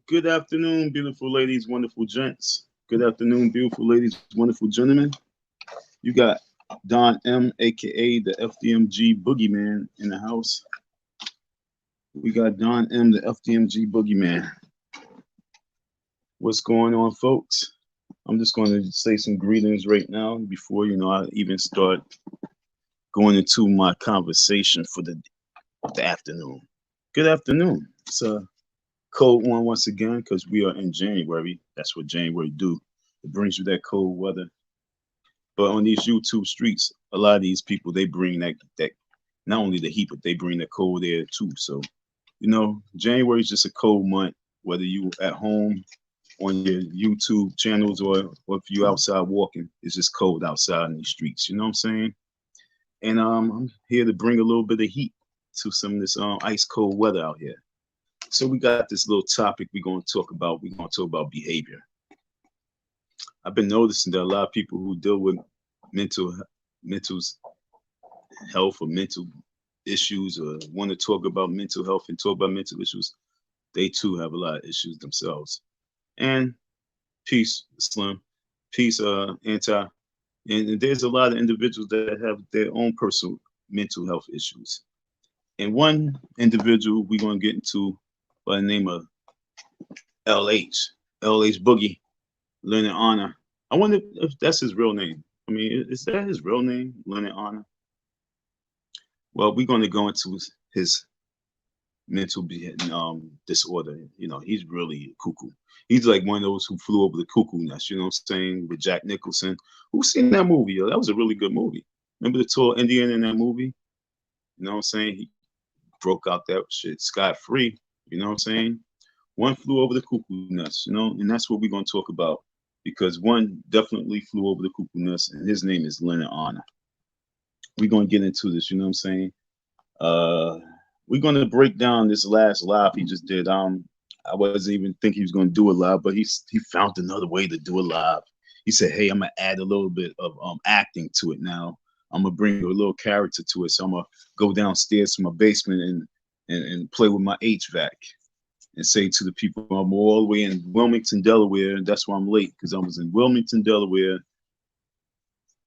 Good afternoon, beautiful ladies, wonderful gents. Good afternoon, beautiful ladies, wonderful gentlemen. You got Don M, aka the FDMG Boogeyman, in the house. We got Don M, the FDMG Boogeyman. What's going on, folks? I'm just going to say some greetings right now before I even start going into my conversation for the afternoon. Good afternoon. It's a cold one once again because we are in January. That's what January do. It brings you that cold weather. But on these YouTube streets, a lot of these people they bring that not only the heat, but they bring the cold air too. So, January is just a cold month, whether you at home on your YouTube channels or if you outside walking, it's just cold outside in these streets. You know what I'm saying? And I'm here to bring a little bit of heat to some of this ice cold weather out here. So we got this little topic we're going to talk about. We're going to talk about behavior. I've been noticing that a lot of people who deal with mental health or mental issues or want to talk about mental health and talk about mental issues, they too have a lot of issues themselves. And peace, Slim, peace, anti. And there's a lot of individuals that have their own personal mental health issues. And one individual we're going to get into by the name of LH Boogie, Lennon Honor. I wonder if that's his real name. I mean, is that his real name, Lennon Honor? Well, we're going to go into his mental disorder. He's really cuckoo. He's like one of those who flew over the cuckoo nest, you know what I'm saying, with Jack Nicholson. Who's seen that movie? Yo? That was a really good movie. Remember the tall Indian in that movie? You know what I'm saying? He broke out that shit scot-free. You know what I'm saying? One flew over the cuckoo nest, and that's what we're going to talk about because one definitely flew over the cuckoo nest, and his name is Lennon Honor. We're going to get into this, you know what I'm saying? We're going to break down this last live he just did. I wasn't even thinking he was going to do a live, but he found another way to do a live. He said, "Hey, I'm gonna add a little bit of acting to it now. I'm gonna bring a little character to it. So I'm gonna go downstairs to my basement and play with my HVAC and say to the people, I'm all the way in Wilmington, Delaware, and that's why I'm late because I was in Wilmington, Delaware,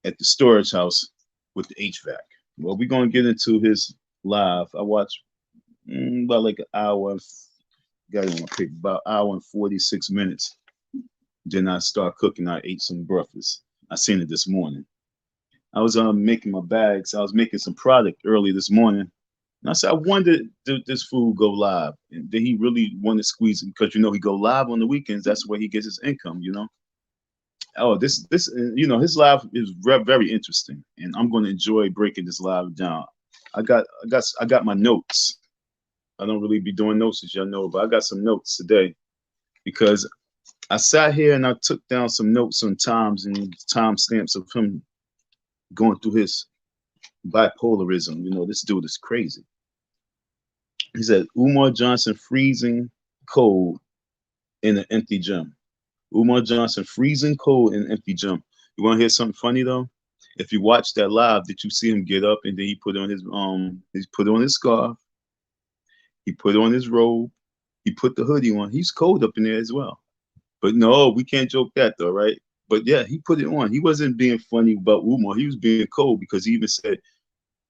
at the storage house with the HVAC." Well, we're gonna get into his live. I watched about like an hour. Got it on my pick about an hour and 46 minutes. Then I start cooking. I ate some breakfast. I seen it this morning. I was making my bags. I was making some product early this morning. And I said, I wonder did this food go live? And did he really want to squeeze it? Because he go live on the weekends. That's where he gets his income, Oh, this his live is very interesting. And I'm gonna enjoy breaking this live down. I got my notes. I don't really be doing notes as y'all know, but I got some notes today because I sat here and I took down some notes on times and timestamps of him going through his bipolarism. This dude is crazy. He said, Umar Johnson freezing cold in an empty gym. Umar Johnson freezing cold in an empty gym. You want to hear something funny though? If you watch that live, did you see him get up and then he put on his scarf, he put on his robe, he put the hoodie on. He's cold up in there as well. But no, we can't joke that though, right? But yeah, he put it on. He wasn't being funny about Umar. He was being cold because he even said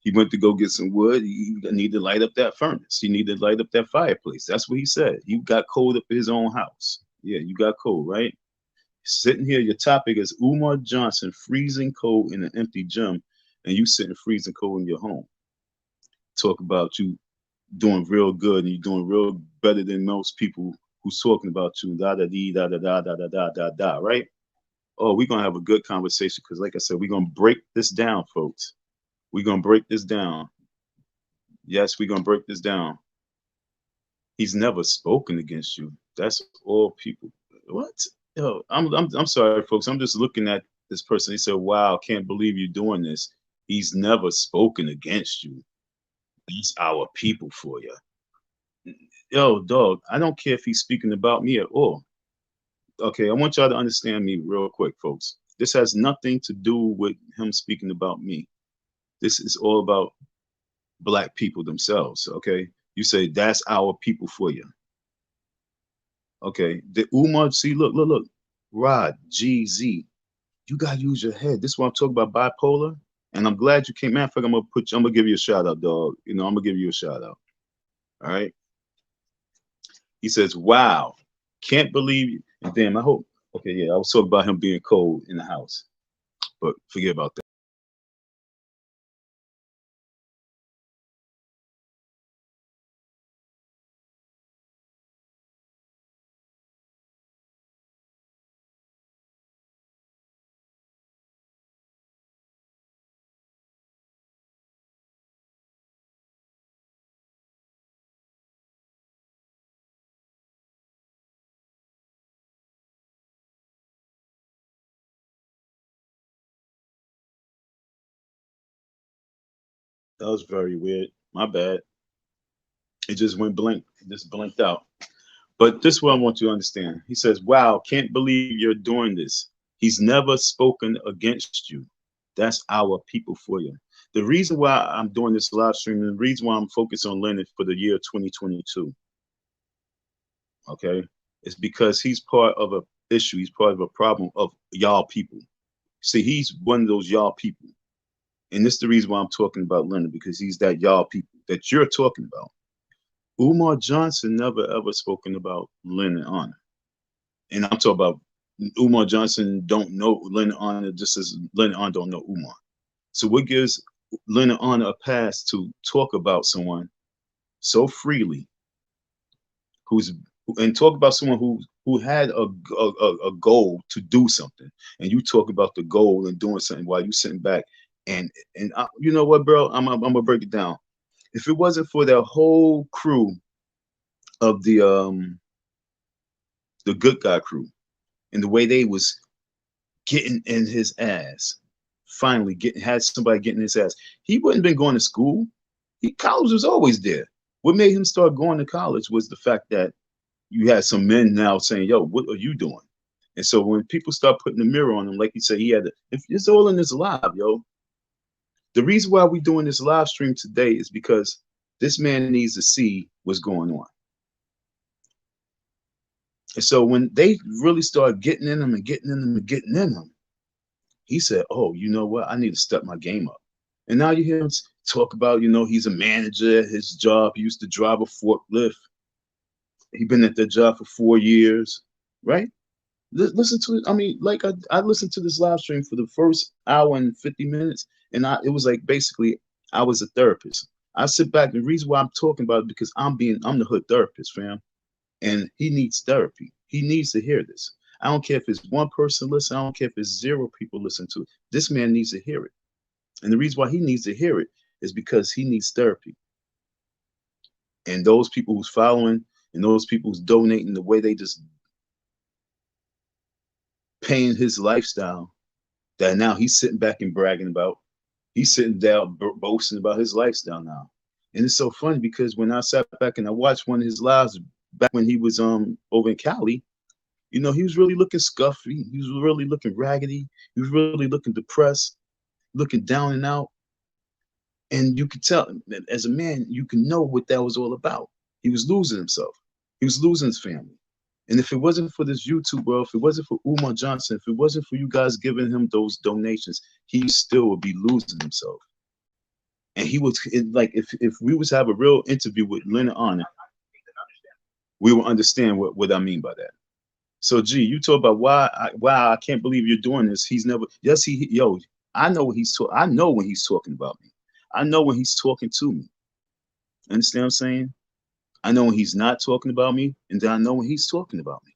he went to go get some wood. He needed to light up that furnace. He needed to light up that fireplace. That's what he said. He got cold up in his own house. Yeah, you got cold, right? Sitting here, your topic is Umar Johnson freezing cold in an empty gym, and you sitting freezing cold in your home. Talk about you doing real good and you're doing real better than most people who's talking about you, da da dee da da da da da da da da, right? Oh, we're gonna have a good conversation because, like I said, we're gonna break this down, folks. We're gonna break this down. Yes, we're gonna break this down. He's never spoken against you. That's all people. What? Yo, I'm sorry, folks. I'm just looking at this person. He said, "Wow, can't believe you're doing this." He's never spoken against you. That's our people for you. Yo, dog, I don't care if he's speaking about me at all. Okay, I want y'all to understand me real quick, folks. This has nothing to do with him speaking about me. This is all about black people themselves, okay? You say, that's our people for you. Okay, the Umar, see, look, Rod, GZ, you gotta use your head. This is what I'm talking about, bipolar. And I'm glad you came. Matter of fact, I'm gonna give you a shout out, dog. You know, I'm gonna give you a shout out. All right. He says, "Wow, can't believe you." And damn, I hope. Okay, yeah, I was talking about him being cold in the house, but forget about that. That was very weird. My bad. It just went blank. It just blinked out. But this is what I want you to understand. He says, "Wow, can't believe you're doing this. He's never spoken against you. That's our people for you." The reason why I'm doing this live stream, and the reason why I'm focused on Lennon for the year 2022, okay, is because he's part of a issue. He's part of a problem of y'all people. See, he's one of those y'all people. And this is the reason why I'm talking about Lennon, because he's that y'all people that you're talking about. Umar Johnson never ever spoken about Lennon Honor. And I'm talking about Umar Johnson don't know Lennon Honor just as Lennon Honor don't know Umar. So what gives Lennon Honor a pass to talk about someone so freely, who's and talk about someone who had a goal to do something, and you talk about the goal and doing something while you sitting back and you know what, bro? I'm gonna break it down. If it wasn't for that whole crew of the good guy crew and the way they was getting in his ass, finally getting had somebody getting his ass, he wouldn't been going to school. College was always there. What made him start going to college was the fact that you had some men now saying, "Yo, what are you doing?" And so when people start putting the mirror on him, like you said, he had to, it's all in his live, yo. The reason why we're doing this live stream today is because this man needs to see what's going on. And so when they really start getting in him and getting in him and getting in him, he said, "Oh, you know what? I need to step my game up." And now you hear him talk about, he's a manager at his job. He used to drive a forklift. He been at that job for 4 years, right? Listen to it. I mean, like I listened to this live stream for the first hour and 50 minutes, and it was like basically I was a therapist. I sit back, and the reason why I'm talking about it because I'm the hood therapist, fam, and he needs therapy. He needs to hear this. I don't care if it's one person listen. I don't care if it's zero people listen to it. This man needs to hear it, and the reason why he needs to hear it is because he needs therapy. And those people who's following and those people who's donating the way they just paying his lifestyle that now he's sitting back and bragging about. He's sitting down boasting about his lifestyle now. And it's so funny because when I sat back and I watched one of his lives back when he was over in Cali, he was really looking scuffy. He was really looking raggedy. He was really looking depressed, looking down and out. And you could tell that as a man, you can know what that was all about. He was losing himself. He was losing his family. And if it wasn't for this YouTube world, if it wasn't for Umar Johnson, if it wasn't for you guys giving him those donations, he still would be losing himself. And he was like, if we was to have a real interview with Lennon Honor, we will understand what I mean by that. So, G, you talk about why I can't believe you're doing this. He's never, yes, yo, I know what he's talking. I know when he's talking about me. I know when he's talking to me. Understand what I'm saying? I know when he's not talking about me, and then I know when he's talking about me.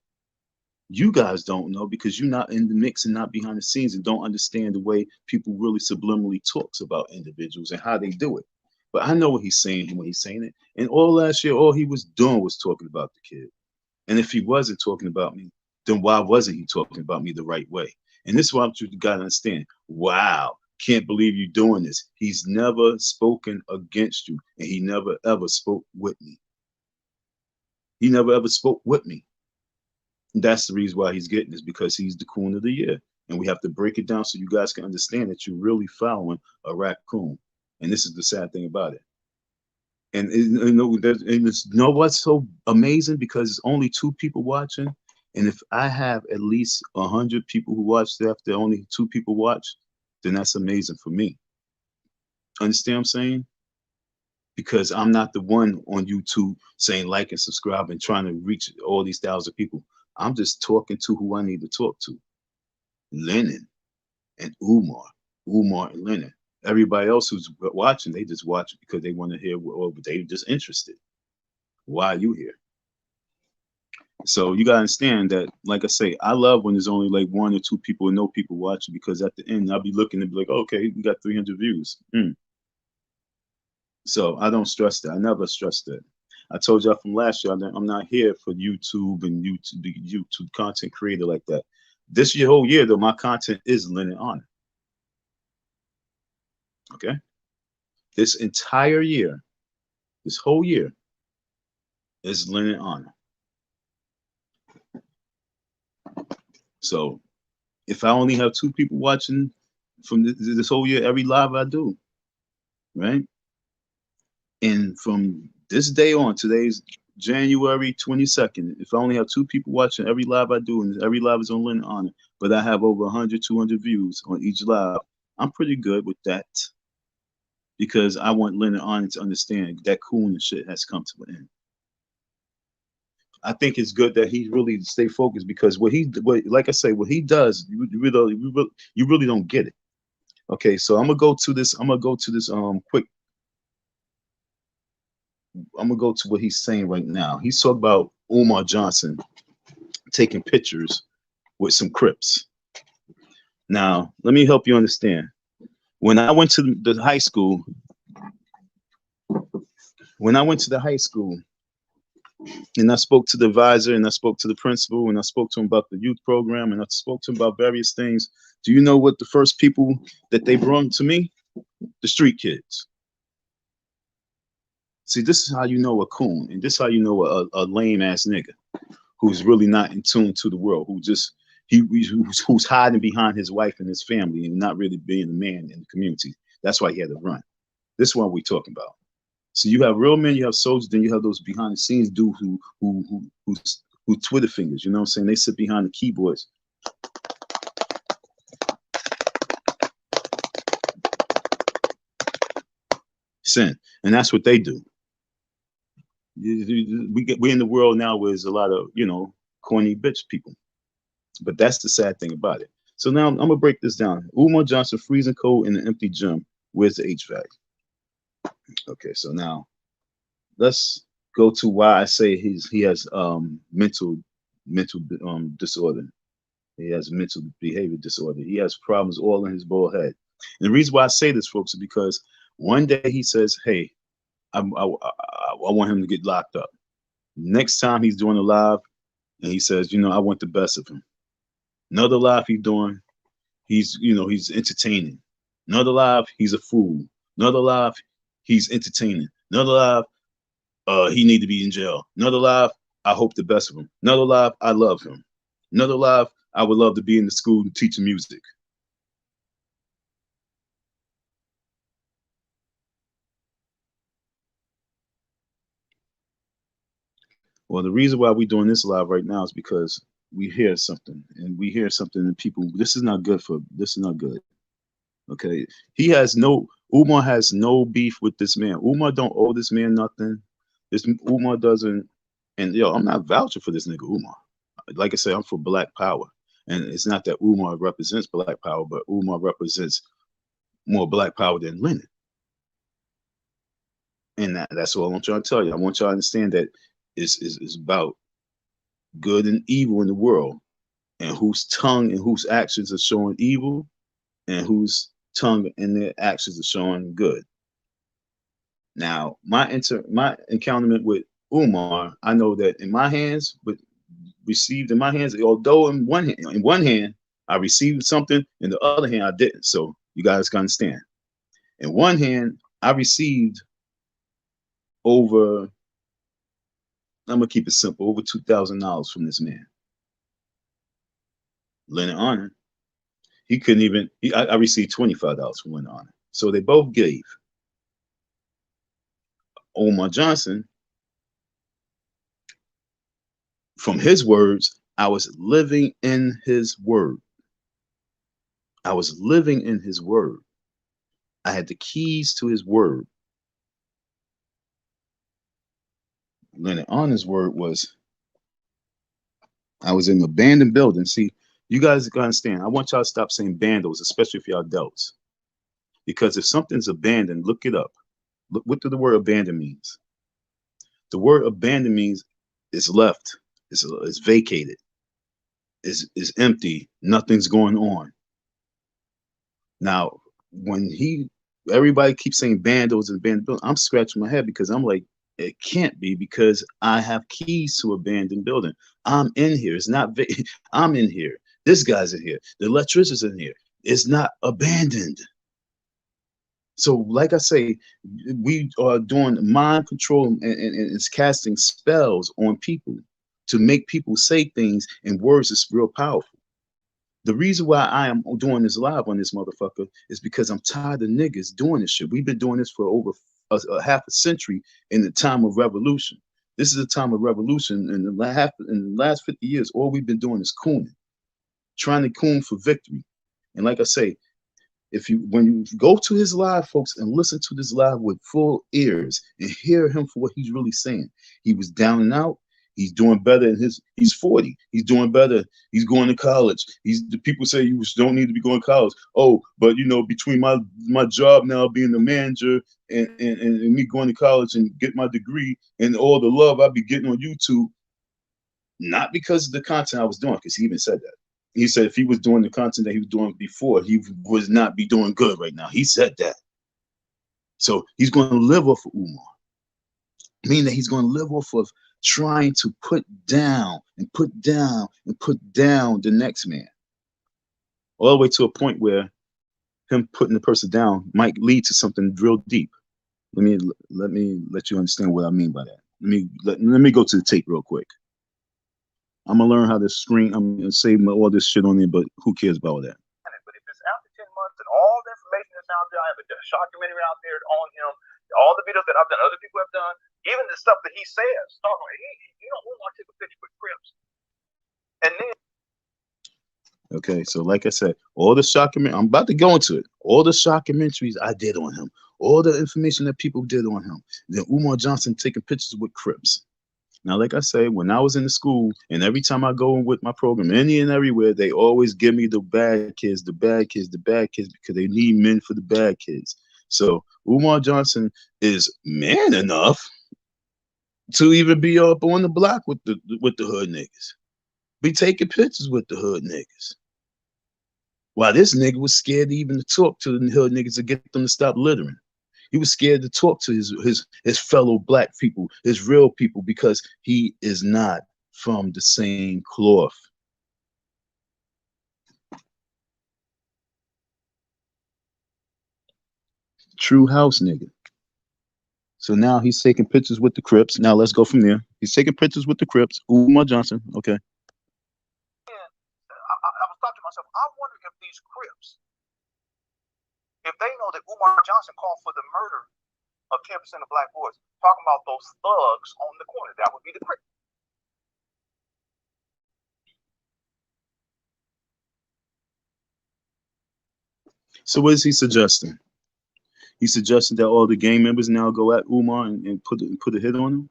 You guys don't know because you're not in the mix and not behind the scenes and don't understand the way people really subliminally talks about individuals and how they do it. But I know what he's saying when he's saying it. And all last year, all he was doing was talking about the kid. And if he wasn't talking about me, then why wasn't he talking about me the right way? And this is what you got to understand. Wow, can't believe you're doing this. He's never spoken against you, and he never ever spoke with me. He never ever spoke with me. That's the reason why he's getting this, because he's the coon of the year. And we have to break it down so you guys can understand that you're really following a raccoon. And this is the sad thing about it. And it's know what's so amazing, because it's only 2 people watching, and if I have at least 100 people who watch after only 2 people watch, then that's amazing for me. Understand what I'm saying? Because I'm not the one on YouTube saying like and subscribe and trying to reach all these 1,000 people. I'm just talking to who I need to talk to. Lennon and Umar and Lennon. Everybody else who's watching, they just watch because they want to hear, or they just interested. Why are you here? So you gotta understand that, like I say, I love when there's only like 1 or 2 people and no people watching, because at the end I'll be looking and be like, okay, we got 300 views. So I don't stress that. I never stress that. I told y'all from last year, I'm not here for YouTube and YouTube content creator like that. This year, whole year though, my content is Lennon Honor. Okay, this entire year, this whole year is Lennon Honor. So if I only have 2 people watching from this whole year, every live I do, right? And from this day on, today's January 22nd, if I only have 2 people watching every live I do, and every live is on Lennon Honor, but I have over 100, 200 views on each live, I'm pretty good with that, because I want Lennon Honor to understand that cool and shit has come to an end. I think it's good that he really stay focused, because like I say, what he does, you really don't get it. Okay, so I'm gonna go to this quick. I'm gonna go to what he's saying right now. He's talking about Umar Johnson taking pictures with some Crips. Now, let me help you understand. When I went to the high school, and I spoke to the advisor, and I spoke to the principal, and I spoke to him about the youth program, and I spoke to him about various things. Do you know what the first people that they brought to me? The street kids. See, this is how you know a coon, and this is how you know a lame ass nigga who's really not in tune to the world, who's hiding behind his wife and his family and not really being a man in the community. That's why he had to run. This is what we're talking about. So you have real men, you have soldiers, then you have those behind the scenes dudes who Twitter fingers. You know what I'm saying? They sit behind the keyboards. Sin, and that's what they do. We're in the world now where there's a lot of corny bitch people, but that's the sad thing about it. So now I'm gonna break this down. Umar Johnson freezing cold in an empty gym. Where's the HVAC? Okay, so now let's go to why I say he has mental disorder. He has mental behavior disorder. He has problems all in his bald head. And the reason why I say this, folks, is because one day he says, "Hey, I want him to get locked up." Next time he's doing a live, and he says, "I want the best of him." Another live he's doing, he's entertaining. Another live, he's a fool. Another live, he's entertaining. Another live, he need to be in jail. Another live, I hope the best of him. Another live, I love him. Another live, I would love to be in the school teaching music. Well, the reason why we're doing this live right now is because we hear something, and people. This is not good. Okay, Umar has no beef with this man. Umar don't owe this man nothing. This Umar doesn't, and I'm not vouching for this nigga Umar. Like I said, I'm for Black Power, and it's not that Umar represents Black Power, but Umar represents more Black Power than Lennon. And that's what I want y'all to tell you. I want y'all to understand that it's about good and evil in the world, and whose tongue and whose actions are showing evil, and whose tongue and their actions are showing good. Now, my encounterment with Umar, I know that in my hands, although in one hand I received something, in the other hand I didn't. So you guys can understand. In one hand, I received over, I'm gonna keep it simple, over $2,000 from this man, Lennon Honor. He couldn't even. I received $25 from Lennon Honor. So they both gave. Umar Johnson, from his words, I was living in his word. I was living in his word. I had the keys to his word. Lennon Honor's word was, I was in an abandoned building. See, you guys gotta understand. I want y'all to stop saying bandos, especially if y'all adults. Because if something's abandoned, look it up. Look, what do the word abandon means? The word abandon means it's left, it's vacated, is empty, nothing's going on. Now, when everybody keeps saying bandos and abandoned building, I'm scratching my head because I'm like, it can't be because I have keys to abandoned building. I'm in here. It's not. I'm in here. This guy's in here. The electrician's in here. It's not abandoned. So, like I say, we are doing mind control and it's casting spells on people to make people say things in words that's real powerful. The reason why I am doing this live on this motherfucker is because I'm tired of niggas doing this shit. We've been doing this for over a half a century in the time of revolution. This is a time of revolution. In the last 50 years, all we've been doing is cooning, trying to coon for victory. And like I say, when you go to his live, folks, and listen to this live with full ears and hear him for what he's really saying. He was down and out. He's doing better in he's 40. He's doing better. He's going to college. The people say you don't need to be going to college. Oh, but between my job now being a manager and me going to college and get my degree and all the love I be getting on YouTube, not because of the content I was doing, because he even said that. He said if he was doing the content that he was doing before, he would not be doing good right now. He said that. So he's going to live off of Umar, meaning that he's going to live off of trying to put down and put down and put down the next man, all the way to a point where him putting the person down might lead to something real deep. Let me let you understand what I mean by that. Let me go to the tape real quick. I'm gonna learn how to screen. I'm gonna save all this shit on there, but who cares about that? But if it's after 10 months and all the information that's out there, I have a documentary out there on him, all the videos that I've done, other people have done, even the stuff that he says, Umar took a picture with Crips. And then okay, so like I said, all the I'm about to go into it. All the documentaries I did on him, all the information that people did on him. Then Umar Johnson taking pictures with Crips. Now, like I say, when I was in the school, and every time I go with my program, any and everywhere, they always give me the bad kids, the bad kids, the bad kids, because they need men for the bad kids. So Umar Johnson is man enough to even be up on the block with the hood niggas, be taking pictures with the hood niggas. While this nigga was scared to even talk to the hood niggas to get them to stop littering. He was scared to talk to his fellow black people, his real people, because he is not from the same cloth. True house nigga. So now he's taking pictures with the Crips. Now let's go from there. He's taking pictures with the Crips. Umar Johnson. Okay. I was thought to myself, I wonder if these Crips, if they know that Umar Johnson called for the murder of 10% of black boys, talking about those thugs on the corner, that would be the Crips. So what is he suggesting? He suggested that all the gang members now go at Umar and put a hit on him.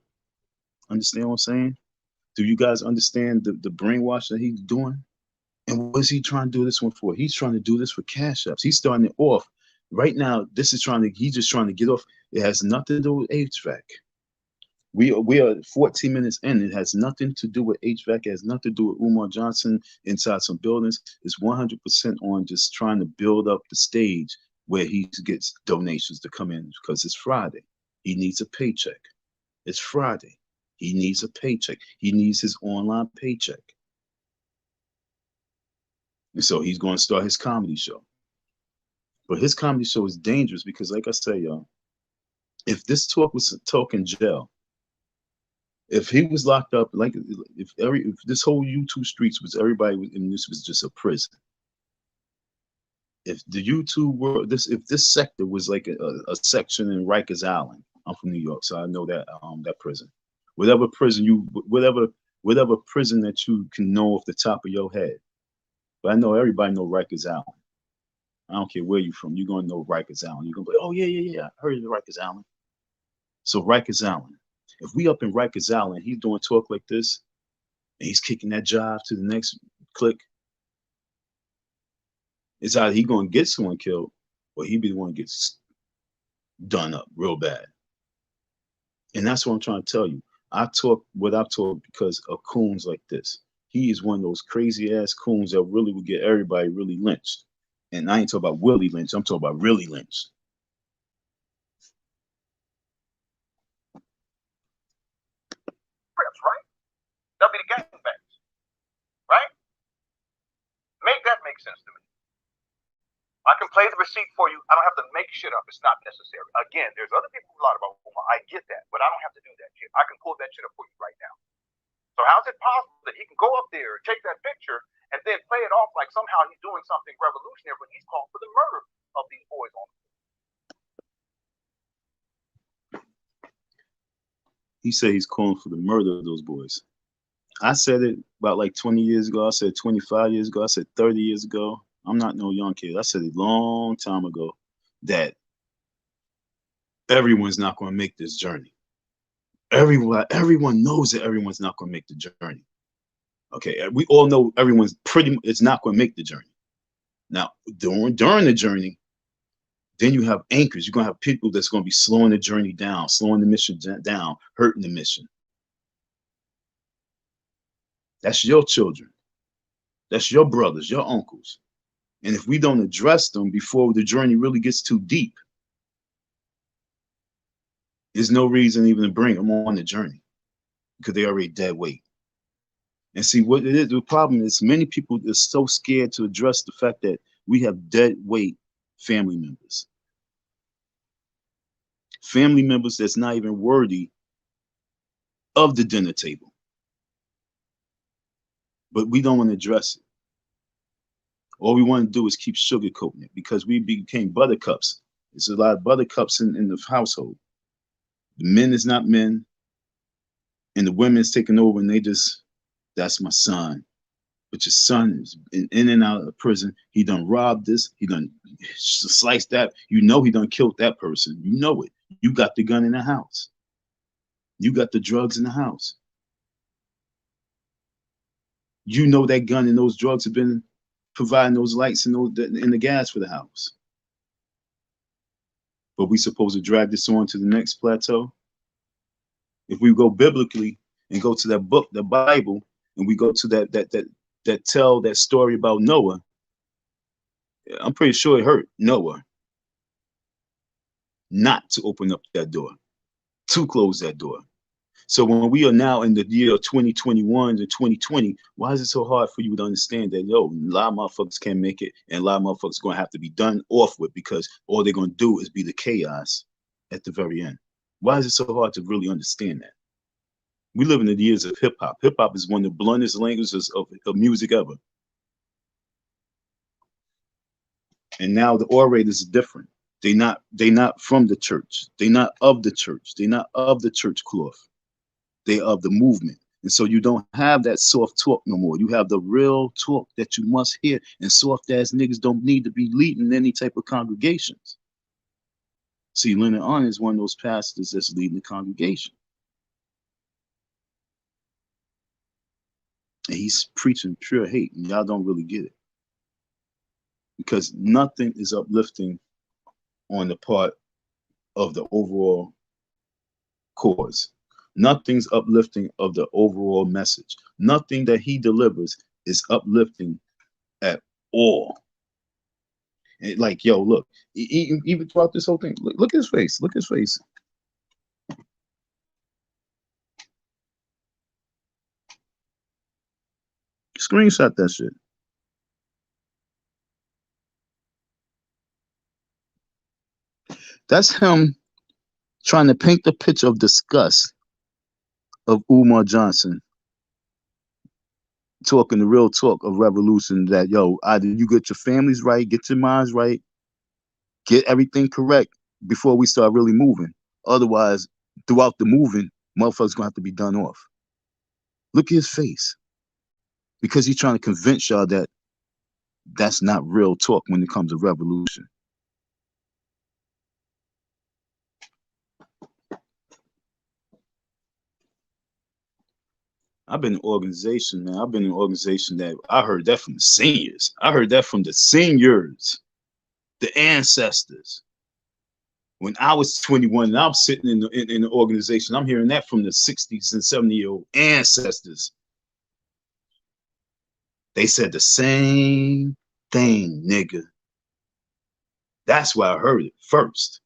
Understand what I'm saying? Do you guys understand the brainwash that he's doing? And what is he trying to do this one for? He's trying to do this for cash ups. He's starting it off right now. He's just trying to get off. It has nothing to do with HVAC. We are 14 minutes in. It has nothing to do with HVAC. It has nothing to do with Umar Johnson inside some buildings. It's 100% on just trying to build up the stage where he gets donations to come in because it's Friday. He needs a paycheck. It's Friday. He needs a paycheck. He needs his online paycheck. And so he's going to start his comedy show. But his comedy show is dangerous because, like I say, y'all, if this talk was talk in jail, if he was locked up, like if this whole YouTube streets was everybody and this was just a prison, if the YouTube world, if this sector was like a section in Rikers Island, I'm from New York, so I know that prison. Whatever prison whatever prison that you can know off the top of your head. But I know everybody know Rikers Island. I don't care where you're from, you're gonna know Rikers Island. You're gonna be, oh yeah, I heard of the Rikers Island. So Rikers Island. If we up in Rikers Island, he's doing talk like this, and he's kicking that job to the next click, it's either he gonna get someone killed, or he be the one that gets done up real bad. And that's what I'm trying to tell you. I talk what I've talked because of coons like this. He is one of those crazy ass coons that really would get everybody really lynched. And I ain't talking about Willie Lynch, I'm talking about really lynched. Crips, right? They'll be the gangbangs, right? Make that make sense to me. I can play the receipt for you. I don't have to make shit up. It's not necessary. Again, there's other people who lie about Umar. I get that, but I don't have to do that shit. I can pull that shit up for you right now. So how's it possible that he can go up there, take that picture, and then play it off like somehow he's doing something revolutionary when he's called for the murder of these boys on? He said he's calling for the murder of those boys. I said it about like 20 years ago. I said 25 years ago. I said 30 years ago. I'm not no young kid. I said a long time ago that everyone's not going to make this journey. Everyone knows that everyone's not going to make the journey. Okay, we all know everyone's it's not going to make the journey. Now, during the journey, then you have anchors. You're going to have people that's going to be slowing the journey down, slowing the mission down, hurting the mission. That's your children. That's your brothers, your uncles. And if we don't address them before the journey really gets too deep, there's no reason even to bring them on the journey because they're already dead weight. And see what it is, the problem is many people are so scared to address the fact that we have dead weight family members. Family members that's not even worthy of the dinner table. But we don't want to address it. All we want to do is keep sugarcoating it because we became buttercups. There's a lot of buttercups in the household. The men is not men, and the women's taking over, and they just, that's my son. But your son is in and out of prison. He done robbed this. He done sliced that. You know he done killed that person. You know it. You got the gun in the house. You got the drugs in the house. You know that gun and those drugs have been providing those lights and the gas for the house. But we supposed to drag this on to the next plateau. If we go biblically and go to that book, the Bible, and we go to that tell that story about Noah, I'm pretty sure it hurt Noah not to open up that door, to close that door. So when we are now in the year 2021 to 2020, why is it so hard for you to understand that, yo, a lot of motherfuckers can't make it, and a lot of motherfuckers going to have to be done off with because all they're going to do is be the chaos at the very end? Why is it so hard to really understand that? We live in the years of hip hop. Hip hop is one of the bluntest languages of music ever. And now the orators are different. They not from the church. They're not of the church. They're not of the church cloth. They of the movement. And so you don't have that soft talk no more. You have the real talk that you must hear. And soft ass niggas don't need to be leading any type of congregations. See, Lennon Honor is one of those pastors that's leading the congregation. And he's preaching pure hate, and y'all don't really get it. Because nothing is uplifting on the part of the overall cause. Nothing's uplifting of the overall message. Nothing that he delivers is uplifting at all. And like, yo, look, even throughout this whole thing, look at his face. Look at his face. Screenshot that shit. That's him trying to paint the picture of disgust of Umar Johnson talking the real talk of revolution, that yo, either you get your families right, get your minds right, get everything correct before we start really moving. Otherwise, throughout the moving, motherfuckers gonna have to be done off. Look at his face. Because he's trying to convince y'all that that's not real talk when it comes to revolution. I've been in an organization, man. I've been in an organization that I heard that from the seniors. I heard that from the seniors, the ancestors. When I was 21 and I was sitting in the organization, I'm hearing that from the 60s and 70-year-old ancestors. They said the same thing, nigga. That's why I heard it first.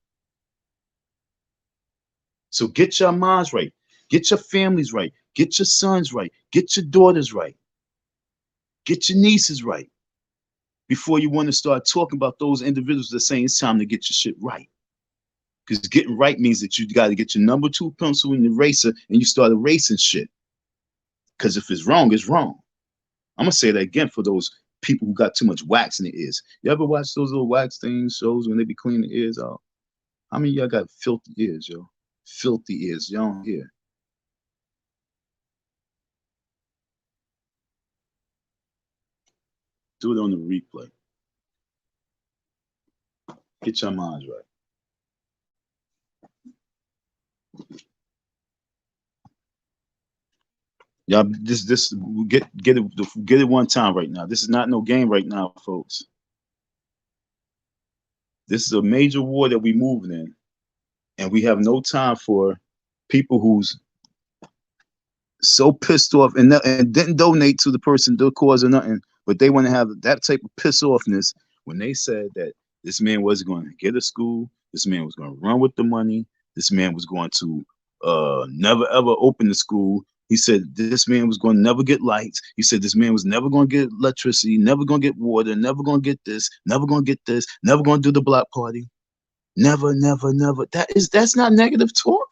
So get your minds right. Get your families right. Get your sons right. Get your daughters right. Get your nieces right. Before you want to start talking about those individuals that are saying it's time to get your shit right. Because getting right means that you got to get your number 2 pencil and eraser and you start erasing shit. Because if it's wrong, it's wrong. I'm going to say that again for those people who got too much wax in their ears. You ever watch those little wax things, shows when they be cleaning their ears out? How many of y'all got filthy ears, yo? Filthy ears, y'all don't hear. Do it on the replay. Get your minds right. Y'all, this get it one time right now. This is not no game right now, folks. This is a major war that we moving in, and we have no time for people who's so pissed off and didn't donate to the person, the cause or nothing, but they want to have that type of piss offness when they said that this man wasn't going to get a school, this man was going to run with the money, this man was going to never ever open the school. He said this man was going to never get lights. He said this man was never going to get electricity, never going to get water, never going to get this, never going to get this, never going to do the block party. Never, never, never. That's not negative talk.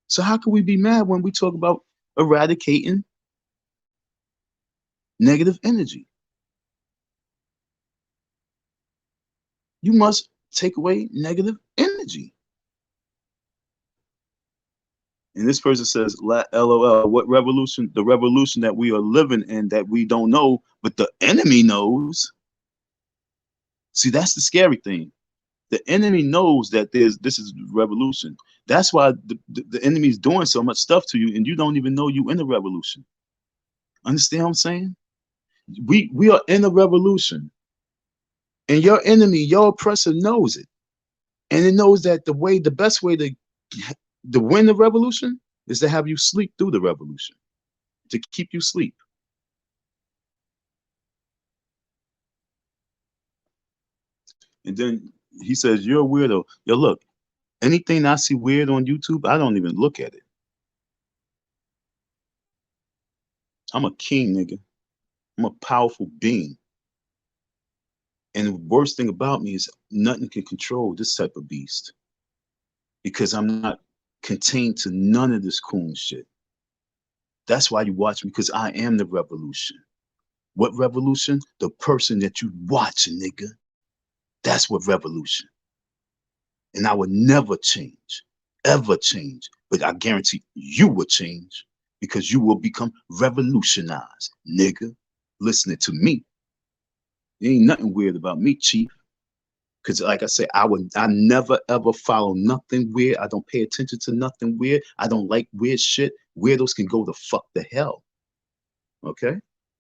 So how can we be mad when we talk about eradicating negative energy? You must take away negative energy. And this person says, LOL, what revolution? The revolution that we are living in that we don't know, but the enemy knows. See, that's the scary thing. The enemy knows that this is revolution. That's why the enemy is doing so much stuff to you, and you don't even know you in a revolution. Understand what I'm saying? We are in a revolution, and your enemy, your oppressor, knows it, and it knows that the best way to win the revolution is to have you sleep through the revolution, to keep you asleep. And then he says, you're a weirdo. Yo, look, anything I see weird on YouTube, I don't even look at it. I'm a king, nigga. I'm a powerful being. And the worst thing about me is nothing can control this type of beast. Because I'm not contained to none of this coon shit. That's why you watch me, because I am the revolution. What revolution? The person that you watching, nigga. That's what revolution. And I will never change, ever change. But I guarantee you will change because you will become revolutionized, nigga. Listening to me. There ain't nothing weird about me, chief. Because like I say, I never ever follow nothing weird. I don't pay attention to nothing weird. I don't like weird shit. Weirdos can go the fuck to hell. Okay?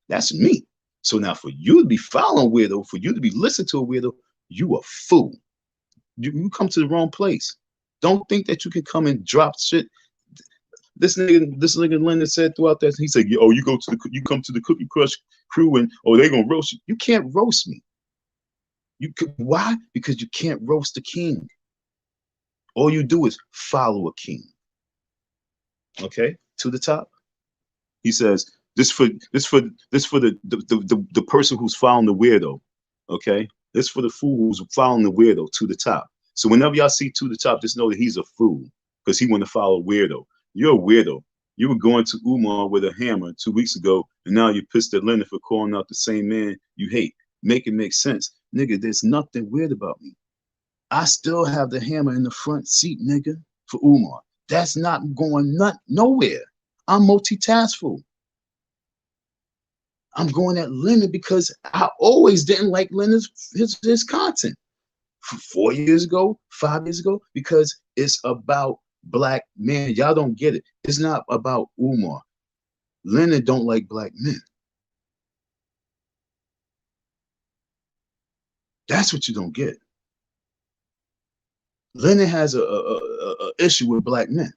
That's me. So now for you to be following weirdo, for you to be listening to a weirdo, you a fool. You come to the wrong place. Don't think that you can come and drop shit. This nigga Lennon said throughout that, he said, "Oh, you come to the Cookie Crush crew and they gonna roast you." You can't roast me. Why? Because you can't roast the king. All you do is follow a king. Okay, to the top. He says, "This for the person who's following the weirdo." Okay, this for the fool who's following the weirdo to the top. So whenever y'all see to the top, just know that he's a fool because he want to follow weirdo. You're a weirdo. You were going to Umar with a hammer 2 weeks ago, and now you're pissed at Lennon for calling out the same man you hate. Make it make sense. Nigga, there's nothing weird about me. I still have the hammer in the front seat, nigga, for Umar. That's not going nowhere. I'm multitaskful. I'm going at Lennon because I always didn't like Lennon's his content. 4 years ago, 5 years ago, because it's about black men. Y'all don't get it. It's not about Umar. Lennon don't like black men. That's what you don't get. Lennon has a issue with black men.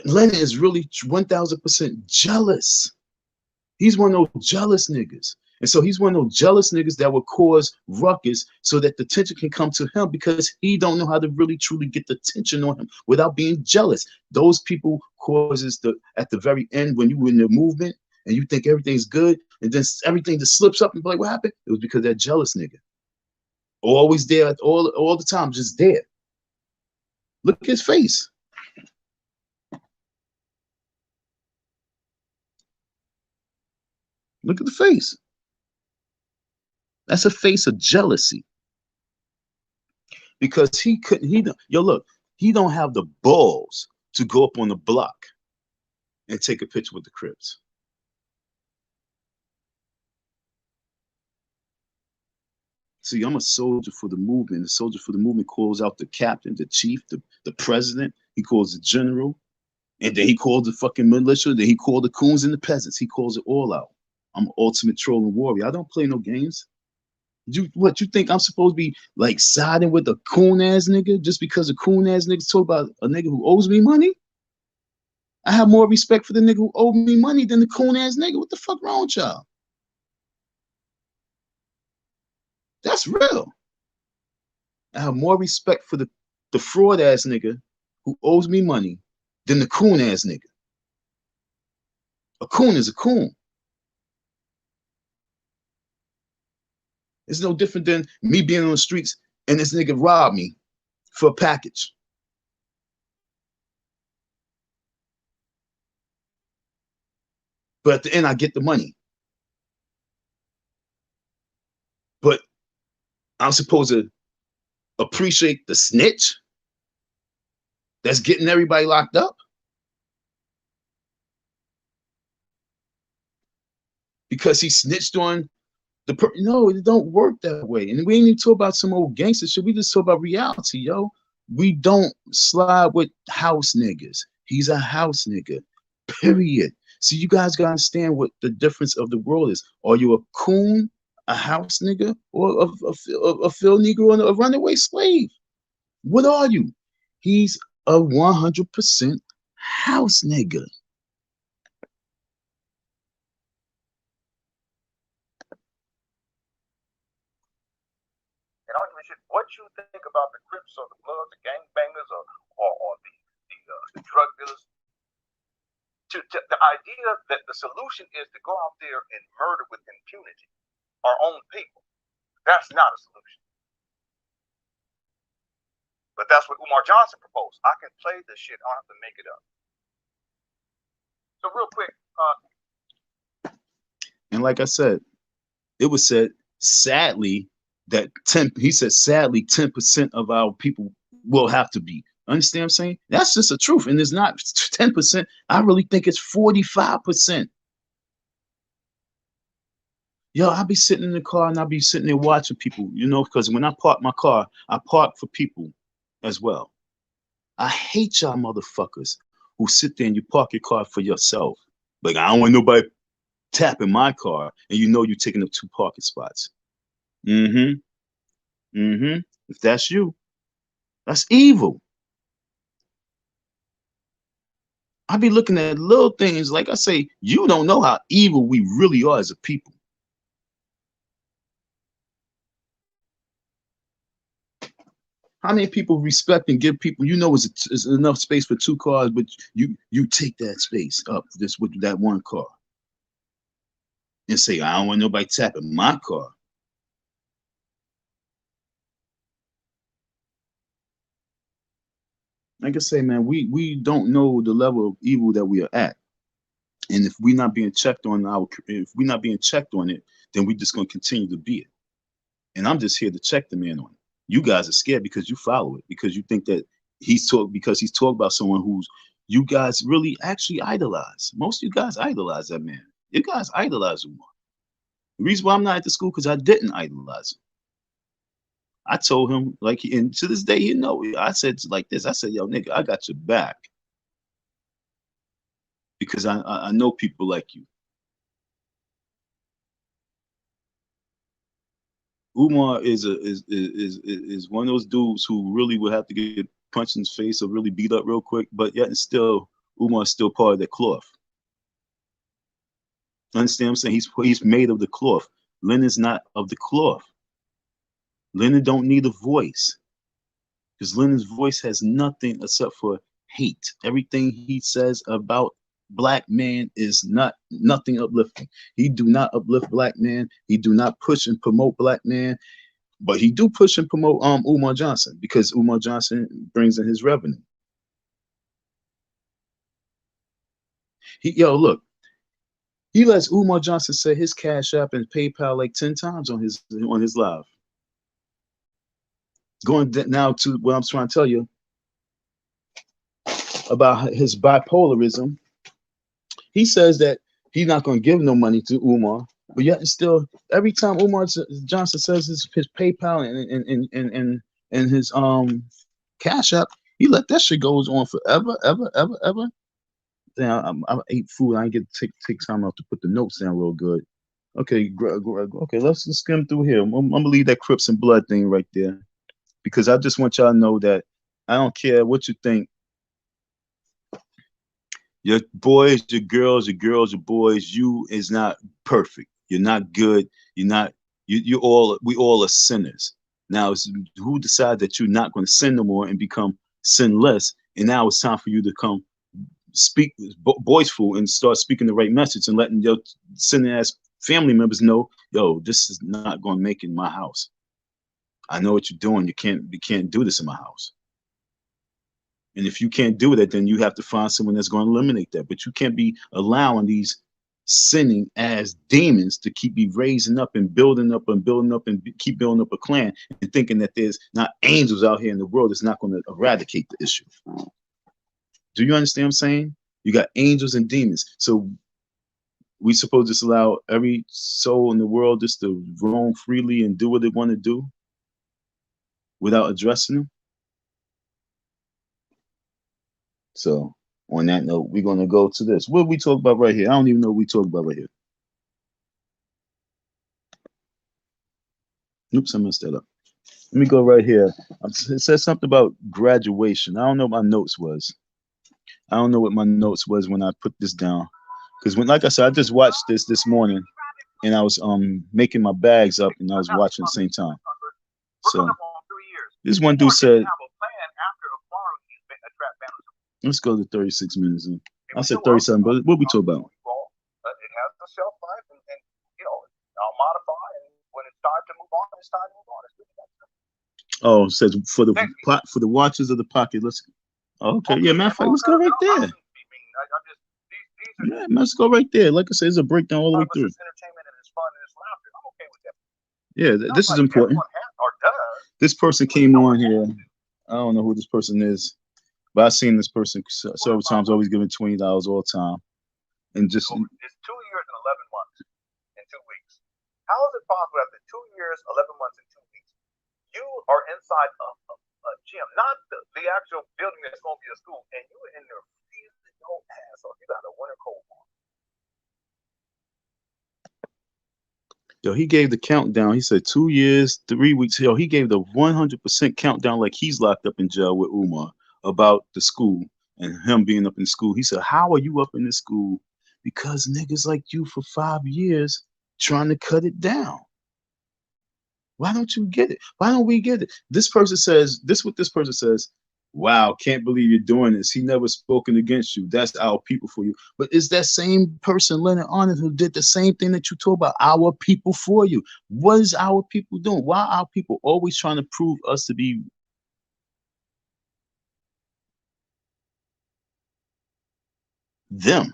Lennon is really 1000% jealous. He's one of those jealous niggas. And so he's one of those jealous niggas that will cause ruckus so that the attention can come to him because he don't know how to really truly get the attention on him without being jealous. Those people causes at the very end when you in the movement and you think everything's good and then everything just slips up and be like, what happened? It was because that jealous nigga. Always there all the time, just there. Look at his face. Look at the face. That's a face of jealousy. Because he don't have the balls to go up on the block and take a picture with the Crips. See, I'm a soldier for the movement. The soldier for the movement calls out the captain, the chief, the president. He calls the general. And then he called the fucking militia. Then he called the coons and the peasants. He calls it all out. I'm an ultimate trolling warrior. I don't play no games. You think I'm supposed to be like siding with a coon ass nigga just because a coon ass nigga talk about a nigga who owes me money? I have more respect for the nigga who owed me money than the coon ass nigga. What the fuck wrong with y'all? That's real. I have more respect for the fraud ass nigga who owes me money than the coon ass nigga. A coon is a coon. It's no different than me being on the streets and this nigga robbed me for a package. But at the end, I get the money. But I'm supposed to appreciate the snitch that's getting everybody locked up? Because he snitched on no, it don't work that way. And we ain't even talk about some old gangster shit. We just talk about reality, yo. We don't slide with house niggas. He's a house nigga, period. So you guys gotta understand what the difference of the world is. Are you a coon, a house nigga, or a field negro and a runaway slave? What are you? He's a 100% house nigga. What you think about the Crips or the Bloods, the gangbangers, or the drug dealers? The idea that the solution is to go out there and murder with impunity our own people, that's not a solution. But that's what Umar Johnson proposed. I can play this shit. I don't have to make it up. So real quick. And like I said, it was said, sadly, that 10% of our people will have to be. Understand what I'm saying? That's just the truth. And it's not 10%. I really think it's 45%. Yo, I'll be sitting in the car and I'll be sitting there watching people, because when I park my car, I park for people as well. I hate y'all motherfuckers who sit there and you park your car for yourself. Like, I don't want nobody tapping my car and you're taking up 2 parking spots. If that's you, that's evil. I be looking at little things, like I say, you don't know how evil we really are as a people. How many people respect and give people, is enough space for 2 cars, but you take that space up with that 1 car and say, I don't want nobody tapping my car. like I say, man, we don't know the level of evil that we are at. And if we're not being checked on if we're not being checked on it, then we're just gonna continue to be it. And I'm just here to check the man on it. You guys are scared because you follow it, because you think that because he's talking about someone who's you guys really actually idolize. Most of you guys idolize that man. You guys idolize Umar. The reason why I'm not at the school because I didn't idolize him. I told him like, and to this day, I said like this. I said, "Yo, nigga, I got your back because I know people like you." Umar is one of those dudes who really would have to get punched in the face or really beat up real quick, but yet and still, Umar's still part of that cloth. Understand what I'm saying? He's made of the cloth. Lennon's not of the cloth. Lennon don't need a voice because Lennon's voice has nothing except for hate. Everything he says about black man is nothing uplifting. He do not uplift black man. He do not push and promote black man. But he do push and promote Umar Johnson because Umar Johnson brings in his revenue. Look, he lets Umar Johnson say his Cash App and PayPal like 10 times on his live. Going now to what I'm trying to tell you about his bipolarism. He says that he's not going to give no money to Umar, but yet and still, every time Umar Johnson says his PayPal and his Cash App, he let that shit goes on forever, ever. Damn, I ate food. I didn't get to take time off to put the notes down real good. Okay, okay, let's just skim through here. I'm gonna leave that Crips and Blood thing right there because I just want y'all to know that I don't care what you think. Your boys, your girls, your boys, you is not perfect. You're not good. You're not. You all. We all are sinners. Now, it's who decide that you're not going to sin no more and become sinless, and now it's time for you to come speak boisterful and start speaking the right message and letting your sinning ass family members know, yo, this is not going to make it in my house. I know what you're doing. You can't do this in my house. And if you can't do that, then you have to find someone that's going to eliminate that. But you can't be allowing these sinning as demons to keep be raising up and building up and building up and keep building up a clan and thinking that there's not angels out here in the world that's not going to eradicate the issue. Do you understand what I'm saying? You got angels and demons. So we supposed to just allow every soul in the world just to roam freely and do what they want to do without addressing them? So on that note, we're going to go to this. What we talk about right here? I don't even know what we talk about right here. Oops, I messed that up. Let me go right here. It says something about graduation. I don't know what my notes was. I don't know what my notes was when I put this down. Because when, like I said, I just watched this morning and I was making my bags up and I was watching at the same time. So this one dude said, let's go to 36 minutes in. I said 37, but what we talk about? It has a shelf life and I'll modify, and when it's time to move on, it's time to move on. Oh, it says for the watchers of the pocket. Let's. Okay, yeah, matter of fact, let's go right there. Yeah, let's go right there. Like I said, it's a breakdown all the way through. Yeah, this is important. This person came on here. I don't know who this person is, but I've seen this person several times, always giving $20 all the time. And just. It's 2 years and 11 months and 2 weeks. How is it possible after 2 years, 11 months, and 2 weeks, you are inside a gym, not the actual building that's going to be a school, and you're in there freezing your ass off. You got a winter coat on. Yo, he gave the countdown. He said 2 years, 3 weeks. Yo, he gave the 100% countdown like he's locked up in jail with Umar about the school and him being up in school. He said, how are you up in this school? Because niggas like you for 5 years trying to cut it down. Why don't you get it? Why don't we get it? This person says, what this person says, wow, can't believe you're doing this. He never spoken against you. That's our people for you. But it's that same person, Lennon Honor, who did the same thing that you talk about, our people for you. What is our people doing? Why are our people always trying to prove us to be them.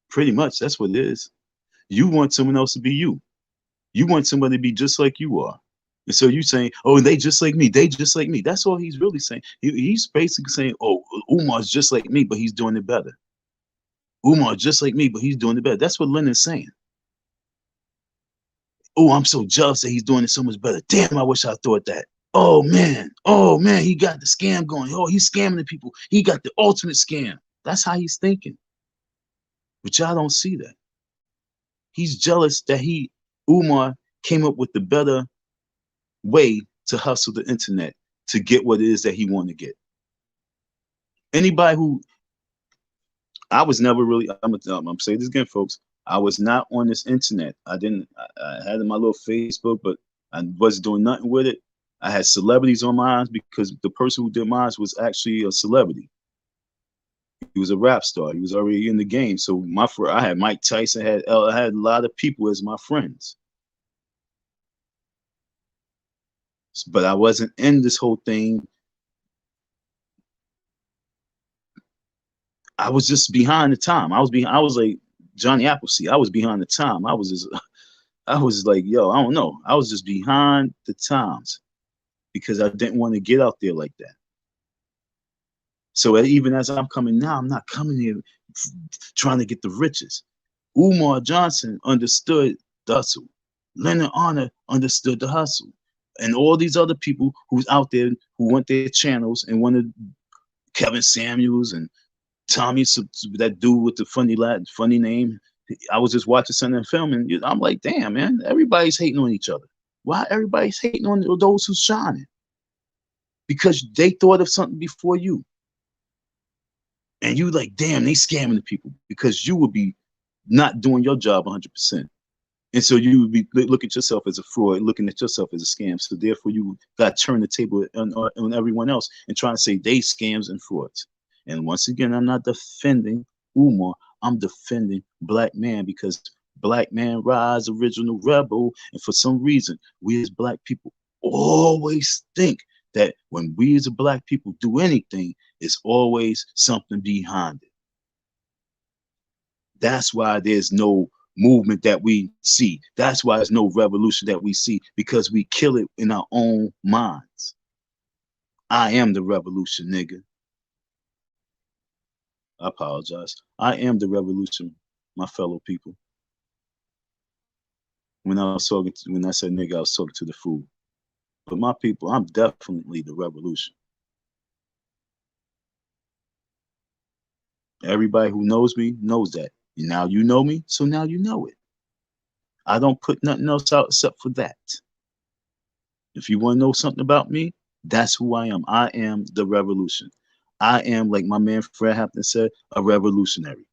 Pretty much, that's what it is. You want someone else to be you. You want somebody to be just like you are. And so you saying, oh, they just like me. They just like me. That's all he's really saying. He's basically saying, oh, Umar's just like me, but he's doing it better. Umar just like me, but he's doing it better. That's what Lennon's saying. Oh, I'm so jealous that he's doing it so much better. Damn, I wish I thought that. Oh man, he got the scam going. Oh, he's scamming the people. He got the ultimate scam. That's how he's thinking. But y'all don't see that. He's jealous that Umar, came up with the better way to hustle the internet to get what it is that he wanted to get. Anybody who, I was never really, I'm saying this again, folks. I was not on this internet. I had my little Facebook, but I wasn't doing nothing with it. I had celebrities on my eyes because the person who did mine was actually a celebrity. He was a rap star. He was already in the game. So I had Mike Tyson, I had a lot of people as my friends. But I wasn't in this whole thing. I was just behind the time. I was like Johnny Appleseed. I was behind the time. I was like, yo, I don't know. I was just behind the times because I didn't want to get out there like that. So even as I'm coming now, I'm not coming here trying to get the riches. Umar Johnson understood the hustle. Lennon Honor understood the hustle. And all these other people who's out there who want their channels and wanted Kevin Samuels and Tommy, that dude with the funny name. I was just watching something in film, and I'm like, damn, man, everybody's hating on each other. Why everybody's hating on those who's shining? Because they thought of something before you. And you like, damn, they scamming the people because you would be not doing your job 100%. And so you would be look at yourself as a fraud, looking at yourself as a scam. So therefore you got to turn the table on everyone else and try to say they scams and frauds. And once again, I'm not defending Umar. I'm defending black man because black man rise, original rebel. And for some reason, we as black people always think that when we as a black people do anything, it's always something behind it. That's why there's no movement that we see. That's why there's no revolution that we see, because we kill it in our own minds. I am the revolution, nigga. I apologize. I am the revolution, my fellow people. When I said nigga, I was talking to the fool. But my people, I'm definitely the revolution. Everybody who knows me knows that. And now you know me, so now you know it. I don't put nothing else out except for that. If you want to know something about me, that's who I am. I am the revolution. I am, like my man Fred Hampton said, a revolutionary.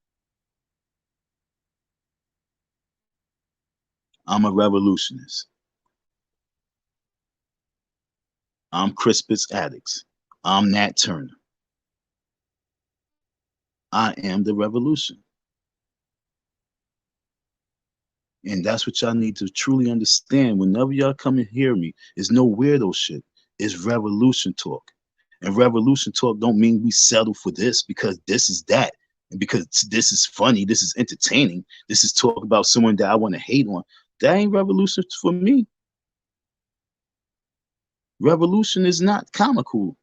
I'm a revolutionist. I'm Crispus Attucks. I'm Nat Turner. I am the revolution. And that's what y'all need to truly understand. Whenever y'all come and hear me, it's no weirdo shit. It's revolution talk. And revolution talk don't mean we settle for this because this is that. And because this is funny, this is entertaining, this is talk about someone that I want to hate on. That ain't revolution for me. Revolution is not comical.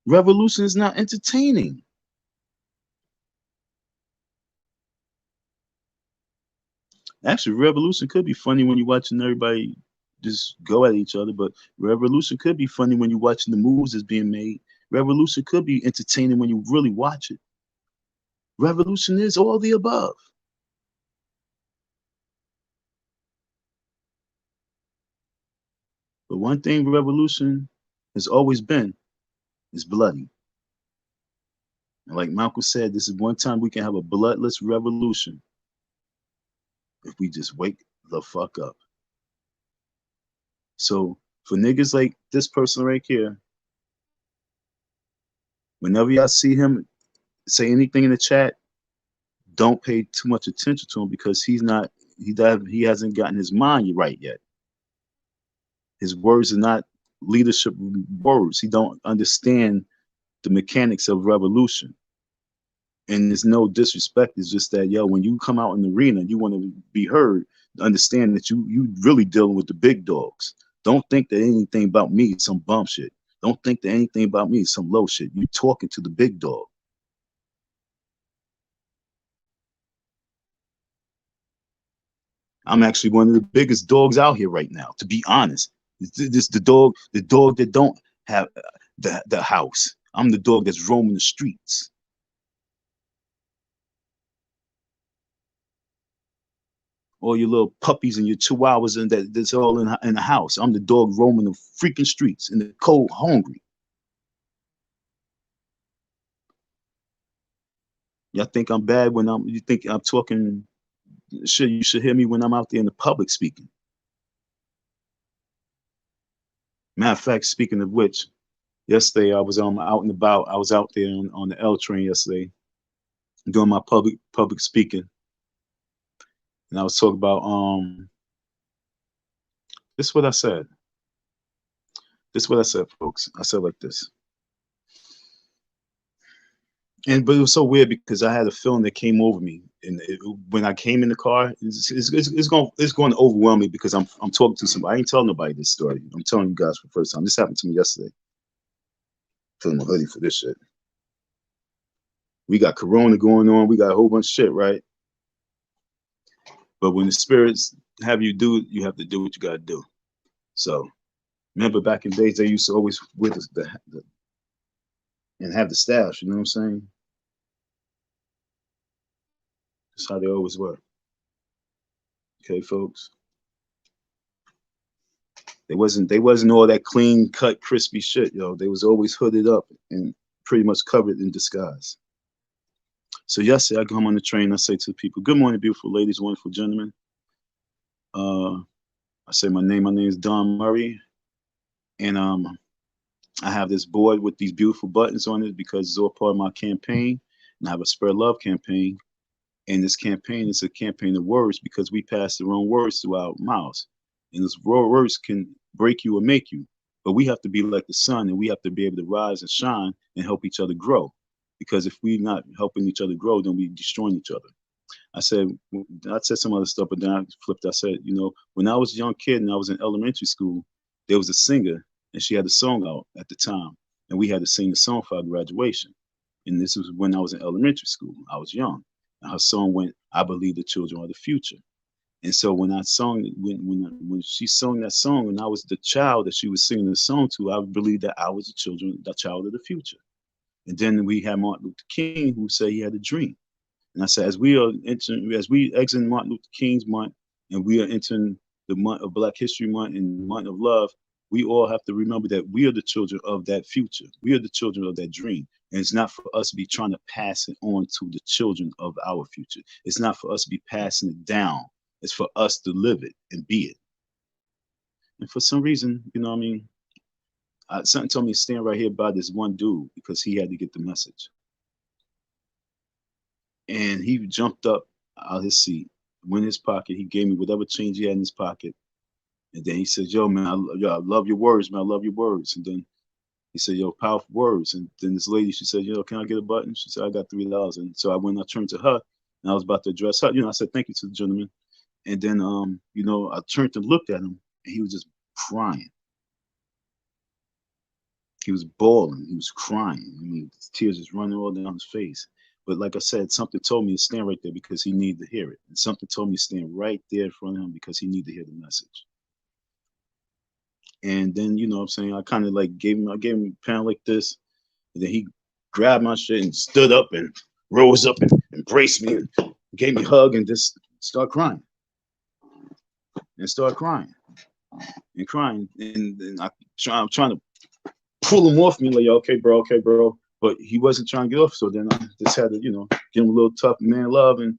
Revolution is not entertaining. Actually, revolution could be funny when you're watching everybody just go at each other, but revolution could be funny when you're watching the moves that's being made. Revolution could be entertaining when you really watch it. Revolution is all the above. But one thing revolution has always been is bloody. And like Malcolm said, this is one time we can have a bloodless revolution if we just wake the fuck up. So for niggas like this person right here, whenever y'all see him say anything in the chat, don't pay too much attention to him because he hasn't gotten his mind right yet. His words are not leadership words. He don't understand the mechanics of revolution. And there's no disrespect. It's just that, yo, when you come out in the arena, you want to be heard, understand that you really dealing with the big dogs. Don't think that anything about me is some bum shit. Don't think that anything about me is some low shit. You talking to the big dog. I'm actually one of the biggest dogs out here right now, to be honest. This the dog that don't have the house. I'm the dog that's roaming the streets. All your little puppies and your chihuahuas and that's all in the house. I'm the dog roaming the freaking streets in the cold, hungry. Y'all think I'm bad when you think I'm talking shit? You should hear me when I'm out there in the public speaking. Matter of fact, speaking of which, yesterday I was out and about. I was out there on the L train yesterday doing my public speaking. And I was talking about this is what I said. This is what I said, folks. I said like this. But it was so weird because I had a feeling that came over me, and when I came in the car, it's going to overwhelm me because I'm talking to somebody. I ain't telling nobody this story. I'm telling you guys for the first time. This happened to me yesterday. Feeling my hoodie for this shit. We got Corona going on. We got a whole bunch of shit, right? But when the spirits have you do it, you have to do what you got to do. So remember back in days, they used to always with us and have the stash. You know what I'm saying? That's how they always were. Okay, folks. They wasn't all that clean cut, crispy shit, yo. They was always hooded up and pretty much covered in disguise. So yesterday I come on the train, I say to the people, good morning, beautiful ladies, wonderful gentlemen. I say my name is Don Murray. And I have this board with these beautiful buttons on it because it's all part of my campaign. And I have a Spread Love campaign. And this campaign is a campaign of words because we pass the wrong words through our mouths. And those raw words can break you or make you. But we have to be like the sun and we have to be able to rise and shine and help each other grow. Because if we're not helping each other grow, then we're destroying each other. I said some other stuff, but then I flipped. I said, you know, when I was a young kid and I was in elementary school, there was a singer and she had a song out at the time. And we had to sing the song for our graduation. And this was when I was in elementary school. I was young. And her song went, I believe the children are the future. And so when I sung, when she sang that song, and I was the child that she was singing the song to, I believed that I was the child of the future. And then we had Martin Luther King, who said he had a dream. And I said, as we exit Martin Luther King's month, and we are entering the month of Black History Month and the month of love, we all have to remember that we are the children of that future. We are the children of that dream. And it's not for us to be trying to pass it on to the children of our future. It's not for us to be passing it down. It's for us to live it and be it. And for some reason, you know what I mean? Something told me to stand right here by this one dude because he had to get the message. And he jumped up out of his seat, went in his pocket. He gave me whatever change he had in his pocket. And then he said, yo, man, I love your words, man. I love your words. And then he said, yo, powerful words. And then this lady, she said, yo, can I get a button? She said, I got $3. And so I turned to her and I was about to address her. You know, I said, thank you to the gentleman. And then, you know, I turned and looked at him and he was just crying. He was bawling. He was crying. I mean, tears just running all down his face. But like I said, something told me to stand right there because he needed to hear it. And something told me to stand right there in front of him because he needed to hear the message. And then, you know what I'm saying, I kind of like gave him a pound like this. And then he grabbed my shit and stood up and rose up and embraced me and gave me a hug and just started crying. And started crying. And crying. And I'm trying to pull him off me like, okay, bro. But he wasn't trying to get off. So then I just had to, you know, give him a little tough man love. And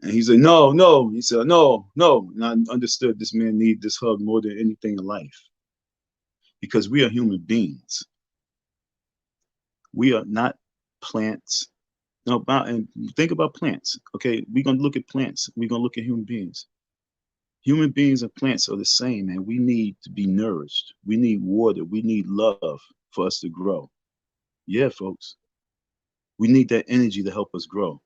he said, no. He said, no. And I understood this man needed this hug more than anything in life. Because we are human beings. We are not plants. No, and think about plants. Okay, we're going to look at plants. We're going to look at human beings. Human beings and plants are the same, man. We need to be nourished. We need water. We need love for us to grow. Yeah, folks. We need that energy to help us grow.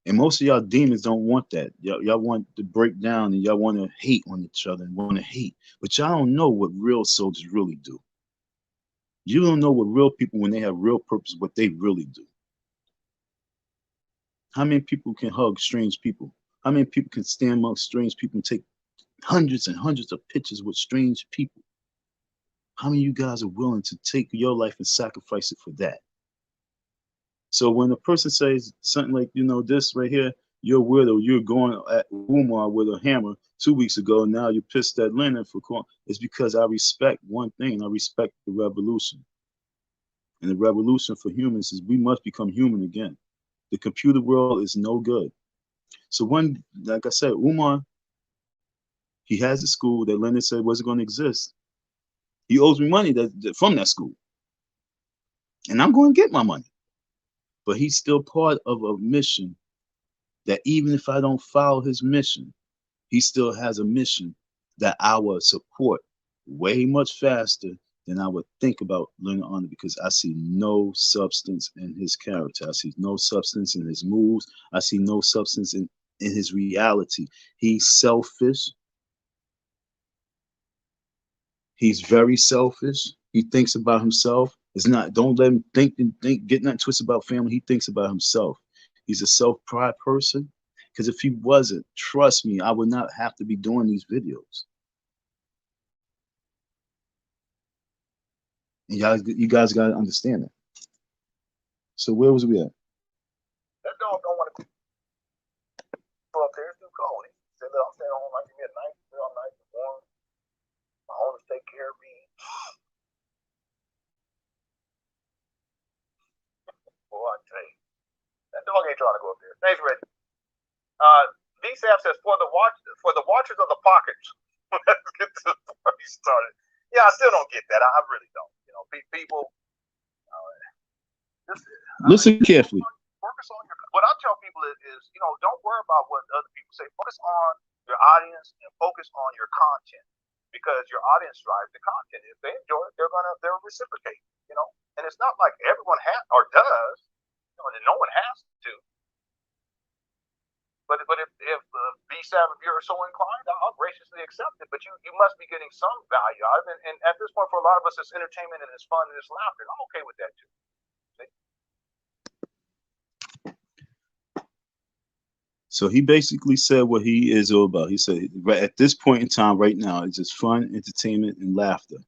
And most of y'all demons don't want that. Y'all want to break down and y'all want to hate on each other and want to hate. But y'all don't know what real soldiers really do. You don't know what real people, when they have real purpose, what they really do. How many people can hug strange people? How many people can stand amongst strange people and take hundreds and hundreds of pictures with strange people? How many of you guys are willing to take your life and sacrifice it for that? So when a person says something like, you know, this right here, you're weirdo, you're going at Umar with a hammer 2 weeks ago, and now you're pissed at Lennon for calling, it's because I respect one thing. I respect the revolution. And the revolution for humans is we must become human again. The computer world is no good. So when, like I said, Umar, he has a school that Lennon said wasn't going to exist. He owes me money from that school. And I'm going to get my money. But he's still part of a mission that even if I don't follow his mission, he still has a mission that I will support way much faster than I would think about Lennon Honor, because I see no substance in his character. I see no substance in his moves. I see no substance in his reality. He's selfish. He's very selfish. He thinks about himself. It's not, don't let him think, get nothing twisted about family. He thinks about himself. He's a self-pride person. Because if he wasn't, trust me, I would not have to be doing these videos. And you guys got to understand that. So where was we at? That dog don't want to go up there. It's too cold. He said, I'm staying home like me at night. All night, warm. My owners take care of me. Boy, I tell you, that dog ain't trying to go up there. Thanks, Reggie. DSAP says for the watchers of the pockets. Let's get to the party started. Yeah, I still don't get that. I really don't. You know, people. Listen carefully. Focus on your. What I tell people is, you know, don't worry about what other people say. Focus on your audience and focus on your content, because your audience drives the content. If they enjoy it, they'll reciprocate. You know, and it's not like everyone has or does. You know, and no one has to. But if B7, if you're so inclined, I'll graciously accept it. But you must be getting some value out of it. And at this point, for a lot of us, it's entertainment and it's fun and it's laughter. And I'm okay with that too. So he basically said what he is all about. He said, right at this point in time, right now, it's just fun, entertainment, and laughter.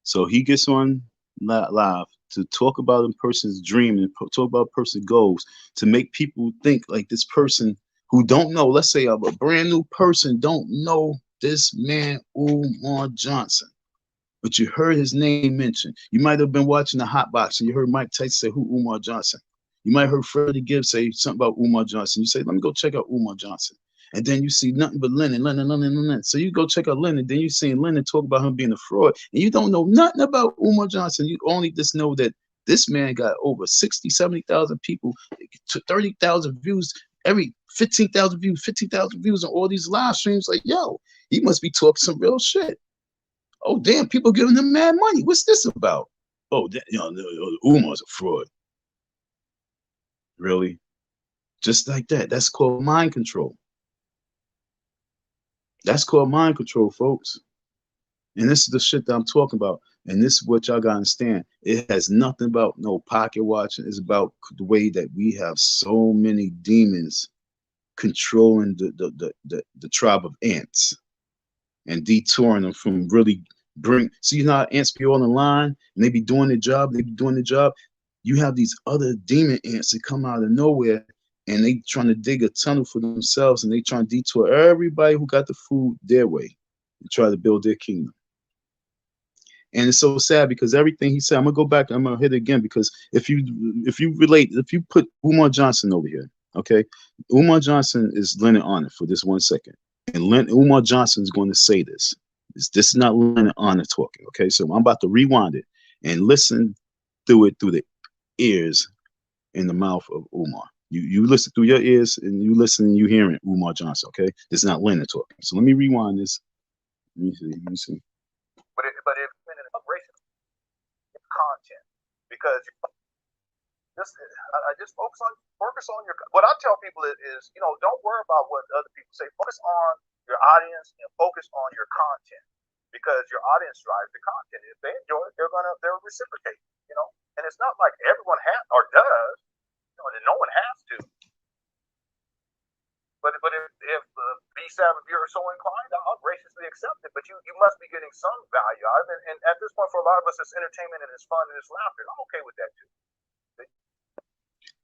So he gets on live to talk about a person's dream and talk about a person's goals, to make people think like this person who don't know, let's say a brand new person don't know this man, Umar Johnson, but you heard his name mentioned. You might have been watching the Hot Box and you heard Mike Tyson say, who Umar Johnson? You might have heard Freddie Gibbs say something about Umar Johnson. You say, let me go check out Umar Johnson. And then you see nothing but Lennon. So you go check out Lennon. Then you see Lennon talk about him being a fraud. And you don't know nothing about Umar Johnson. You only just know that this man got over 60, 70,000 people, 30,000 views, every 15,000 views on all these live streams. Like, yo, he must be talking some real shit. Oh, damn, people giving him mad money. What's this about? Oh, you know, Umar's a fraud. Really? Just like that. That's called mind control. That's called mind control, folks. And this is the shit that I'm talking about. And this is what y'all gotta understand. It has nothing about no pocket watching. It's about the way that we have so many demons controlling the tribe of ants and detouring them from really see how ants be all in line and they be doing their job, You have these other demon ants that come out of nowhere and they trying to dig a tunnel for themselves, and they trying to detour everybody who got the food their way and try to build their kingdom. And it's so sad because everything he said, I'm gonna go back, I'm gonna hit it again, because if you put Umar Johnson over here, okay, Umar Johnson is Lennon Honor for this 1 second, and Umar Johnson is going to say this. This is not Lennon Honor talking, okay? So I'm about to rewind it and listen through it through the ears in the mouth of Umar. You listen through your ears and you listen and you hearing Umar Johnson. Okay, this is not Lennon talking. So let me rewind this. Let me see. Let me see. But if racism content, because I just focus on your. What I tell people is, you know, don't worry about what other people say. Focus on your audience and focus on your content, because your audience drives the content. If they enjoy it, they'll reciprocate. You know, and it's not like everyone has or does. You know, and no one has to. But if B7, if you're so inclined, I'll graciously accept it. But you must be getting some value out of it. And at this point, for a lot of us, it's entertainment and it's fun and it's laughter. I'm okay with that too.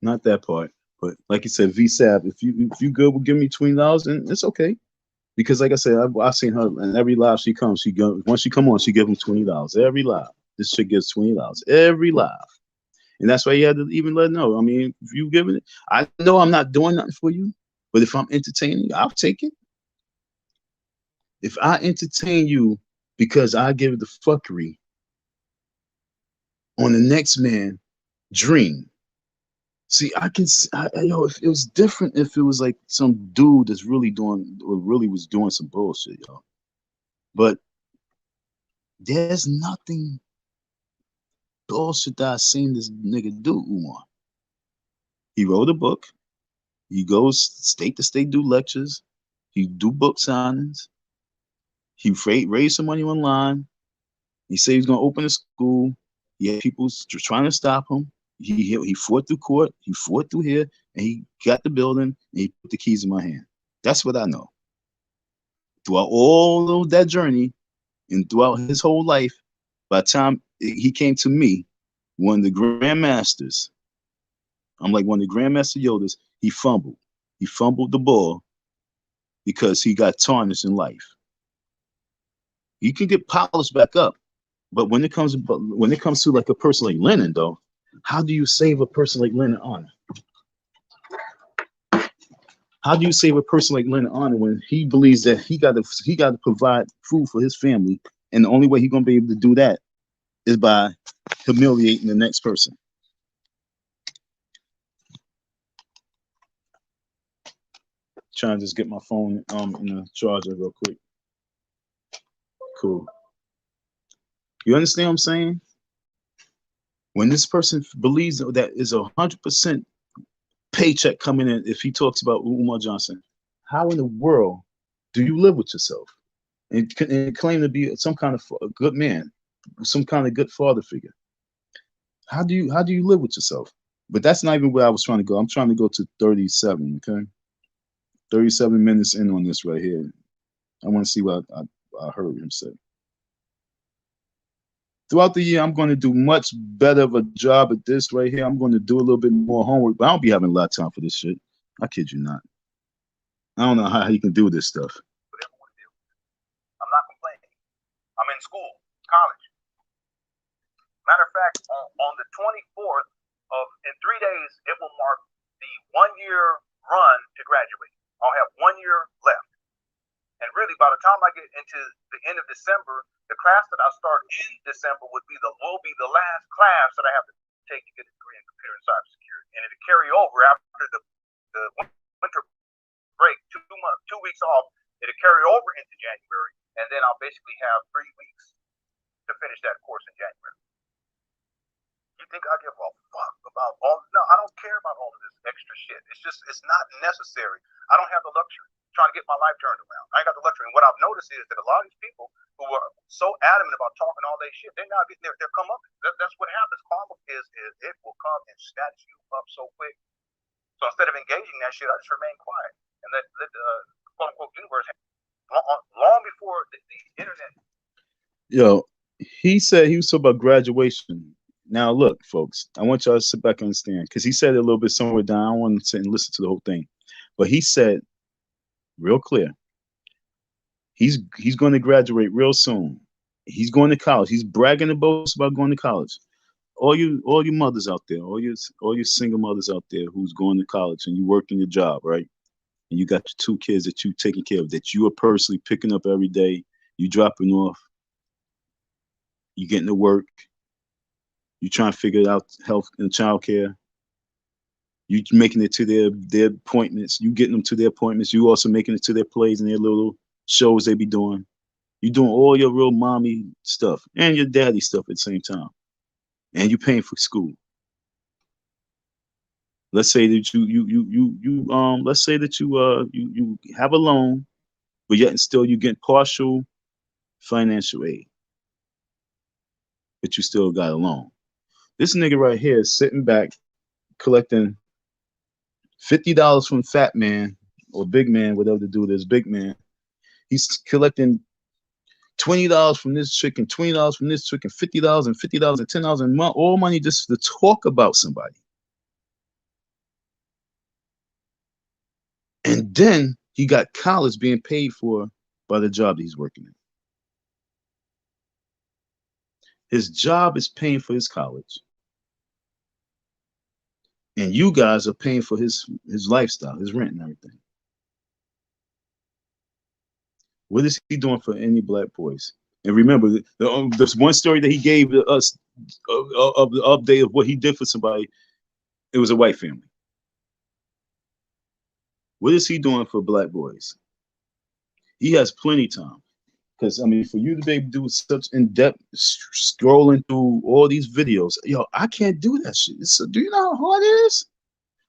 Not that part, but like you said, VSAB. If you good with give me $20, then it's okay. Because like I said, I've seen her in every live she comes. She go once she come on, she give them $20 every live. This chick gives $20 every live, and that's why you had to even let her know. I mean, if you giving it, I know I'm not doing nothing for you, but if I'm entertaining you, I'll take it. If I entertain you because I give the fuckery on the next man dream. See, yo, if it was different if it was like some dude that's really doing or really was doing some bullshit, yo. But there's nothing bullshit that I seen this nigga do, Umar. He wrote a book. He goes state to state, do lectures. He do book signings. He raised some money online. He said he's gonna open a school. He had people trying to stop him. He fought through court. He fought through here, and he got the building. And he put the keys in my hand. That's what I know. Throughout all of that journey, and throughout his whole life, by the time he came to me, one of the grandmasters, I'm like one of the grandmaster Yodas. He fumbled. He fumbled the ball because he got tarnished in life. He can get polished back up, but when it comes to like a person like Lennon, though, how do you save a person like Lennon Honor? How do you save a person like Lennon Honor when he believes that he got to provide food for his family, and the only way he's gonna be able to do that is by humiliating the next person? Trying to just get my phone in the charger real quick. Cool. You understand what I'm saying? When this person believes that is 100% paycheck coming in, if he talks about Umar Johnson, how in the world do you live with yourself and claim to be some kind of a good man, some kind of good father figure? How do you live with yourself? But that's not even where I was trying to go. I'm trying to go to 37. Okay, 37 minutes in on this right here. I want to see what I heard him say. Throughout the year, I'm going to do much better of a job at this right here. I'm going to do a little bit more homework, but I don't be having a lot of time for this shit. I kid you not. I don't know how you can do this stuff. I'm not complaining. I'm in school, college. Matter of fact, on the 24th in 3 days, it will mark the 1-year run to graduate. I'll have 1 year left. And really, by the time I get into the end of December, the class that I start in December will be the last class that I have to take to get a degree in computer and cybersecurity. And it'll carry over after the winter break, 2 weeks off. It'll carry over into January, and then I'll basically have 3 weeks to finish that course in January. You think I give a fuck about all? No, I don't care about all of this extra shit. It's not necessary. I don't have the luxury trying to get my life turned around. I ain't got the luxury. And what I've noticed is that a lot of these people who are so adamant about talking all that shit, they're not getting their come up. That's what happens. Karma is it will come and snatch you up so quick. So instead of engaging that shit, I just remain quiet and let the quote unquote universe long before the internet. Yo, he said he was talking about graduation. Now look, folks, I want y'all to sit back and understand, because he said it a little bit somewhere down. I don't want to sit and listen to the whole thing, but he said real clear, he's going to graduate real soon. He's going to college. He's bragging about going to college. All you mothers out there, all your single mothers out there who's going to college and you working your job, right? And you got your 2 kids that you taking care of, that you are personally picking up every day, you dropping off, you getting to work, you trying to figure out health and child care. You making it to their appointments. You getting them to their appointments. You also making it to their plays and their little shows they be doing. You doing all your real mommy stuff and your daddy stuff at the same time. And you paying for school. Let's say that let's say that you have a loan, but yet and still you get partial financial aid. But you still got a loan. This nigga right here is sitting back collecting $50 from Fat Man or Big Man, whatever the dude is, Big Man. He's collecting $20 from this chick and $20 from this chick and $50 and $50 and $10 and all money just to talk about somebody. And then he got college being paid for by the job he's working in. His job is paying for his college. And you guys are paying for his lifestyle, his rent and everything. What is he doing for any black boys? And remember, this one story that he gave us of the update of what he did for somebody, it was a white family. What is he doing for black boys? He has plenty of time. Because, I mean, for you to be able to do such in-depth scrolling through all these videos, yo, I can't do that shit. Do you know how hard it is?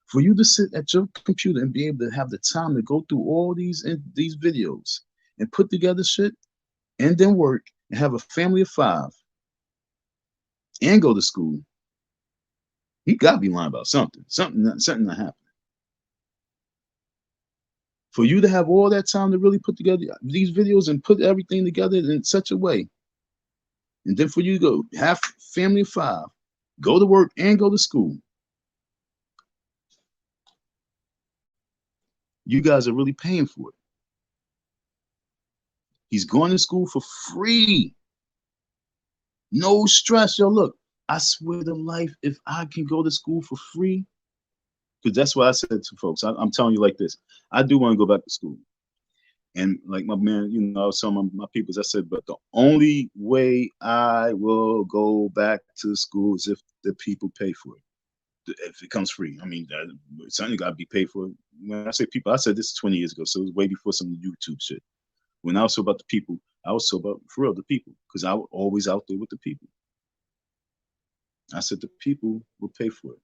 For you to sit at your computer and be able to have the time to go through all these videos and put together shit and then work and have a family of 5 and go to school, he got to be lying about something. Something not happening. For you to have all that time to really put together these videos and put everything together in such a way, and then for you to go have family of 5, go to work and go to school, you guys are really paying for it. He's going to school for free. No stress. Yo, look, I swear to life, if I can go to school for free, because that's what I said to folks. I'm telling you like this. I do want to go back to school. And like my man, you know, I was telling my peoples, I said, but the only way I will go back to school is if the people pay for it. If it comes free. I mean, it's certainly got to be paid for. When I say people, I said this 20 years ago, so it was way before some YouTube shit. When I was so about the people, I was so about, for real, the people, because I was always out there with the people. I said the people will pay for it.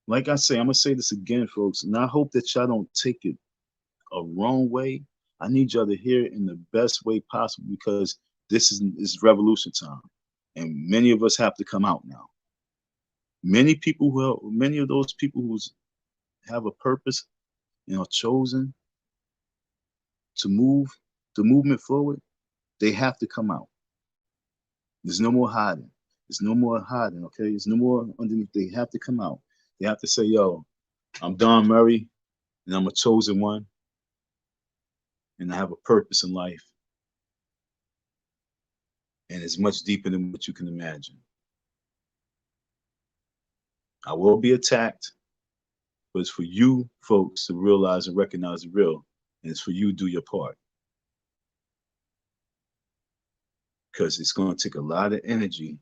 Like I say, I'm going to say this again, folks, and I hope that y'all don't take it a wrong way. I need y'all to hear it in the best way possible, because this is revolution time, and many of us have to come out now. Many of those people who have a purpose and are chosen to move the movement forward, they have to come out. There's no more hiding. There's no more hiding, okay? There's no more underneath. They have to come out. They have to say, yo, I'm Don Murray, and I'm a chosen one, and I have a purpose in life. And it's much deeper than what you can imagine. I will be attacked, but it's for you folks to realize and recognize the real, and it's for you to do your part. Because it's going to take a lot of energy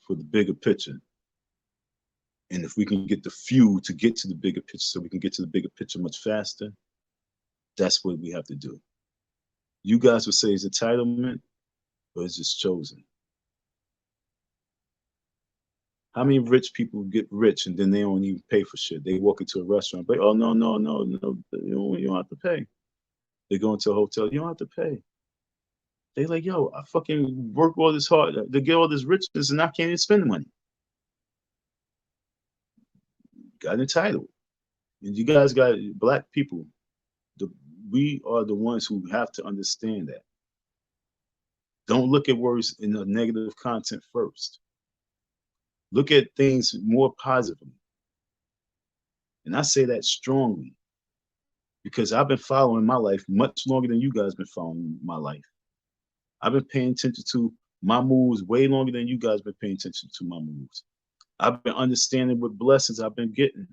for the bigger picture. And if we can get the few to get to the bigger picture, so we can get to the bigger picture much faster, that's what we have to do. You guys would say it's entitlement, or it's just chosen. How many rich people get rich and then they don't even pay for shit? They walk into a restaurant, but oh, no, you don't have to pay. They go into a hotel, you don't have to pay. They like, yo, I fucking work all this hard to get all this richness and I can't even spend the money. Got entitled. And you guys got black people. We are the ones who have to understand that. Don't look at words in the negative content first. Look at things more positively. And I say that strongly because I've been following my life much longer than you guys been following my life. I've been paying attention to my moves way longer than you guys been paying attention to my moves. I've been understanding what blessings I've been getting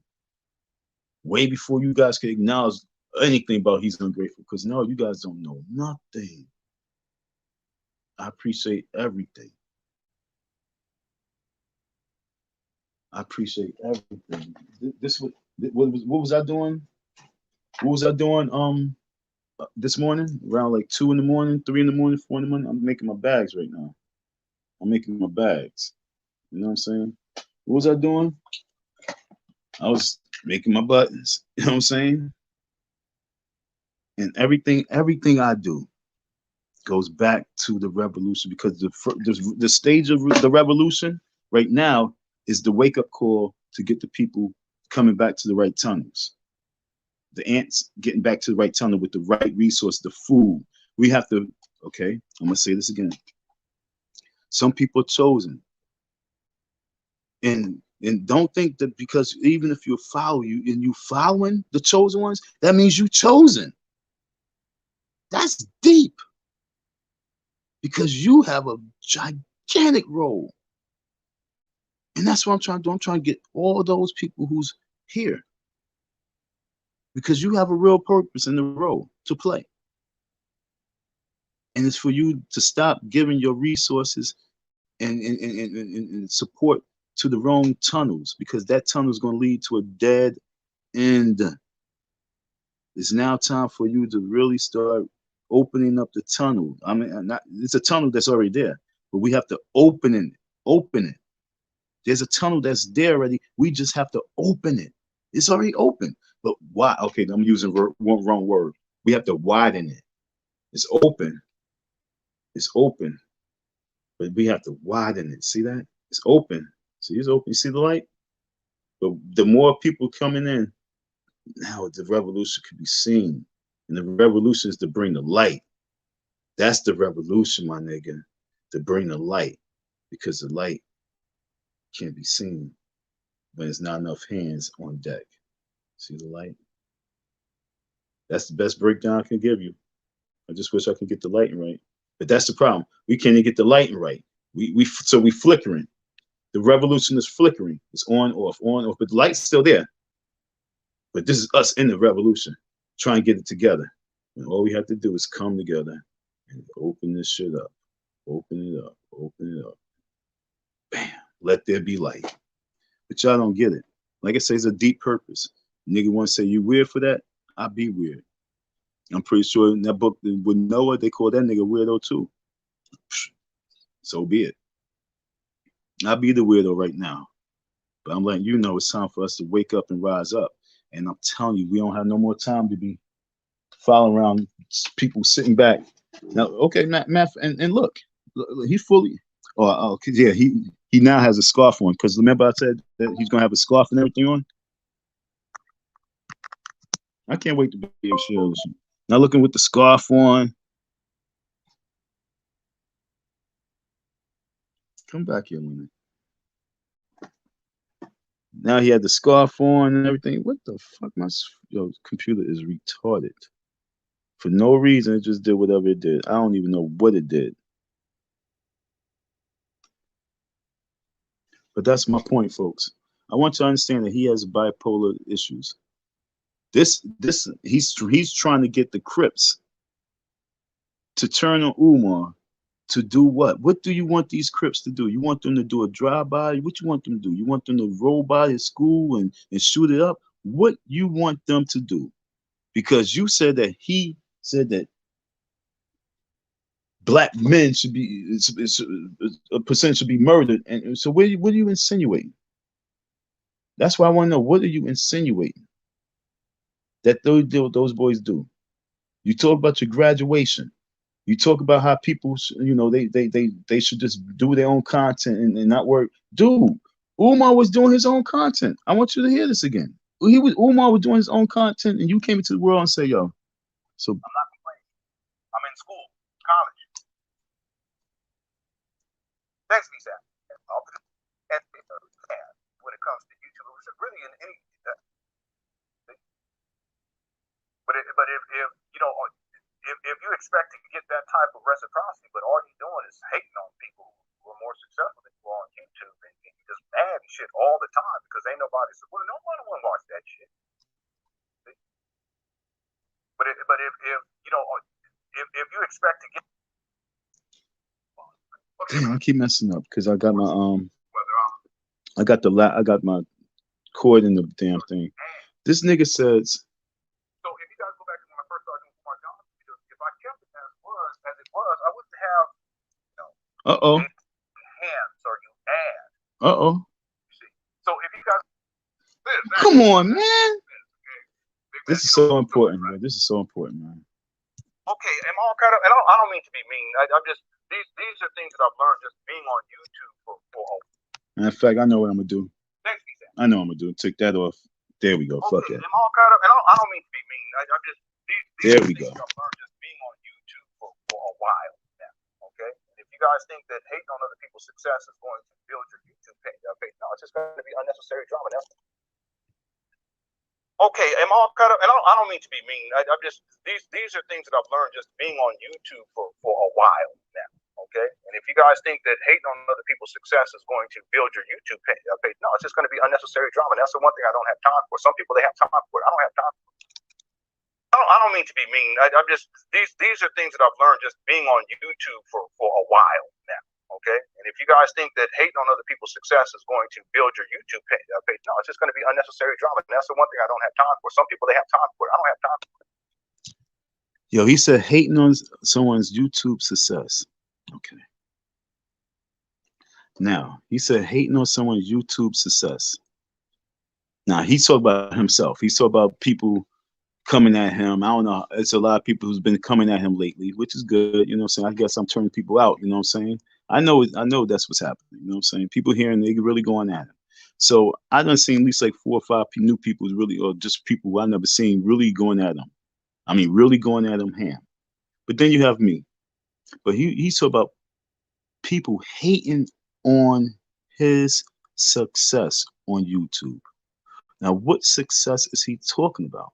way before you guys could acknowledge anything about he's ungrateful, because no, you guys don't know nothing. I appreciate everything. I appreciate everything. This what was I doing? What was I doing? This morning around like 2 in the morning, 3 in the morning, 4 in the morning. I'm making my bags right now. I'm making my bags. You know what I'm saying? What was I doing? I was making my buttons. You know what I'm saying? And everything I do goes back to the revolution, because the stage of the revolution right now is the wake up call to get the people coming back to the right tunnels. The ants getting back to the right tunnel with the right resource, the food. We have to, okay, I'm gonna say this again. Some people are chosen. And don't think that because even if you follow you and you following the chosen ones, that means you chosen. That's deep. Because you have a gigantic role. And that's what I'm trying to do. I'm trying to get all those people who's here. Because you have a real purpose in the role to play. And it's for you to stop giving your resources and support to the wrong tunnels, because that tunnel is going to lead to a dead end. It's now time for you to really start opening up the tunnel. I mean, it's a tunnel that's already there, but we have to open it. There's a tunnel that's there already. We just have to open it. It's already open. But why? Okay, I'm using one wrong word. We have to widen it. It's open. It's open. But we have to widen it. See that? It's open. See, it's open. You see the light? But the more people coming in, now the revolution could be seen. And the revolution is to bring the light. That's the revolution, my nigga. To bring the light. Because the light can't be seen when there's not enough hands on deck. See the light? That's the best breakdown I can give you. I just wish I could get the lighting right. But that's the problem. We can't even get the lighting right. So we flickering. The revolution is flickering. It's on, off, but the light's still there. But this is us in the revolution, trying to get it together. And all we have to do is come together and open this shit up. Open it up. Open it up. Bam. Let there be light. But y'all don't get it. Like I say, it's a deep purpose. Nigga want to say you weird for that? I be weird. I'm pretty sure in that book with Noah, they call that nigga weirdo too. So be it. I be the weirdo right now. But I'm letting you know it's time for us to wake up and rise up. And I'm telling you, we don't have no more time to be following around people sitting back. Now, okay, Matt, and look, he fully, yeah, he now has a scarf on, because remember I said that he's gonna have a scarf and everything on. I can't wait to be able to share this. Now looking with the scarf on. Come back here, Lennon. Now he had the scarf on and everything. What the fuck? My computer is retarded. For no reason, it just did whatever it did. I don't even know what it did. But that's my point, folks. I want you to understand that he has bipolar issues. He's trying to get the Crips to turn on Umar to do what? What do you want these Crips to do? You want them to do a drive-by? What you want them to do? You want them to roll by his school and shoot it up? What you want them to do? Because you said that he said that black men should be, a percent should be murdered. And so what are you insinuating? That's why I want to know, what are you insinuating that those boys do? You talk about your graduation. You talk about how people, they should just do their own content and not work. Dude, Umar was doing his own content. I want you to hear this again. Umar was doing his own content, and you came into the world and say, yo. So I'm not complaining. I'm in school, college. Thanks, Lisa. When it comes to YouTube, really in any. But if you expect to get that type of reciprocity, but all you're doing is hating on people who are more successful than you are on YouTube, and you just mad and shit all the time because ain't nobody said, well, nobody want to watch that shit. But if you expect to get, damn, I keep messing up because I got my I got my cord in the damn thing. This nigga says. So if you guys go back to when I first started doing Umar Johnson videos, if I kept it as it was, I wouldn't have, you know, hands or you add. You see. So if you guys, come on, man. This is so important, man. This is so important, man. Okay, am I all caught up? And I don't mean to be mean. I'm just these are things that I've learned just being on YouTube for in fact, I know what I'm gonna do. Thanks, I know what I'm gonna do. Take that off. There we go. Okay, Fuck it. am I all caught up? And I don't mean to be mean. I'm just these there are we things go. I've learned just being on YouTube for a while now. Okay, and if you guys think that hating on other people's success is going to build your YouTube page, no, it's just going to be unnecessary drama. Okay, am I all caught up? And I don't mean to be mean. I'm just these are things that I've learned just being on YouTube for a while now. Okay, and if you guys think that hating on other people's success is going to build your YouTube page, no, it's just going to be unnecessary drama. And that's the one thing I don't have time for. Some people they have time for it. I don't have time for it. I don't mean to be mean. I'm just these are things that I've learned just being on YouTube for a while now. Okay, and if you guys think that hating on other people's success is going to build your YouTube page, no, it's just going to be unnecessary drama. And that's the one thing I don't have time for. Some people they have time for it. I don't have time for it. Yo, he said hating on someone's YouTube success. Okay. Now he said hating on someone's YouTube success. Now he's talking about himself. He's talking about people coming at him. I don't know. It's a lot of people who's been coming at him lately, which is good. You know what I'm saying? I guess I'm turning people out. You know what I'm saying? I know that's what's happening. You know what I'm saying? People hearing they really going at him. So I done seen at least like 4 or 5 new people really, or just people who I never seen really going at him. I mean, really going at him ham. But then you have me. But he's talking about people hating on his success on YouTube. Now, what success is he talking about?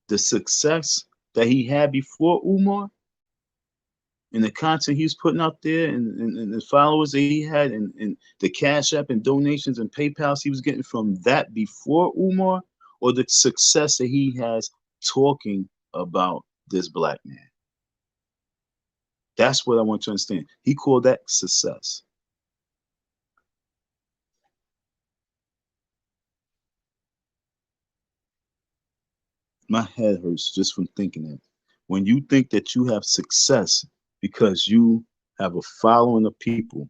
The success that he had before Umar and the content he was putting out there and the followers that he had and the Cash App and donations and PayPals he was getting from that before Umar, or the success that he has talking about this black man? That's what I want to understand. He called that success. My head hurts just from thinking it. When you think that you have success because you have a following of people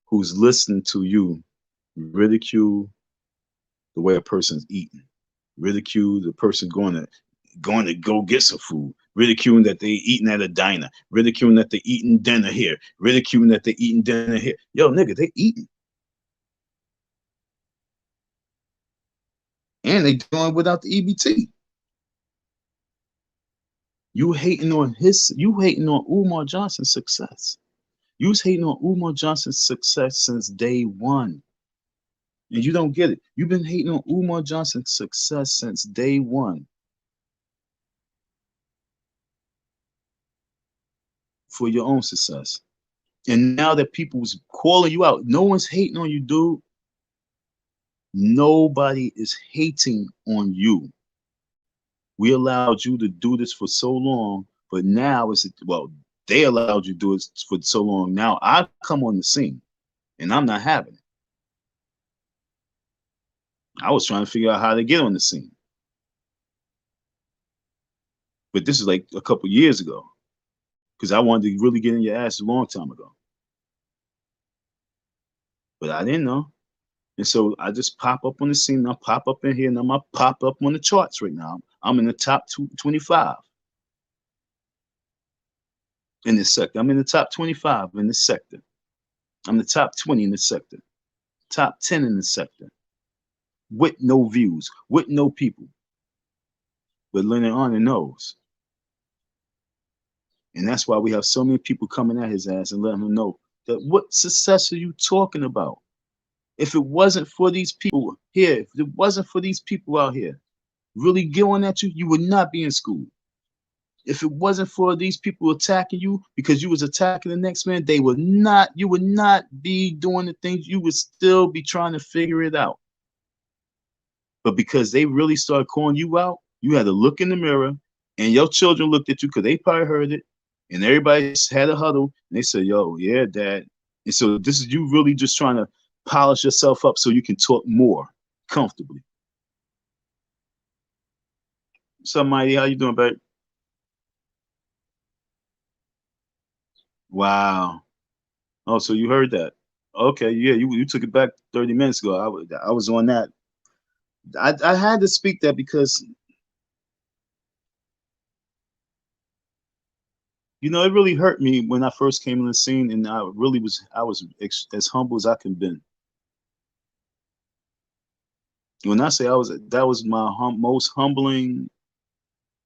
who's listening to you ridicule the way a person's eating, ridicule the person going to go get some food, ridiculing that they eating at a diner, ridiculing that they eating dinner here, ridiculing that they eating dinner here. Yo, nigga, they eating. And they doing without the EBT. You hating on Umar Johnson's success. You was hating on Umar Johnson's success since day one. And you don't get it. You've been hating on Umar Johnson's success since day one. For your own success. And now that people's calling you out, no one's hating on you, dude. Nobody is hating on you. We allowed you to do this for so long, but now they allowed you to do it for so long. Now I come on the scene and I'm not having it. I was trying to figure out how to get on the scene. But this is like a couple years ago, because I wanted to really get in your ass a long time ago. But I didn't know. And so I just pop up on the scene. I pop up in here, and I'm going to pop up on the charts right now. I'm in the top 25 in this sector. I'm in the top 25 in this sector. I'm the top 20 in this sector. Top 10 in this sector. With no views, with no people. But Lennon Honor knows. And that's why we have so many people coming at his ass and letting him know that what success are you talking about? If it wasn't for these people here, if it wasn't for these people out here really going at you, you would not be in school. If it wasn't for these people attacking you because you was attacking the next man, you would not be doing the things. You would still be trying to figure it out. But because they really started calling you out, you had to look in the mirror, and your children looked at you because they probably heard it. And everybody just had a huddle, and they said, "Yo, yeah, Dad." And so this is you really just trying to polish yourself up so you can talk more comfortably. What's up, Mighty? How you doing, babe? Wow. Oh, so you heard that? Okay, yeah, you took it back 30 minutes ago. I was on that. I had to speak that because it really hurt me when I first came on the scene, and I was as humble as I can been. When I say that was my most humbling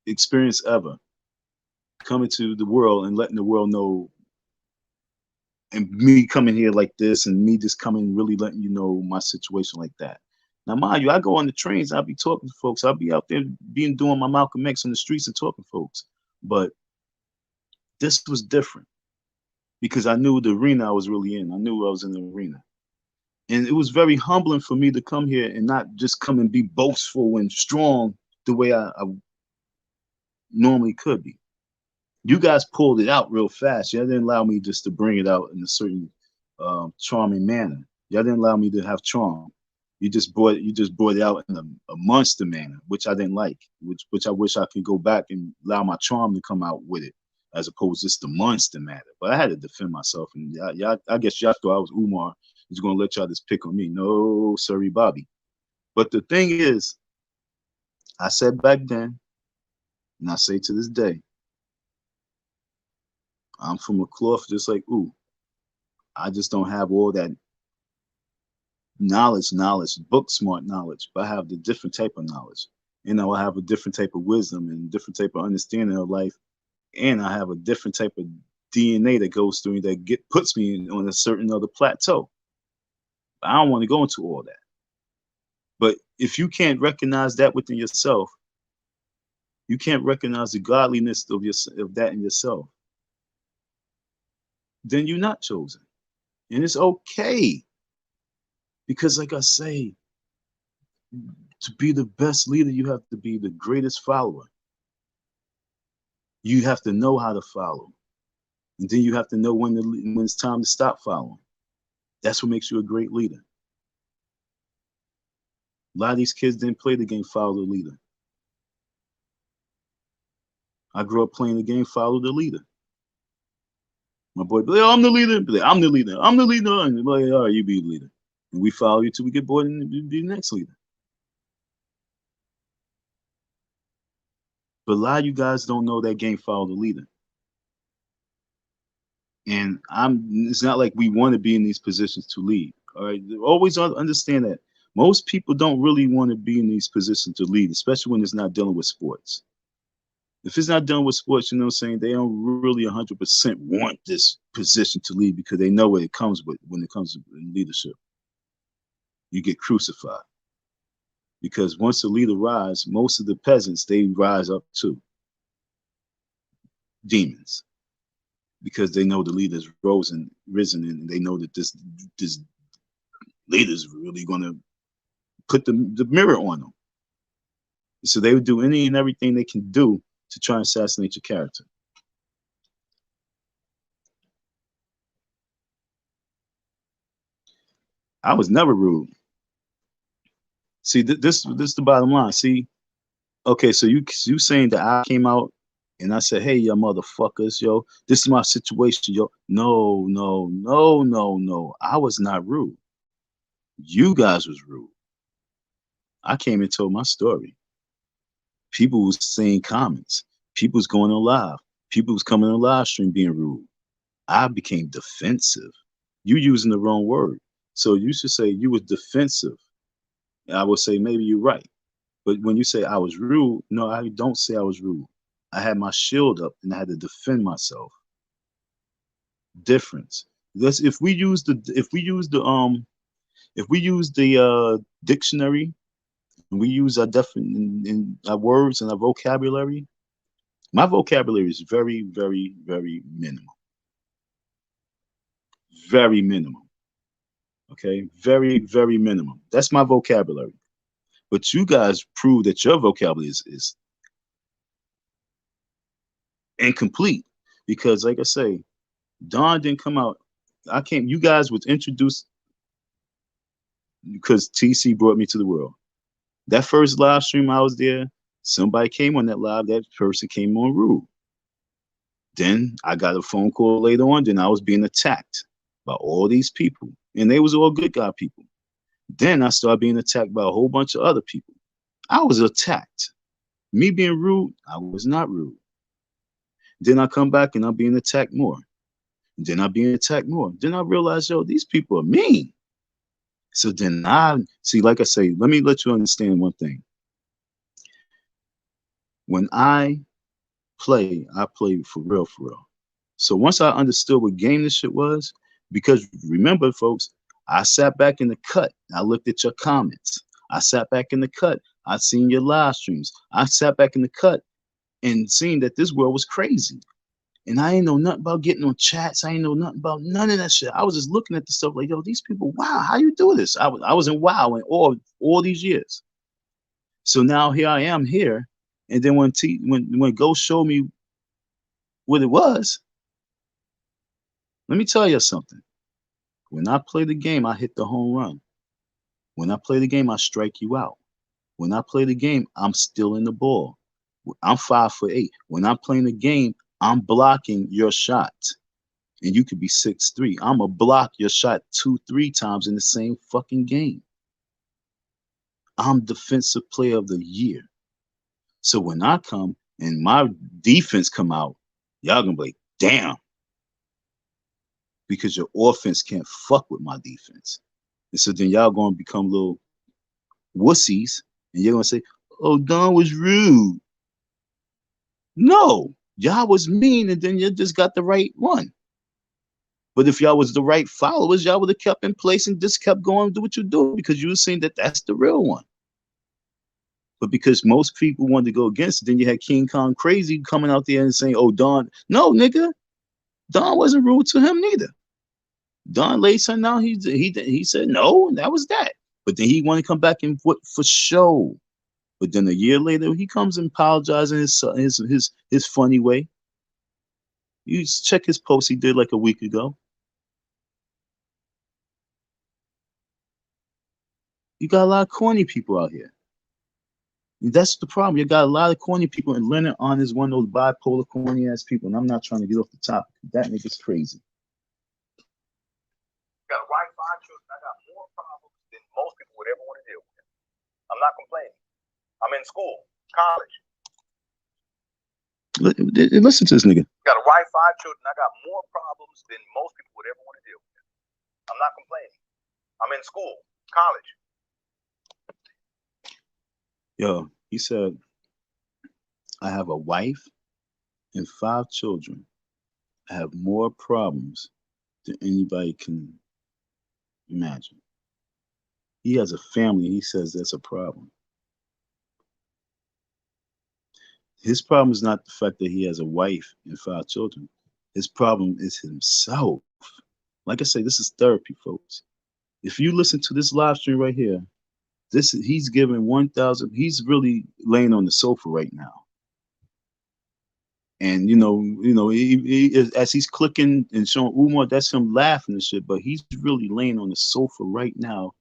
experience ever, coming to the world and letting the world know, and me coming here like this, and me just coming really letting you know my situation like that. Now, mind you, I go on the trains, I'll be talking to folks, I'll be out there doing my Malcolm X on the streets and talking to folks. But this was different because I knew the arena I was really in. I knew I was in the arena. And it was very humbling for me to come here and not just come and be boastful and strong the way I normally could be. You guys pulled it out real fast. Y'all didn't allow me just to bring it out in a certain charming manner. Y'all didn't allow me to have charm. You just brought it out in a monster manner, which I didn't like. Which I wish I could go back and allow my charm to come out with it, as opposed to just the monster manner. But I had to defend myself, and y'all, I guess y'all thought I was Umar. He's gonna let y'all just pick on me. No, sorry, Bobby. But the thing is, I said back then, and I say to this day, I'm from a cloth just like ooh. I just don't have all that knowledge, book smart knowledge, but I have the different type of knowledge. I have a different type of wisdom and different type of understanding of life, and I have a different type of DNA that goes through me that puts me on a certain other plateau. I don't want to go into all that. But if you can't recognize that within yourself, you can't recognize the godliness of that in yourself, then you're not chosen. And it's okay. Because like I say, to be the best leader, you have to be the greatest follower. You have to know how to follow. And then you have to know when it's time to stop following. That's what makes you a great leader. A lot of these kids didn't play the game follow the leader. I grew up playing the game follow the leader. My boy, be like, oh, I'm the leader. Be like, I'm the leader. I'm the leader. And be like, all right, you be the leader. And we follow you till we get bored and be the next leader. But a lot of you guys don't know that game follow the leader. And it's not like we want to be in these positions to lead. All right. Always understand that most people don't really want to be in these positions to lead, especially when it's not dealing with sports. If it's not dealing with sports, you know what I'm saying, they don't really 100% want this position to lead because they know what it comes with when it comes to leadership. You get crucified. Because once the leader rises, most of the peasants, they rise up too. Demons. Because they know the leader's risen, and they know that this leader's really going to put the mirror on them. So they would do any and everything they can do to try and assassinate your character. I was never rude. See, this is the bottom line. See, okay, so you saying that I came out and I said, hey, you motherfuckers, yo, this is my situation, yo. No, no, no, no, no. I was not rude. You guys was rude. I came and told my story. People was saying comments. People was going on live. People was coming on live stream being rude. I became defensive. You using the wrong word. So you should say you was defensive. And I would say maybe you're right. But when you say I was rude, no, I don't say I was rude. I had my shield up and I had to defend myself. Difference. That's if we use the dictionary, and we use our in our words and our vocabulary. My vocabulary is very, very, very minimal. Very minimum. Okay, very, very minimum. That's my vocabulary. But you guys prove that your vocabulary is incomplete. because, like I say, Don didn't come out. I came. You guys was introduced because TC brought me to the world. That first live stream I was there, somebody came on that live. That person came on rude. Then I got a phone call later on. Then I was being attacked by all these people, and they was all good guy people. Then I started being attacked by a whole bunch of other people. I was attacked. Me being rude, I was not rude. Then I come back and I'm being attacked more. Then I'm being attacked more. Then I realized, yo, these people are mean. So then I see, like I say, let me let you understand one thing. When I play for real, for real. So once I understood what game this shit was, because remember, folks, I sat back in the cut. I looked at your comments. I sat back in the cut. I seen your live streams. I sat back in the cut and seen that this world was crazy. And I ain't know nothing about getting on chats. I ain't know nothing about none of that shit. I was just looking at the stuff like, yo, these people, wow, how you do this? I was in wow in all these years. So now here I am here. And then when Ghost showed me what it was, let me tell you something. When I play the game, I hit the home run. When I play the game, I strike you out. When I play the game, I'm stealing the ball. I'm 5'8". When I'm playing the game, I'm blocking your shot. And you could be 6'3". I'm going to block your shot 2-3 times in the same fucking game. I'm defensive player of the year. So when I come and my defense come out, y'all going to be like, damn. Because your offense can't fuck with my defense. And so then y'all going to become little wussies. And you're going to say, oh, Don was rude. No, y'all was mean, and then you just got the right one. But if y'all was the right followers, y'all would have kept in place and just kept going to do what you do, because you were saying that that's the real one. But because most people wanted to go against it, then you had King Kong Crazy coming out there and saying, oh, Don. No, nigga. Don wasn't rude to him neither. Don laid something out. He said, no, that was that. But then he wanted to come back and put for show. But then a year later, he comes and apologizing his funny way. You check his post he did like a week ago. You got a lot of corny people out here. And that's the problem. You got a lot of corny people, and Lennon Honor is one of those bipolar corny ass people. And I'm not trying to get off the topic. That nigga's crazy. Got a wife, 5 children. I got more problems than most people would ever want to deal with. I'm not complaining. I'm in school, college. Listen to this nigga. Got a wife, 5 children. I got more problems than most people would ever want to deal with. I'm not complaining. I'm in school, college. Yo, he said, I have a wife and 5 children. I have more problems than anybody can imagine. He has a family. He says that's a problem. His problem is not the fact that he has a wife and 5 children. His problem is himself. Like I say, this is therapy, folks. If you listen to this live stream right here, he's giving 1,000. He's really laying on the sofa right now. And as he's clicking and showing Umar, that's him laughing and shit. But he's really laying on the sofa right now,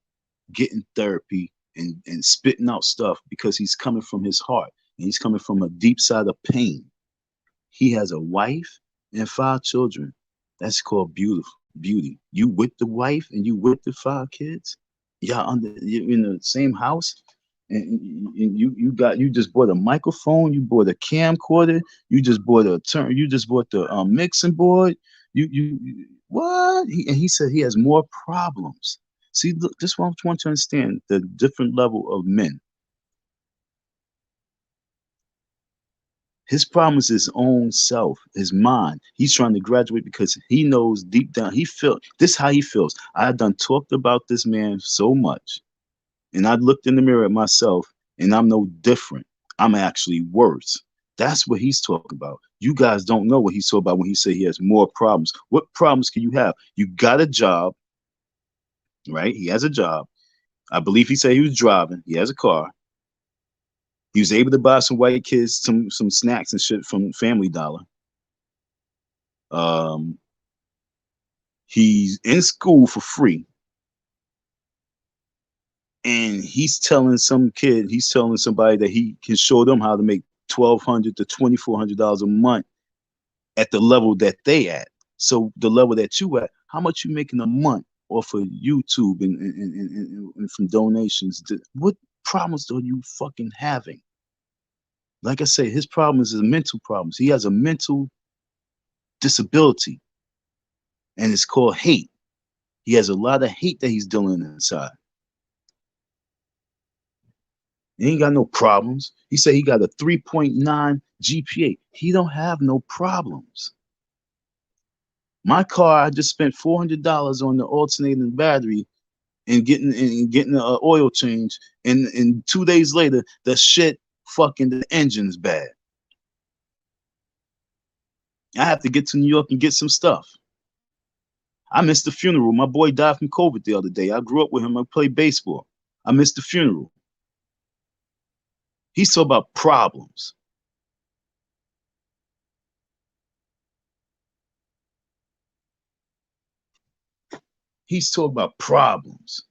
getting therapy and spitting out stuff, because he's coming from his heart and he's coming from a deep side of pain. He has a wife and 5 children. That's called beauty. You with the wife and you with the 5 kids. You're in the same house, and you just bought a microphone, you bought a camcorder, you just bought the mixing board. What? He said he has more problems. See, look, this is what I want to understand: the different level of men. His problem is his own self, his mind. He's trying to graduate because he knows deep down, this is how he feels. I done talked about this man so much, and I looked in the mirror at myself, and I'm no different. I'm actually worse. That's what he's talking about. You guys don't know what he's talking about when he said he has more problems. What problems can you have? You got a job, right? He has a job. I believe he said he was driving. He has a car. He was able to buy some white kids some snacks and shit from Family Dollar. Um, he's in school for free, and he's telling somebody that he can show them how to make $1,200 to $2,400 a month at the level that they at. So the level that you at, how much you making a month off of YouTube and from donations? What problems are you fucking having? Like I say, his problems is mental problems. He has a mental disability, and it's called hate. He has a lot of hate that he's dealing inside. He ain't got no problems. He said he got a 3.9 GPA. He don't have no problems. My car, I just spent $400 on the alternating battery and getting an oil change, and 2 days later, the shit fucking the engine's bad. I have to get to New York and get some stuff. I missed the funeral. My boy died from COVID the other day. I grew up with him. I played baseball. I missed the funeral. He's talking about problems. He's talking about problems.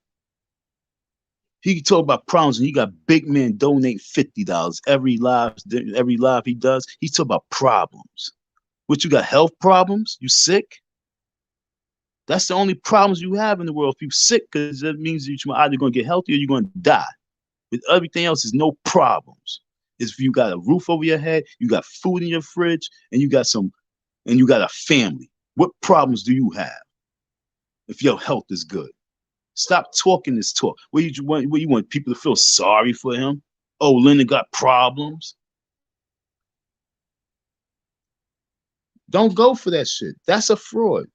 He talk about problems, and he got big men donate $50 every live he does. He's talking about problems. What, you got health problems? You sick? That's the only problems you have in the world. If you're sick, because that means you're either going to get healthy or you're going to die. But everything else is no problems. It's if you got a roof over your head, you got food in your fridge, and you got a family. What problems do you have if your health is good? Stop talking this talk. What you want people to feel sorry for him? Oh, Lennon got problems. Don't go for that shit. That's a fraud.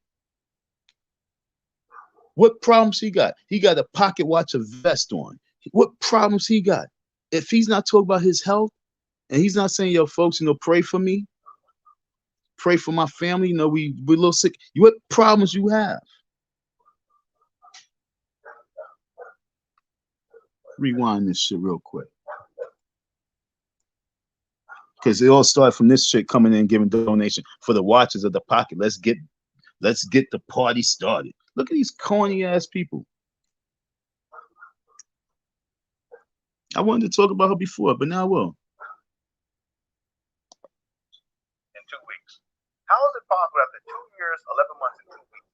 What problems he got? He got a pocket watch, a vest on. What problems he got? If he's not talking about his health, and he's not saying, yo, folks, pray for me, pray for my family, we're a little sick. What problems you have? Rewind this shit real quick. Because it all started from this shit coming in giving donation for the watches of the pocket. Let's get the party started. Look at these corny ass people. I wanted to talk about her before, but now I will. In 2 weeks. How is it possible after 2 years, 11 months, and 2 weeks,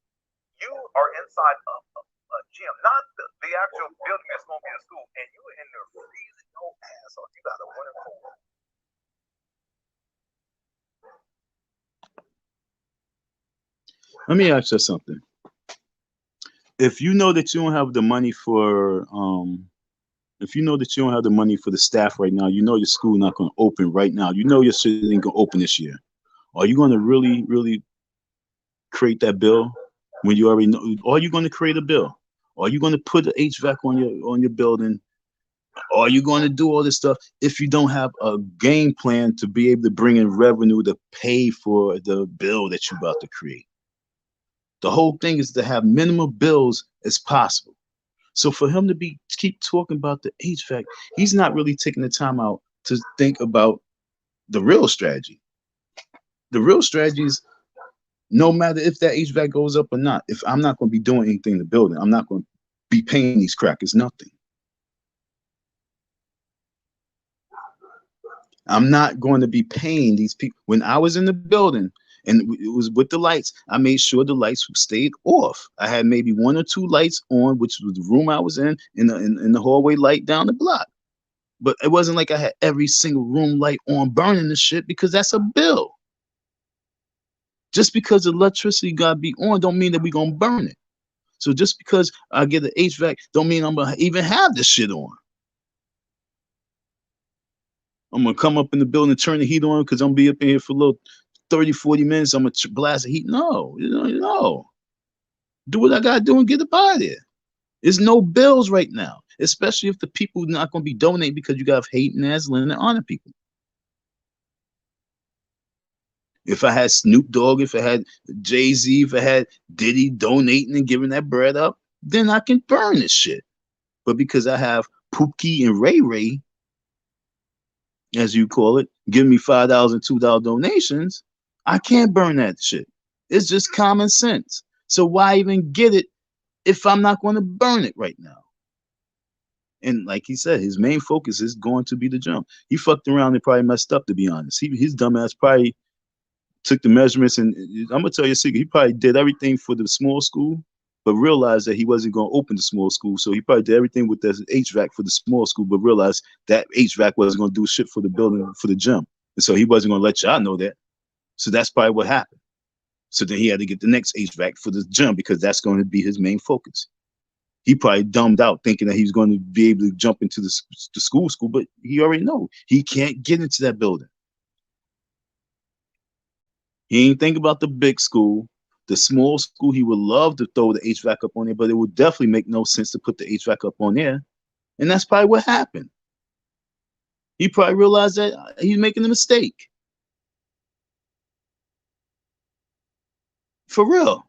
you are inside a gym, not the actual building that's going to be a school, and you in there freezing your ass off? You got a winter cold. Let me ask you something. If you know that you don't have the money for the staff right now, your school not going to open right now, your shit ain't going to open this year, are you going to really, really create that bill when you already know? Are you going to create a bill? Are you going to put the HVAC on your building? Are you going to do all this stuff if you don't have a game plan to be able to bring in revenue to pay for the bill that you're about to create? The whole thing is to have minimum bills as possible. So for him to keep talking about the HVAC, he's not really taking the time out to think about the real strategy. The real strategy is, no matter if that HVAC goes up or not, if I'm not going to be doing anything in the building, I'm not going to be paying these crackers nothing. I'm not going to be paying these people. When I was in the building and it was with the lights, I made sure the lights stayed off. I had maybe 1 or 2 lights on, which was the room I was in the hallway light down the block. But it wasn't like I had every single room light on burning the shit, because that's a bill. Just because electricity got to be on don't mean that we're going to burn it. So just because I get an HVAC don't mean I'm going to even have this shit on. I'm going to come up in the building and turn the heat on because I'm going to be up in here for a little 30, 40 minutes. I'm going to blast the heat. No. Do what I got to do and get up out of there. There's no bills right now, especially if the people are not going to be donating, because you got hating ass Lennon Honor people. If I had Snoop Dogg, if I had Jay-Z, if I had Diddy donating and giving that bread up, then I can burn this shit. But because I have Pookie and Ray Ray, as you call it, give me $5 and $2 donations, I can't burn that shit. It's just common sense. So why even get it if I'm not going to burn it right now? And like he said, his main focus is going to be the gym. He fucked around and probably messed up, to be honest. His dumbass probably took the measurements, and I'm gonna tell you a secret. He probably did everything for the small school, but realized that he wasn't going to open the small school. So he probably did everything with the HVAC for the small school, but realized that HVAC wasn't going to do shit for the building, for the gym. And so he wasn't going to let y'all know that. So that's probably what happened. So then he had to get the next HVAC for the gym because that's going to be his main focus. He probably dumbed out thinking that he was going to be able to jump into the school, but he already know he can't get into that building. He ain't think about the big school. The small school, he would love to throw the HVAC up on there, but it would definitely make no sense to put the HVAC up on there. And that's probably what happened. He probably realized that he's making a mistake. For real.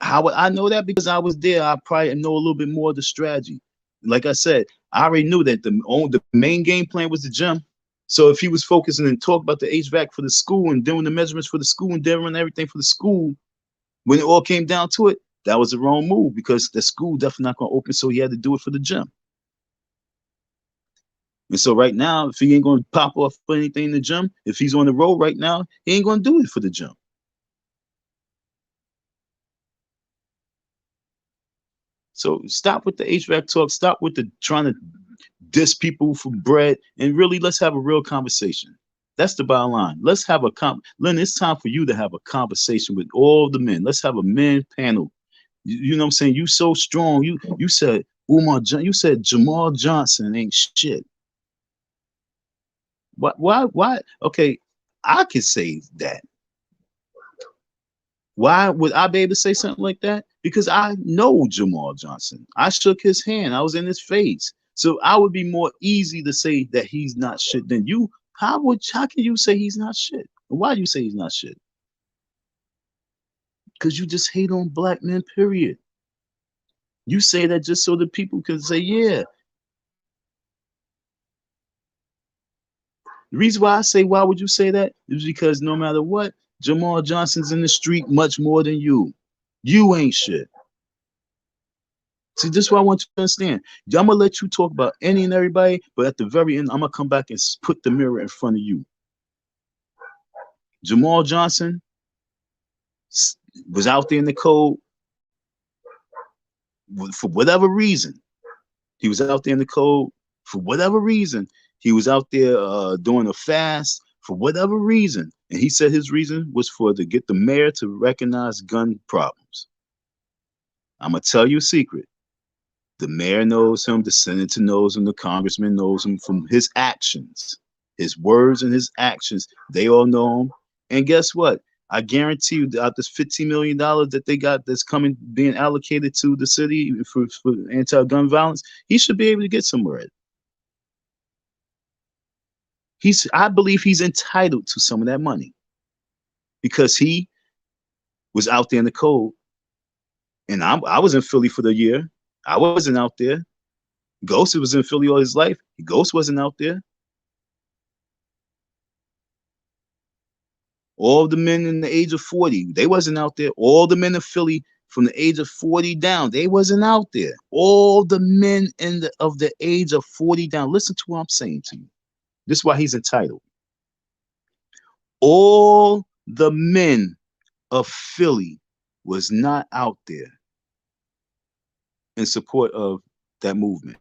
How would I know that? Because I was there. I probably know a little bit more of the strategy. Like I said, I already knew that the main game plan was the gym. So if he was focusing and talk about the HVAC for the school and doing the measurements for the school and doing everything for the school, when it all came down to it, that was the wrong move because the school definitely not going to open. So he had to do it for the gym. And so right now, if he ain't going to pop off for anything in the gym, if he's on the road right now, he ain't going to do it for the gym. So stop with the HVAC talk. Stop with the trying to diss people for bread, and really let's have a real conversation. That's the bottom line. Let's have a Lynn, it's time for you to have a conversation with all the men. Let's have a men panel. You know what I'm saying? You so strong. You said you said Jamal Johnson ain't shit. Why? Okay, I could say that. Why would I be able to say something like that? Because I know Jamal Johnson. I shook his hand. I was in his face. So I would be more easy to say that he's not shit than you. How can you say he's not shit? Why do you say he's not shit? Because you just hate on black men, period. You say that just so that people can say, yeah. The reason why I say, why would you say that? Is because no matter what, Jamal Johnson's in the street much more than you. You ain't shit. See, this is what I want you to understand. I'm going to let you talk about any and everybody, but at the very end, I'm going to come back and put the mirror in front of you. Jamal Johnson was out there in the cold for whatever reason. He was out there in the cold for whatever reason. He was out there doing a fast for whatever reason. And he said his reason was to get the mayor to recognize gun problems. I'm going to tell you a secret. The mayor knows him, the senator knows him, the congressman knows him from his actions, his words and his actions. They all know him. And guess what? I guarantee you out this $15 million that they got that's being allocated to the city for anti-gun violence, he should be able to get somewhere. I believe he's entitled to some of that money because he was out there in the cold. And I was in Philly for the year. I wasn't out there. Ghost was in Philly all his life. Ghost wasn't out there. All the men in the age of 40, they wasn't out there. All the men in Philly from the age of 40 down, they wasn't out there. All the men of the age of 40 down. Listen to what I'm saying to you. This is why he's entitled. All the men of Philly was not out there in support of that movement.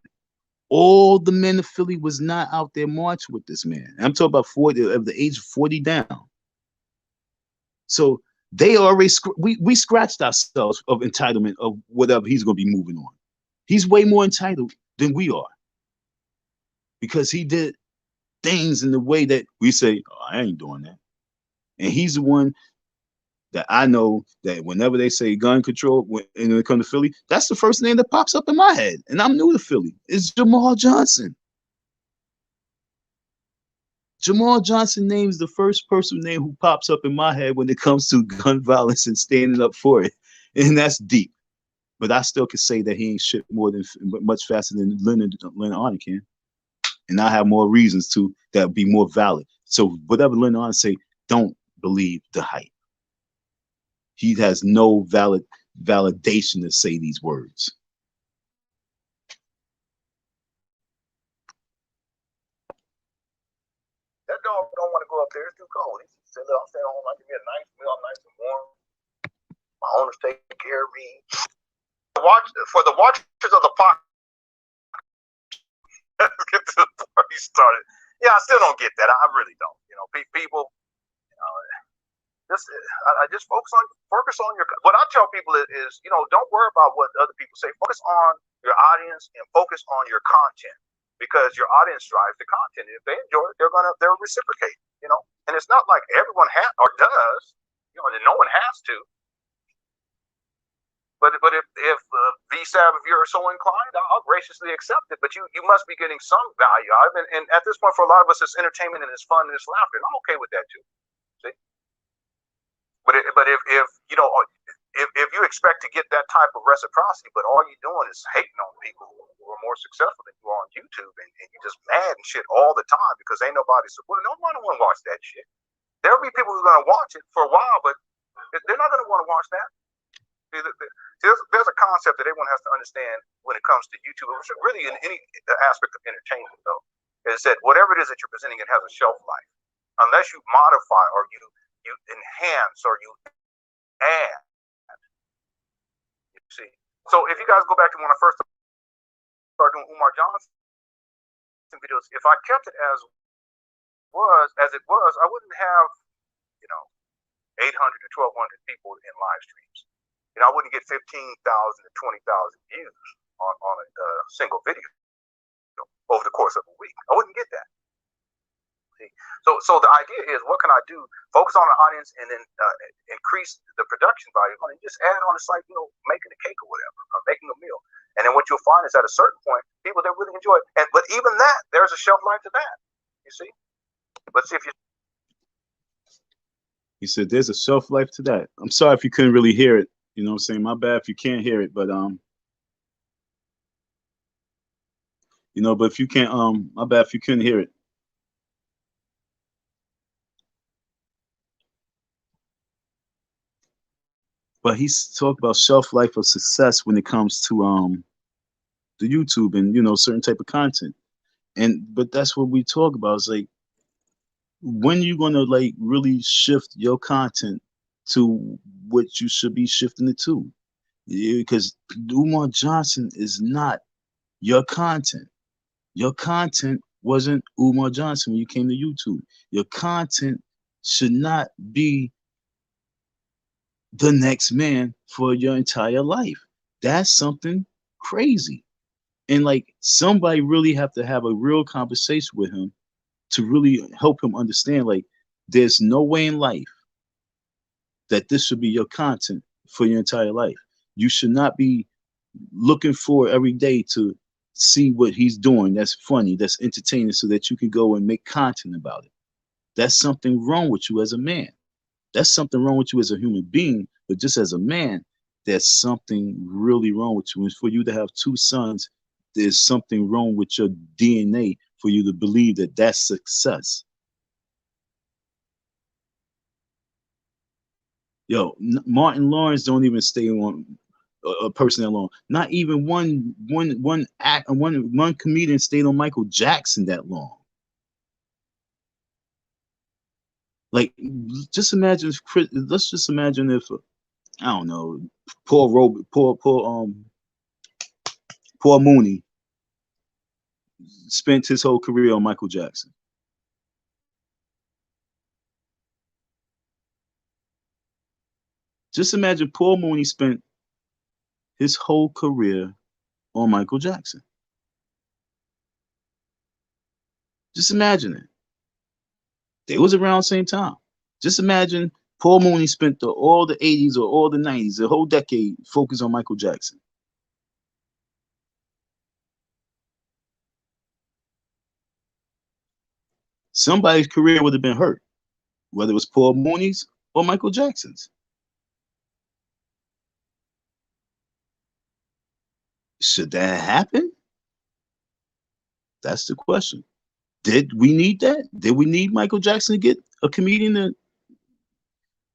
All the men of Philly was not out there marching with this man. I'm talking about 40 of the age of 40 down. So they already we scratched ourselves of entitlement of whatever he's going to be moving on. He's way more entitled than we are because he did things in the way that we say, oh, I ain't doing that. And he's the one that I know that whenever they say gun control, when it comes to Philly, that's the first name that pops up in my head. And I'm new to Philly. It's Jamal Johnson. Jamal Johnson name is the first person name who pops up in my head when it comes to gun violence and standing up for it. And that's deep. But I still can say that he ain't shit much faster than Lennon Honor can. And I have more reasons to that be more valid. So whatever Lennon Honor say, don't believe the hype. he has no validation to say these words. That dog don't want to go up there. It's too cold. He said, "I'm staying home. I can get a nice meal, nice and warm. My owner's taking care of me." For the watchers of the podcast, let's get to the party started. Yeah, I still don't get that. I really don't. You know, people. I just focus on your. What I tell people is, you know, don't worry about what other people say. Focus on your audience and focus on your content, because your audience drives the content. If they enjoy it, they'll reciprocate. You know, and it's not like everyone has or does. You know, and no one has to. But if VSAB, if you're so inclined, I'll graciously accept it. But you must be getting some value out of it. And at this point, for a lot of us, it's entertainment and it's fun and it's laughter. And I'm okay with that too. See? But if you know, if you expect to get that type of reciprocity, but all you're doing is hating on people who are more successful than you are on YouTube, and you're just mad and shit all the time because ain't nobody supporting. Nobody want to watch that shit. There'll be people who are going to watch it for a while, but they're not going to want to watch that. There's a concept that everyone has to understand when it comes to YouTube, really in any aspect of entertainment, though, is that whatever it is that you're presenting, it has a shelf life. Unless you modify or you enhance or you add. You see? So if you guys go back to when I first started doing Umar Johnson videos, if I kept it as it was, I wouldn't have, you know, 800 to 1,200 people in live streams. You know, I wouldn't get 15,000 to 20,000 views on a single video over the course of a week. I wouldn't get that. See? So the idea is, what can I do? Focus on the audience and then increase the production value. And just add on, it's like, you know, making a cake or whatever, or making a meal. And then what you'll find is at a certain point, people that really enjoy it. But even that, there's a shelf life to that. You see? Let's see if you. He said, "There's a shelf life to that." I'm sorry if you couldn't really hear it. You know what I'm saying? My bad if you can't hear it, but you know, but if you can't, my bad if you couldn't hear it. But he's talked about shelf life of success when it comes to the YouTube and, you know, certain type of content. But that's what we talk about. It's like, when you gonna like really shift your content to what you should be shifting it to? Because Umar Johnson is not your content. Your content wasn't Umar Johnson when you came to YouTube. Your content should not be the next man for your entire life. That's something crazy. And like, somebody really have to have a real conversation with him to really help him understand, like, there's no way in life that this should be your content for your entire life. You should not be looking for every day to see what he's doing that's funny, that's entertaining, so that you can go and make content about it. That's something wrong with you as a man. That's something wrong with you as a human being, but just as a man, there's something really wrong with you. And for you to have two sons, there's something wrong with your DNA for you to believe that that's success. Yo, Martin Lawrence don't even stay on a person that long. Not even one comedian stayed on Michael Jackson that long. Like, just imagine if let's just imagine if I don't know, Paul Mooney spent his whole career on Michael Jackson. Just imagine Paul Mooney spent his whole career on Michael Jackson. Just imagine it. They was around the same time. Just imagine Paul Mooney spent all the 80s or all the 90s, the whole decade, focused on Michael Jackson. Somebody's career would have been hurt, whether it was Paul Mooney's or Michael Jackson's. Should that happen? That's the question. Did we need that? Did we need Michael Jackson to get a comedian to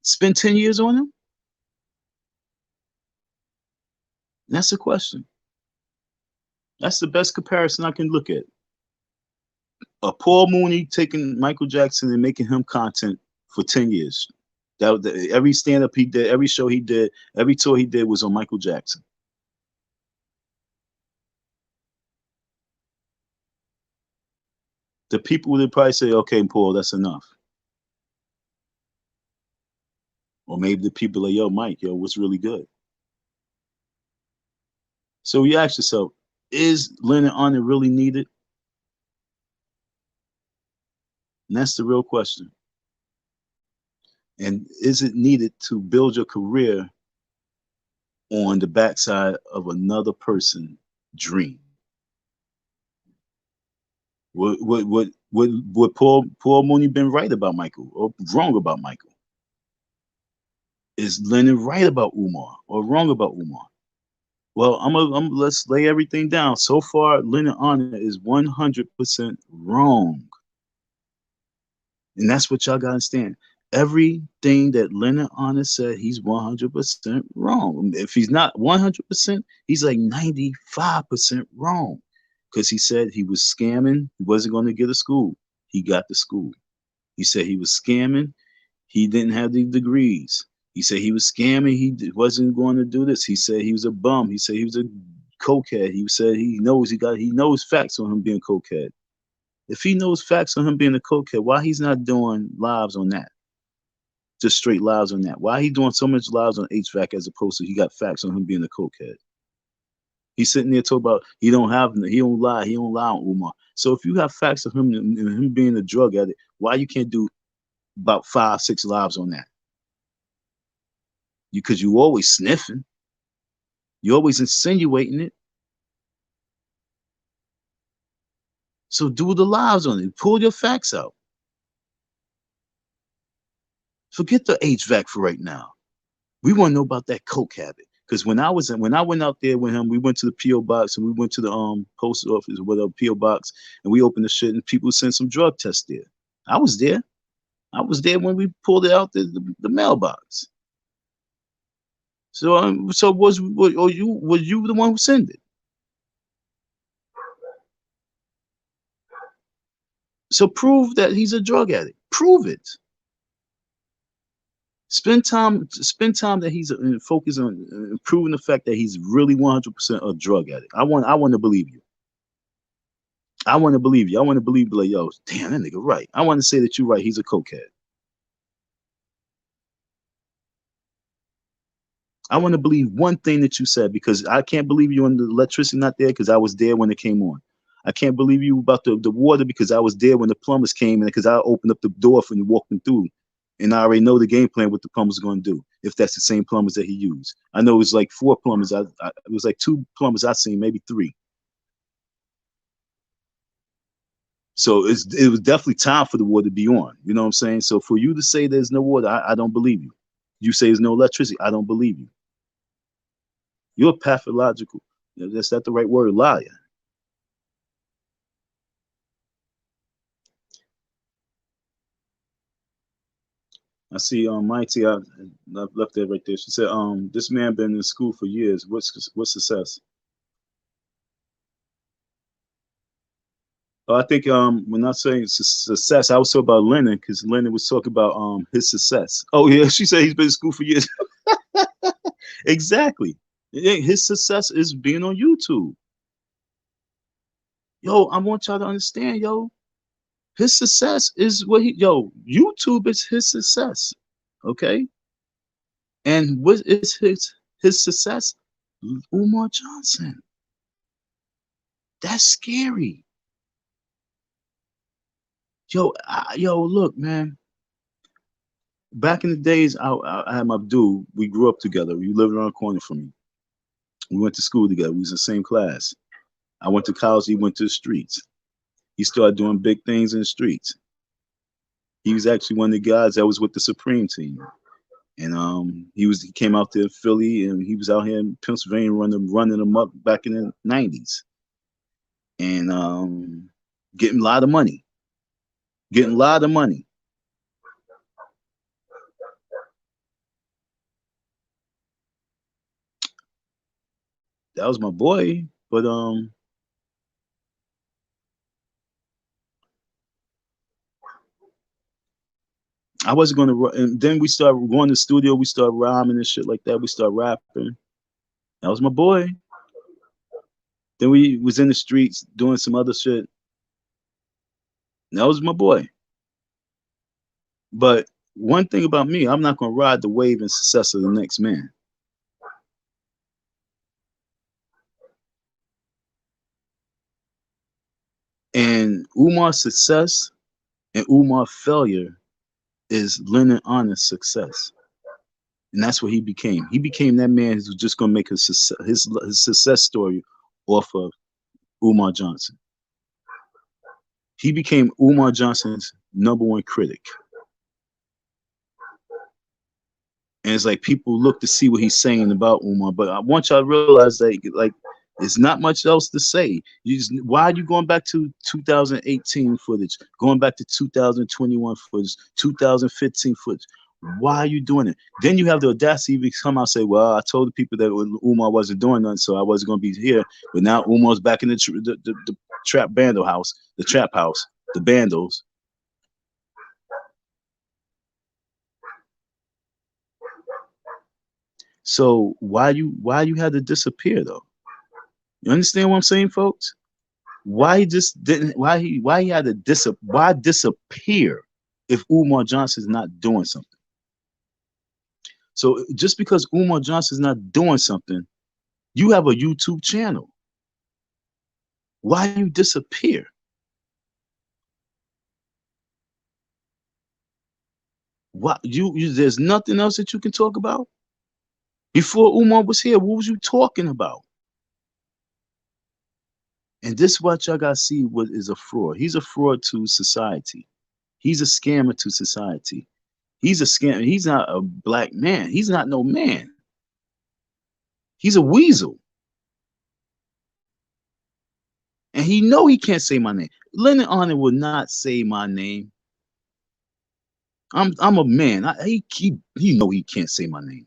spend 10 years on him? That's the question. That's the best comparison I can look at. A Paul Mooney taking Michael Jackson and making him content for 10 years. Every stand-up he did, every show he did, every tour he did was on Michael Jackson. The people would probably say, okay, Paul, that's enough. Or maybe the people are, yo, Mike, yo, what's really good? So you ask yourself, is Lennon Honor really needed? And that's the real question. And is it needed to build your career on the backside of another person's dream? Would Paul Mooney been right about Michael or wrong about Michael? Is Lennon right about Umar or wrong about Umar? Well, let's lay everything down. So far, Lennon Honor is 100% wrong. And that's what y'all gotta understand. Everything that Lennon Honor said, he's 100% wrong. If he's not 100%, he's like 95% wrong. Because he said he was scamming, he wasn't going to get a school. He got the school. He said he was scamming, he didn't have the degrees. He said he was scamming, he wasn't going to do this. He said he was a bum. He said he was a cokehead. He said he knows facts on him being cokehead. If he knows facts on him being a cokehead, why he's not doing lives on that? Just straight lives on that. Why he doing so much lives on HVAC as opposed to he got facts on him being a cokehead? He's sitting there talking about he don't lie on Umar. So if you have facts of him being a drug addict, why you can't do about 5, 6 lives on that? Because you always sniffing, you always insinuating it. So do the lives on it. Pull your facts out. Forget the HVAC for right now. We want to know about that coke habit. Because when I went out there with him, we went to the PO box and we went to the post office or whatever PO box, and we opened the shit and people sent some drug tests there. I was there. I was there when we pulled it out the mailbox. So was you the one who sent it? So prove that he's a drug addict. Prove it. Spend time that he's focused on proving the fact that he's really 100% a drug addict. I want to believe you. I want to believe you. I want to believe like, yo, damn, that nigga right. I want to say that you're right. He's a cokehead. I want to believe one thing that you said because I can't believe you on the electricity not there because I was there when it came on. I can't believe you about the water because I was there when the plumbers came in because I opened up the door for and walked them through. And I already know the game plan what the plumbers are going to do if that's the same plumbers that he used. I know it was like 4 plumbers. It was like 2 plumbers I seen, maybe 3. So it was definitely time for the water to be on. You know what I'm saying? So for you to say there's no water, I don't believe you. You say there's no electricity, I don't believe you. You're a pathological. That's not the right word, liar. I see Mighty, I left that right there. She said, this man been in school for years. What's success? I think when I say success, I was talking about Lennon because Lennon was talking about his success. Oh yeah, she said he's been in school for years. Exactly. His success is being on YouTube. Yo, I want y'all to understand, yo. His success is YouTube is his success. Okay? And what is his success? Umar Johnson. That's scary. Look, man. Back in the days, I had my dude. We grew up together. We lived around the corner from me. We went to school together. We was in the same class. I went to college. He went to the streets. He started doing big things in the streets. He was actually one of the guys that was with the Supreme team. And he came out to Philly and he was out here in Pennsylvania running them up back in the 90s. And getting a lot of money. Getting a lot of money. that was my boy. But I wasn't gonna. And then we started going to the studio. We started rhyming and shit like that. We started rapping. That was my boy. Then we was in the streets doing some other shit. That was my boy. But one thing about me, I'm not gonna ride the wave and success of the next man. And Umar's success and Umar's failure is Lennon Honor's success. And that's what he became. He became that man who's just gonna make his success story off of Umar Johnson. He became Umar Johnson's #1 critic. And it's like people look to see what he's saying about Umar, but I want y'all to realize that like there's not much else to say. Why are you going back to 2018 footage, going back to 2021 footage, 2015 footage? Why are you doing it? Then you have the audacity to come out and say, well, I told the people that Umar wasn't doing nothing, so I wasn't going to be here. But now Umar's back in the trap bando house, the trap house, the bandos. So why you had to disappear though? You understand what I'm saying, folks? Why he just didn't? Why he had to why disappear if Umar Johnson's not doing something? So just because Umar Johnson's not doing something, you have a YouTube channel. Why you disappear? What there's nothing else that you can talk about? Before Umar was here, what was you talking about? And this is what y'all gotta see what is a fraud. He's a fraud to society. He's a scammer to society. He's a scammer. He's not a black man. He's not no man. He's a weasel. And he know he can't say my name. Lennon Honor will not say my name. I'm a man. He know he can't say my name.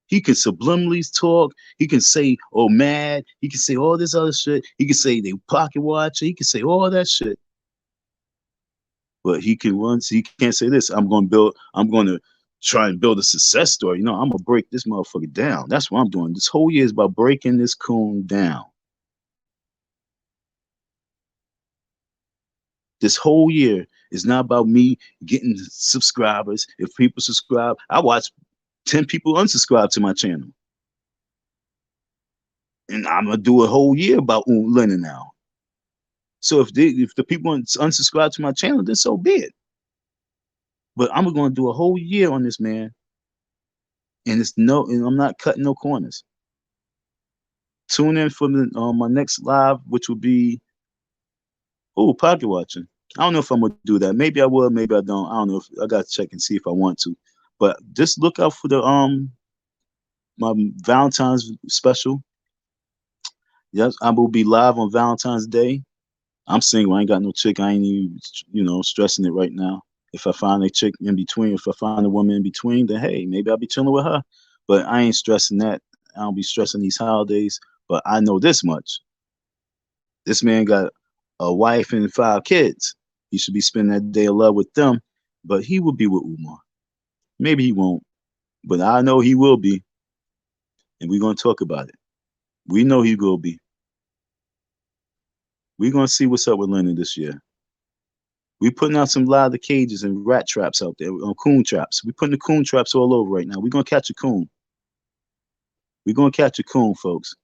He can subliminally talk. He can say, oh, mad. He can say all this other shit. He can say they pocket watch. He can say all that shit. But he can't say this. I'm going to try and build a success story. You know, I'm going to break this motherfucker down. That's what I'm doing. This whole year is about breaking this coon down. This whole year is not about me getting subscribers. If people subscribe, I watch 10 people unsubscribe to my channel. And I'm gonna do a whole year about Lennon now. So if the people unsubscribe to my channel, then so be it. But I'm gonna do a whole year on this man, and I'm not cutting no corners. Tune in for my next live, which will be pocket watching. I don't know if I'm gonna do that. Maybe I will, maybe I don't. I don't know. I gotta check and see if I want to. But just look out for the my Valentine's special. Yes, I will be live on Valentine's Day. I'm single. I ain't got no chick. I ain't even, stressing it right now. If I find a chick in between, if I find a woman in between, then hey, maybe I'll be chilling with her. But I ain't stressing that. I don't be stressing these holidays. But I know this much. This man got a wife and 5 kids. He should be spending that day of love with them. But he will be with Umar. Maybe he won't. But I know he will be. And we're going to talk about it. We know he will be. We're going to see what's up with Lennon this year. We're putting out some ladder cages and rat traps out there, coon traps. We're putting the coon traps all over right now. We're going to catch a coon. We're going to catch a coon, folks.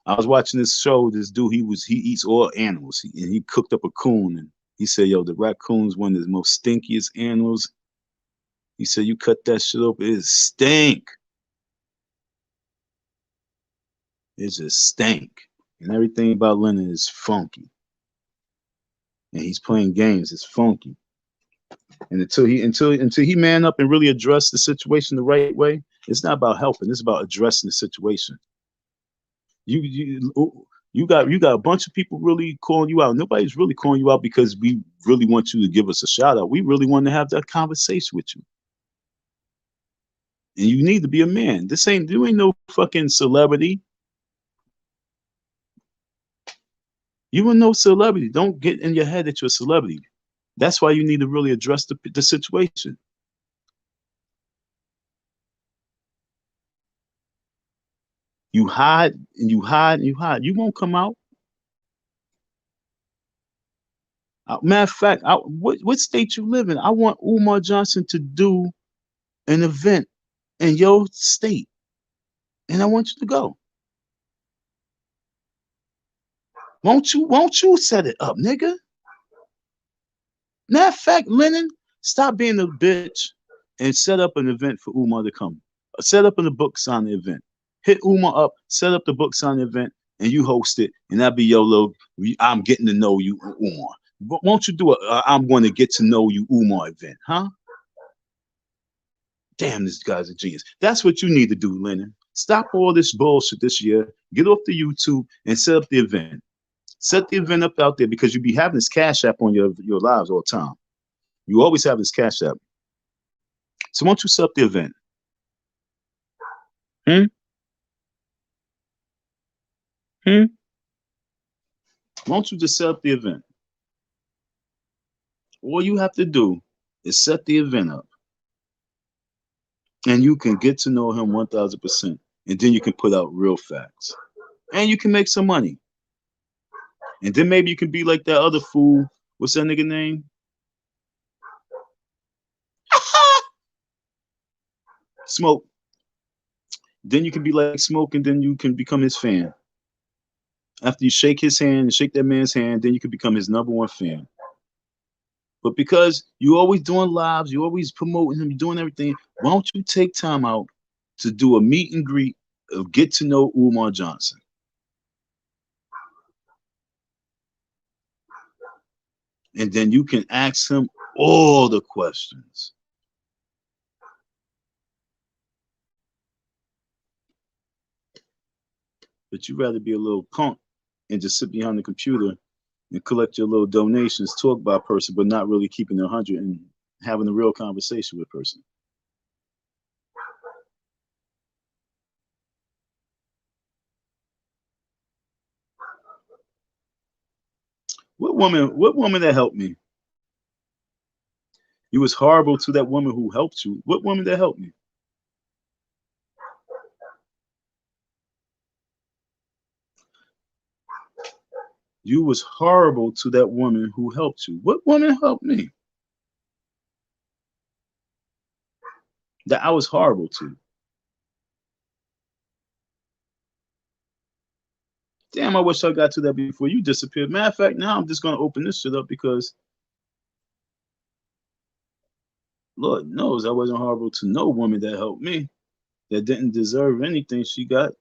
I was watching this show. This dude, he eats all animals. And he cooked up a coon. And he said, yo, the raccoon's one of the most stinkiest animals. He said, you cut that shit up, it stink. It just stank. And everything about Lennon is funky. And he's playing games. It's funky. And until he man up and really address the situation the right way, it's not about helping. It's about addressing the situation. You got a bunch of people really calling you out. Nobody's really calling you out because we really want you to give us a shout out. We really want to have that conversation with you. And you need to be a man. You ain't no fucking celebrity. You are no celebrity. Don't get in your head that you're a celebrity. That's why you need to really address the situation. You hide and you hide and you hide. You won't come out. Matter of fact, what state you live in? I want Umar Johnson to do an event in your state, and I want you to go. Won't you? Won't you set it up, nigga? Matter of fact, Lennon, stop being a bitch and set up an event for Umar to come. Set up in the book signing event. Hit Umar up, set up the book signing event, and you host it, and that'll be your little. I'm getting to know you, Umar. Won't you do I'm going to get to know you, Umar event, huh? Damn, this guy's a genius. That's what you need to do, Lennon. Stop all this bullshit this year. Get off the YouTube and set up the event. Set the event up out there because you be having this cash app on your lives all the time. You always have this cash app. So why don't you set up the event? Hmm? Hmm? Why don't you just set up the event? All you have to do is set the event up. And you can get to know him 1000%. And then you can put out real facts. And you can make some money. And then maybe you can be like that other fool. What's that nigga name? Smoke. Then you can be like Smoke, and then you can become his fan. After you shake his hand and shake that man's hand, then you can become his #1 fan. But because you always doing lives, you always promoting him, you're doing everything, why don't you take time out to do a meet and greet of get to know Umar Johnson? And then you can ask him all the questions. But you'd rather be a little punk and just sit behind the computer and collect your little donations, talk about a person, but not really keeping it 100 and having a real conversation with a person. What woman that helped me? You was horrible to that woman who helped you. What woman that helped me? You was horrible to that woman who helped you. What woman helped me? That I was horrible to. Damn, I wish I got to that before you disappeared. Matter of fact, now I'm just gonna open this shit up because Lord knows I wasn't horrible to no woman that helped me, that didn't deserve anything she got.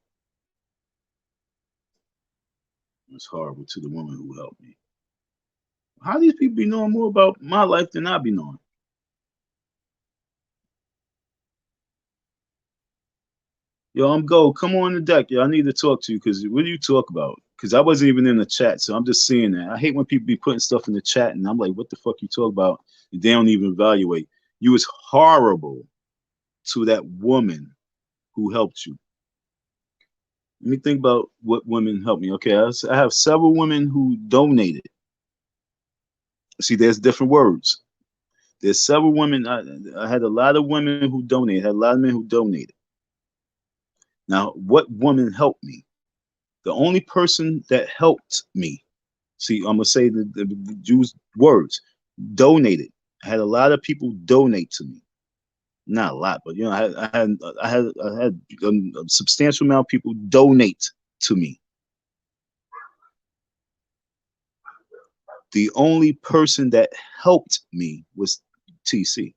It was horrible to the woman who helped me. How these people be knowing more about my life than I be knowing? Yo, I'm Gold. Come on the deck. Yo, I need to talk to you because what do you talk about? Because I wasn't even in the chat, so I'm just seeing that. I hate when people be putting stuff in the chat and I'm like, what the fuck you talk about? And they don't even evaluate. You was horrible to that woman who helped you. Let me think about what women helped me. Okay, I have several women who donated. See, there's different words. There's several women. I had a lot of women who donated. I had a lot of men who donated. Now, what woman helped me? The only person that helped me, see, I'm gonna say the use words, donated. I had a lot of people donate to me. Not a lot, but you know, I had a substantial amount of people donate to me. The only person that helped me was TC.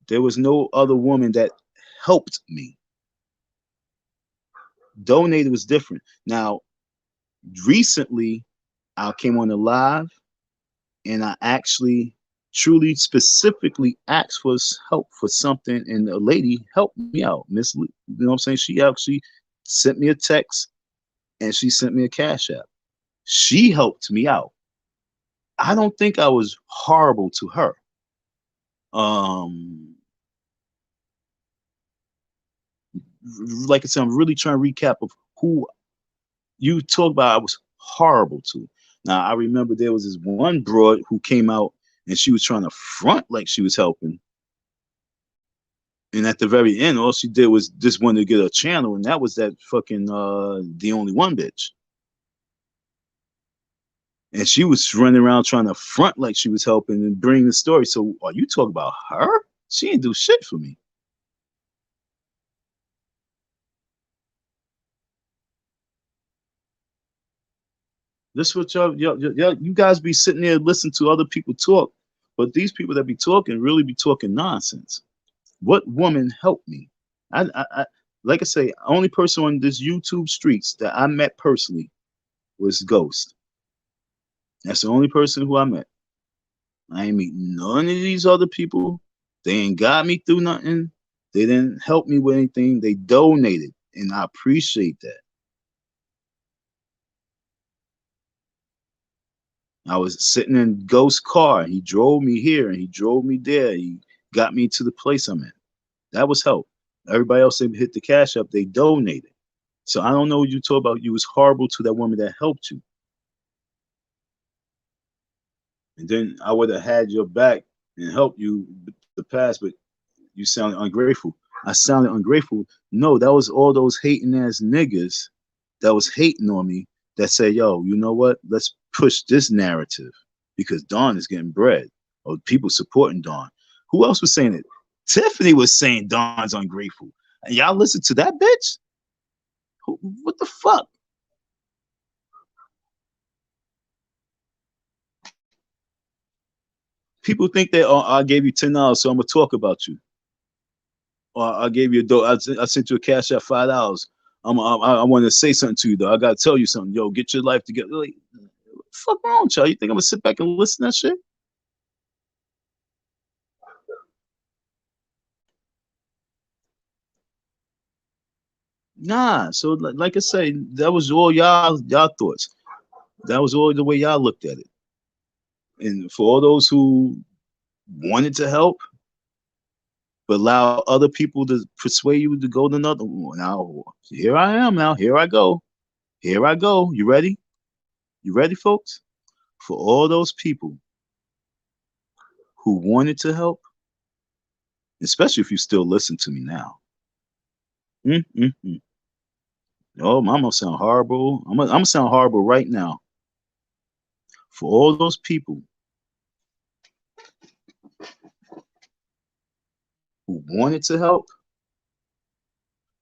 There was no other woman that helped me. Donated was different. Now, recently, I came on the live and I actually truly specifically asked for help for something, and a lady helped me out. Miss Lee, you know what I'm saying? She actually sent me a text and she sent me a cash app. She helped me out. I don't think I was horrible to her. Like I said, I'm really trying to recap of who you talk about I was horrible to. Now I remember there was this one broad who came out and she was trying to front like she was helping. And at the very end, all she did was just wanted to get a channel, and that was that fucking the only one bitch. And she was running around trying to front like she was helping and bring the story. So are you talking about her? She didn't do shit for me. This what you guys be sitting there listening to other people talk, but these people that be talking really be talking nonsense. What woman helped me? I like I say, only person on this YouTube streets that I met personally was Ghost. That's the only person who I met. I ain't meet none of these other people. They ain't got me through nothing. They didn't help me with anything. They donated, and I appreciate that. I was sitting in Ghost's car. He drove me here and he drove me there. He got me to the place I'm in. That was help. Everybody else they hit the cash up. They donated. So I don't know what you talk about. You was horrible to that woman that helped you, and then I would have had your back and helped you the past. But you sounded ungrateful. I sounded ungrateful. No, that was all those hating ass niggas that was hating on me that said, yo, you know what? Let's push this narrative because Dawn is getting bread or people supporting Dawn. Who else was saying it? Tiffany was saying Dawn's ungrateful. And y'all listen to that bitch? What the fuck? People think that, oh, I gave you $10, so I'm going to talk about you. Or I gave you a dough. I sent you a cash at $5. I want to say something to you though. I gotta tell you something. Yo, get your life together. Like, what the fuck wrong with y'all? You think I'm gonna sit back and listen to that shit? Nah. So like I say, that was all y'all thoughts. That was all the way y'all looked at it. And for all those who wanted to help, but allow other people to persuade you to go to another one. Now here I am. Now here I go. Here I go. You ready? You ready, folks? For all those people who wanted to help, especially if you still listen to me now. Mm-mm-mm. Oh, I'm gonna sound horrible. I'm gonna sound horrible right now. For all those people who wanted to help,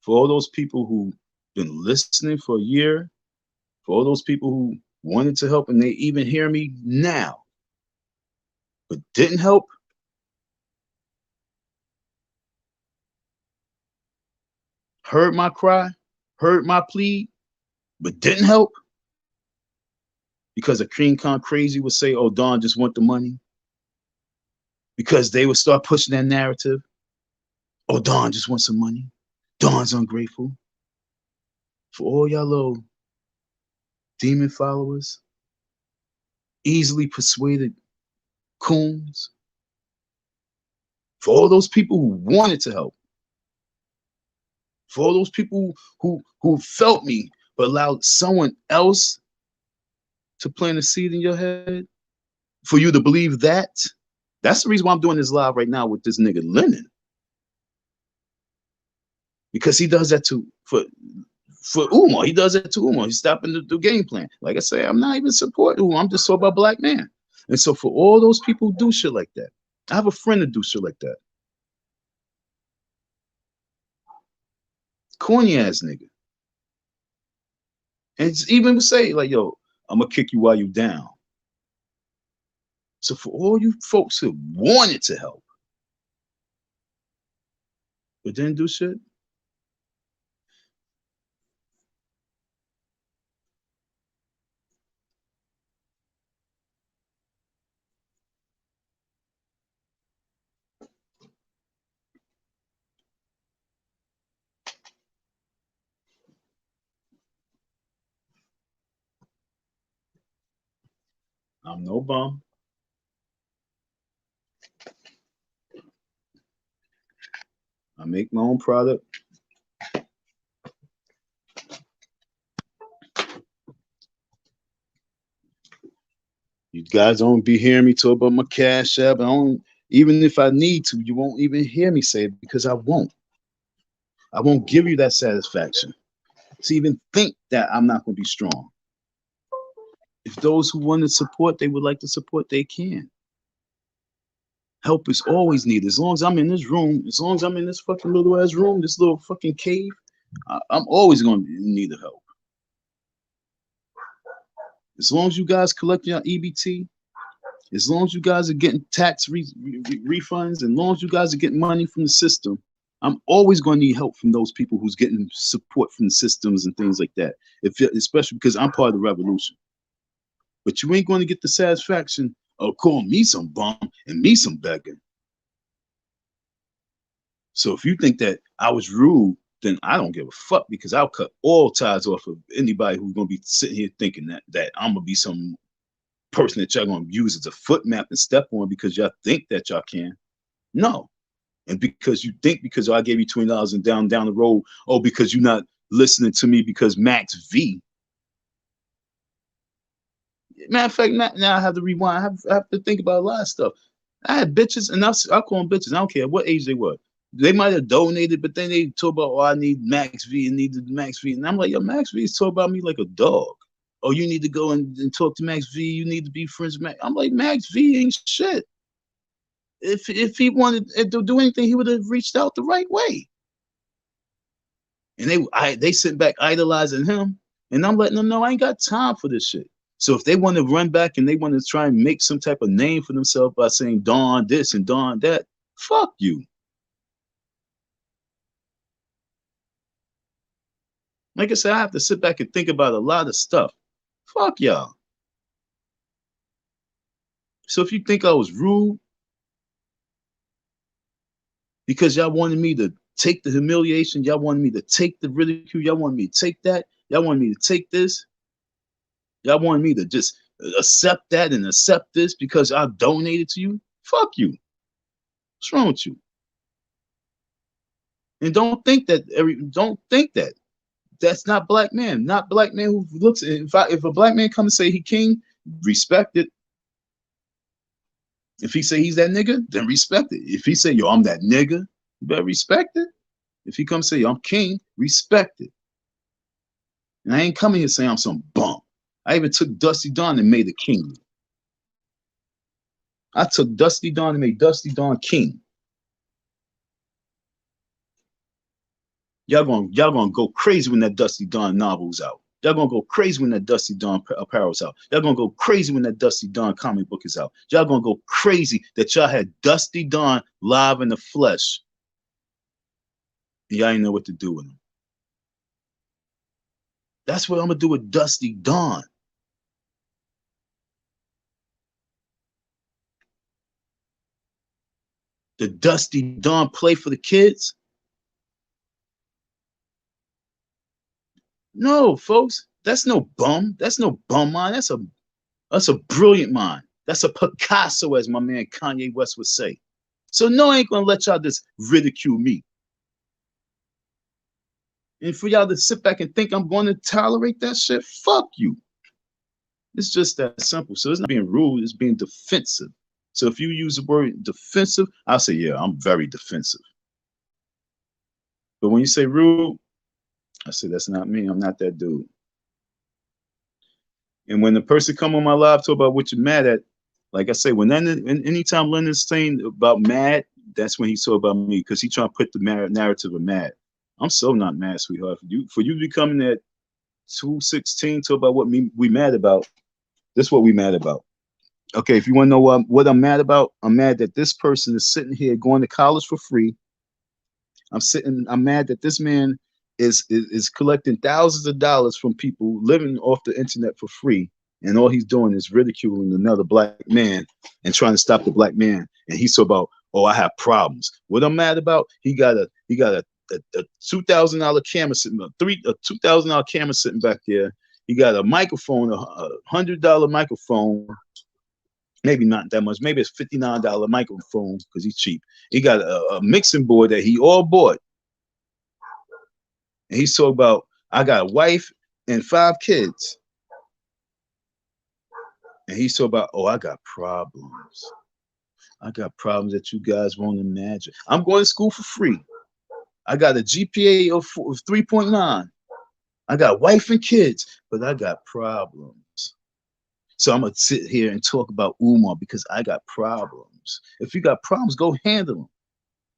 for all those people who been listening for a year, for all those people who wanted to help and they even hear me now, but didn't help, heard my cry, heard my plea, but didn't help because a King Kong crazy would say, "Oh, Don just want the money," because they would start pushing that narrative. Oh, Don just wants some money. Don's ungrateful. For all y'all little demon followers, easily persuaded coons, for all those people who wanted to help, for all those people who felt me but allowed someone else to plant a seed in your head, for you to believe that. That's the reason why I'm doing this live right now with this nigga Lennon, because he does that to for Umar. He does that to Umar. He's stopping the game plan. Like I say, I'm not even supporting Umar. I'm just talking about black man. And so for all those people who do shit like that, I have a friend that do shit like that. Corny ass nigga. And it's even say like, yo, I'm gonna kick you while you down. So for all you folks who wanted to help but didn't do shit, I'm no bum. I make my own product. guys don't be hearing me talk about my Cash App. I don't, even if I need to, you won't even hear me say it because I won't. I won't give you that satisfaction to even think that I'm not going to be strong. If those who want to support, they would like to support, they can. Help is always needed. As long as I'm in this room, as long as I'm in this fucking little ass room, this little fucking cave, I'm always going to need the help. As long as you guys collect your EBT, as long as you guys are getting tax refunds, and as long as you guys are getting money from the system, I'm always going to need help from those people who's getting support from the systems and things like that. Especially because I'm part of the revolution. But you ain't going to get the satisfaction of calling me some bum and me some beggar. So if you think that I was rude, then I don't give a fuck, because I'll cut all ties off of anybody who's going to be sitting here thinking that I'm going to be some person that y'all going to use as a foot map and step on because y'all think that y'all can. No. And because you think because I gave you $20 and down the road, oh, because you're not listening to me because Max V. Matter of fact, now I have to rewind. I have to think about a lot of stuff. I had bitches, and I call them bitches. I don't care what age they were. They might have donated, but then they talk about, oh, I need Max V and needed Max V. And I'm like, yo, Max V is talking about me like a dog. Oh, you need to go and talk to Max V. You need to be friends with Max. I'm like, Max V ain't shit. If he wanted to do anything, he would have reached out the right way. And they sit back idolizing him, and I'm letting them know I ain't got time for this shit. So if they want to run back and they want to try and make some type of name for themselves by saying Don this and Don that, fuck you. Like I said, I have to sit back and think about a lot of stuff. Fuck y'all. So if you think I was rude because y'all wanted me to take the humiliation, y'all wanted me to take the ridicule, y'all wanted me to take that, y'all wanted me to take this, y'all wanted me to just accept that and accept this because I donated to you, fuck you. What's wrong with you? And don't think that that's not black man. Not black man who looks. If a black man come and say he king, respect it. If he say he's that nigga, then respect it. If he say, yo, I'm that nigga, you better respect it. If he come say, yo, I'm king, respect it. And I ain't coming here saying I'm some bum. I even took Dusty Dawn and made a king. I took Dusty Dawn and made Dusty Dawn king. Y'all gonna go crazy when that Dusty Dawn novel's out. Y'all gonna go crazy when that Dusty Dawn apparel's out. Y'all gonna go crazy when that Dusty Dawn comic book is out. Y'all gonna go crazy that y'all had Dusty Dawn live in the flesh. And y'all ain't know what to do with him. That's what I'm gonna do with Dusty Dawn. The Dusty Dawn play for the kids? No, folks, that's no bum. That's no bum mind. That's a brilliant mind. That's a Picasso, as my man Kanye West would say. So no, I ain't gonna let y'all just ridicule me. And for y'all to sit back and think I'm going to tolerate that shit, fuck you. It's just that simple. So it's not being rude, it's being defensive. So if you use the word defensive, I'll say, yeah, I'm very defensive. But when you say rude, I say, that's not me. I'm not that dude. And when the person come on my live talk about what you're mad at, like I say, anytime Lennon's saying about mad, that's when he talk about me, because he trying to put the narrative of mad. I'm so not mad, sweetheart. For you becoming at 216 talk about what we mad about, this is what we mad about. Okay, if you want to know what I'm mad about, I'm mad that this person is sitting here going to college for free. I'm mad that this man is collecting thousands of dollars from people living off the internet for free, and all he's doing is ridiculing another black man and trying to stop the black man. And he's so about, oh, I have problems. What I'm mad about, he got a $2,000 camera sitting, a $2,000 camera sitting back there. He got a microphone, a $100 microphone. Maybe not that much. Maybe it's $59 microphone because he's cheap. He got a mixing board that he all bought. And he's talking about, I got a wife and 5 kids. And he's talking about, oh, I got problems. I got problems that you guys won't imagine. I'm going to school for free. I got a GPA of 3.9. I got wife and kids, but I got problems. So I'm going to sit here and talk about Umar because I got problems. If you got problems, go handle